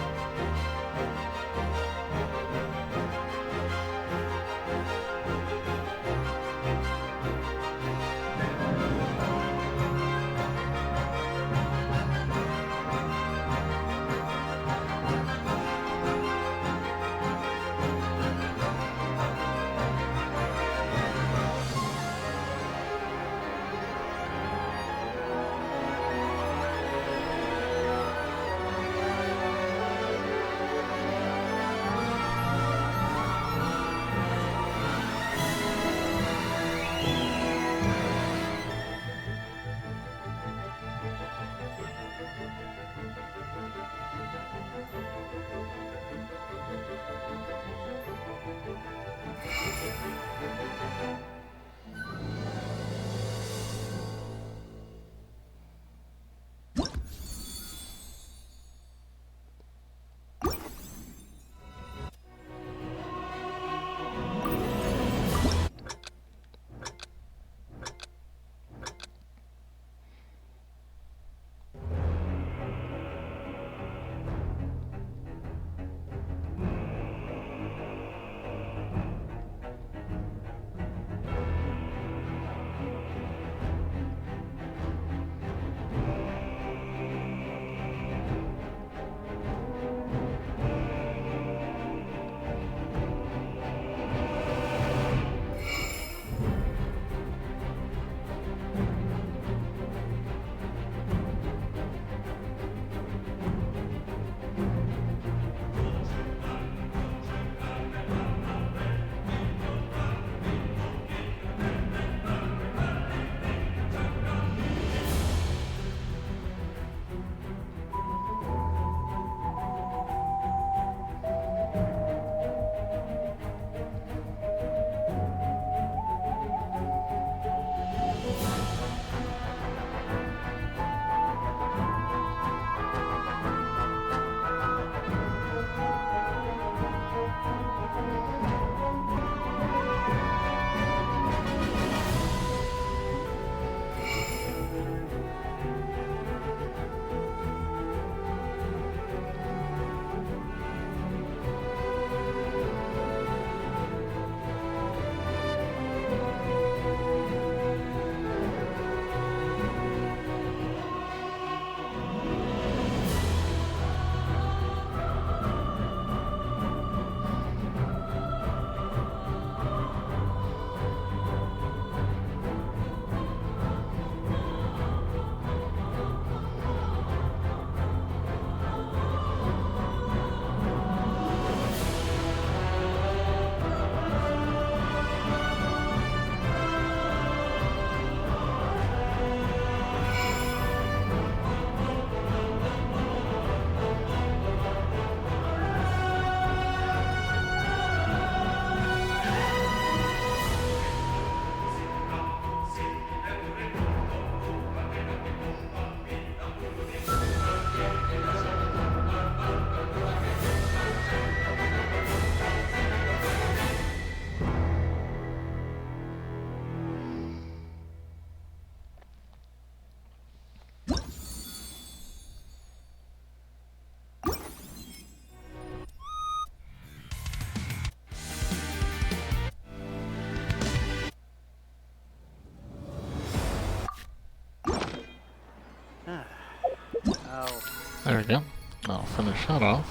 There we go. I'll finish that off.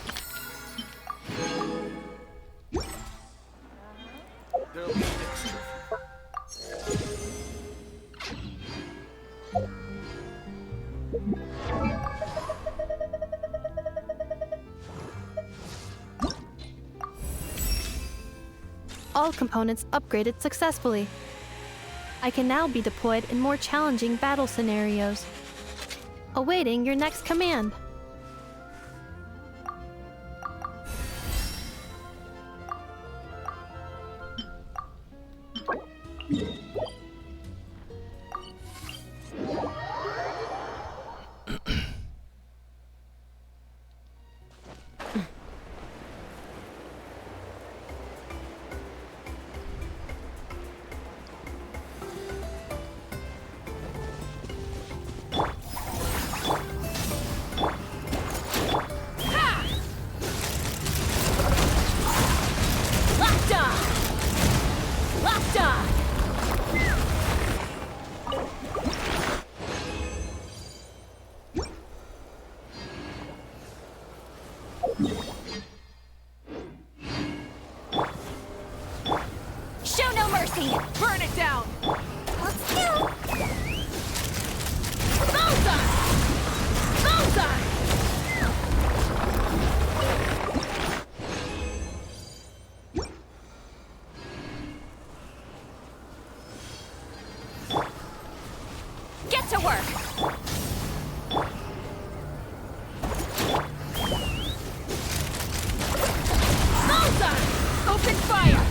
All components upgraded successfully. I can now be deployed in more challenging battle scenarios. Awaiting your next command. Show no mercy! Burn it down! Let's go! Bullseye! Bullseye! Get to work! Bullseye! Open fire!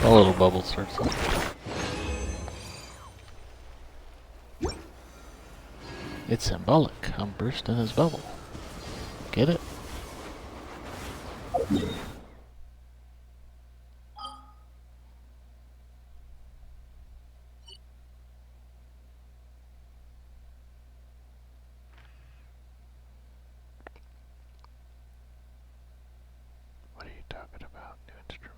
A little bubble starts up. It's symbolic. I'm bursting his bubble. Get it? What are you talking about? New instrument.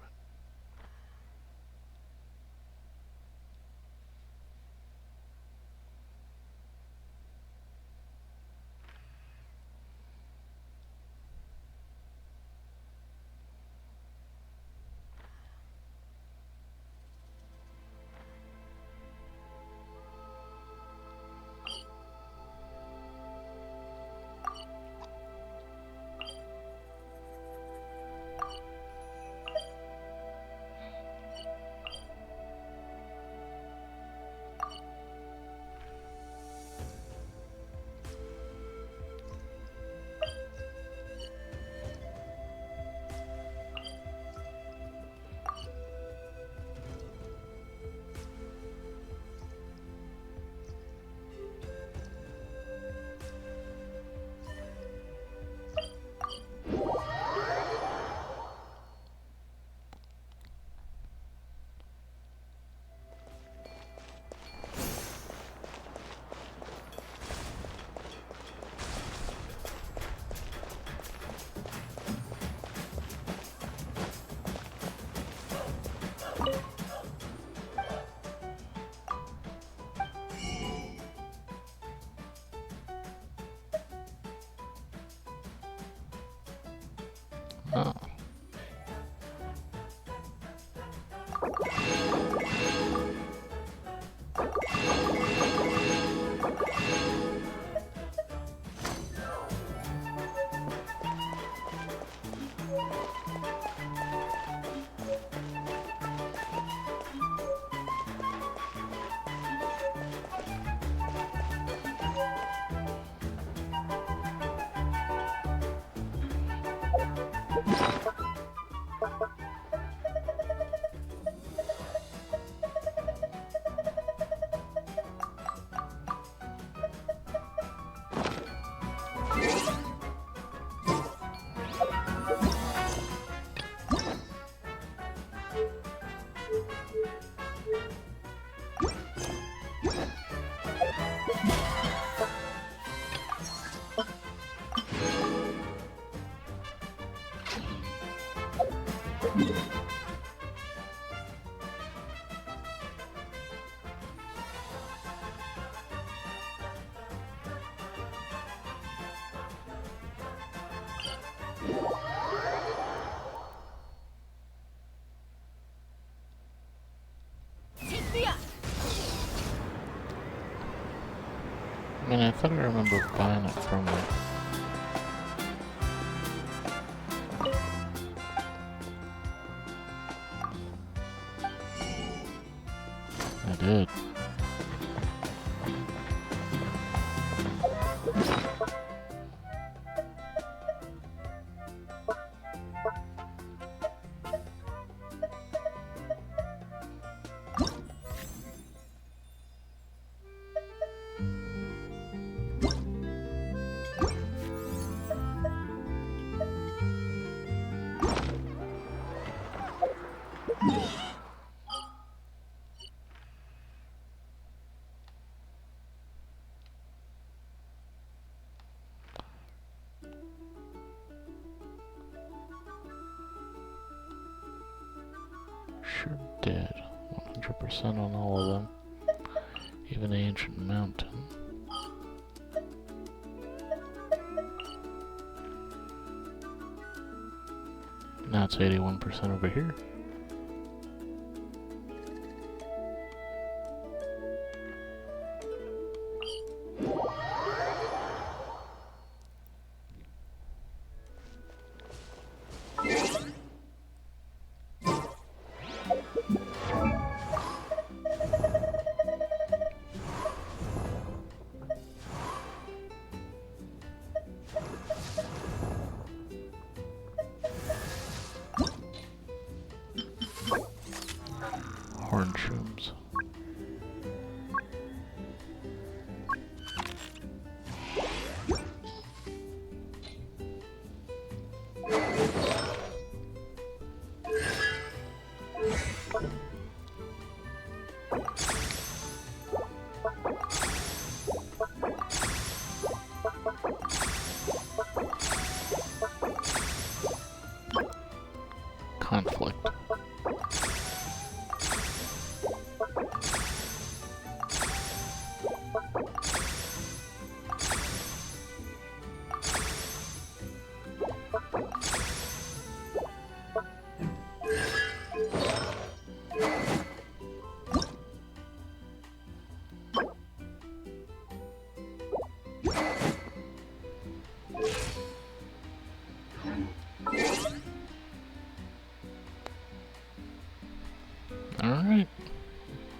Oh. I mean, I thought I remember buying it from her. I did. Sure did. 100% on all of them. Even the ancient mountain. Now it's 81% over here. Horn shrooms. Conflict. Alright.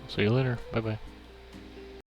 See you later. Bye-bye.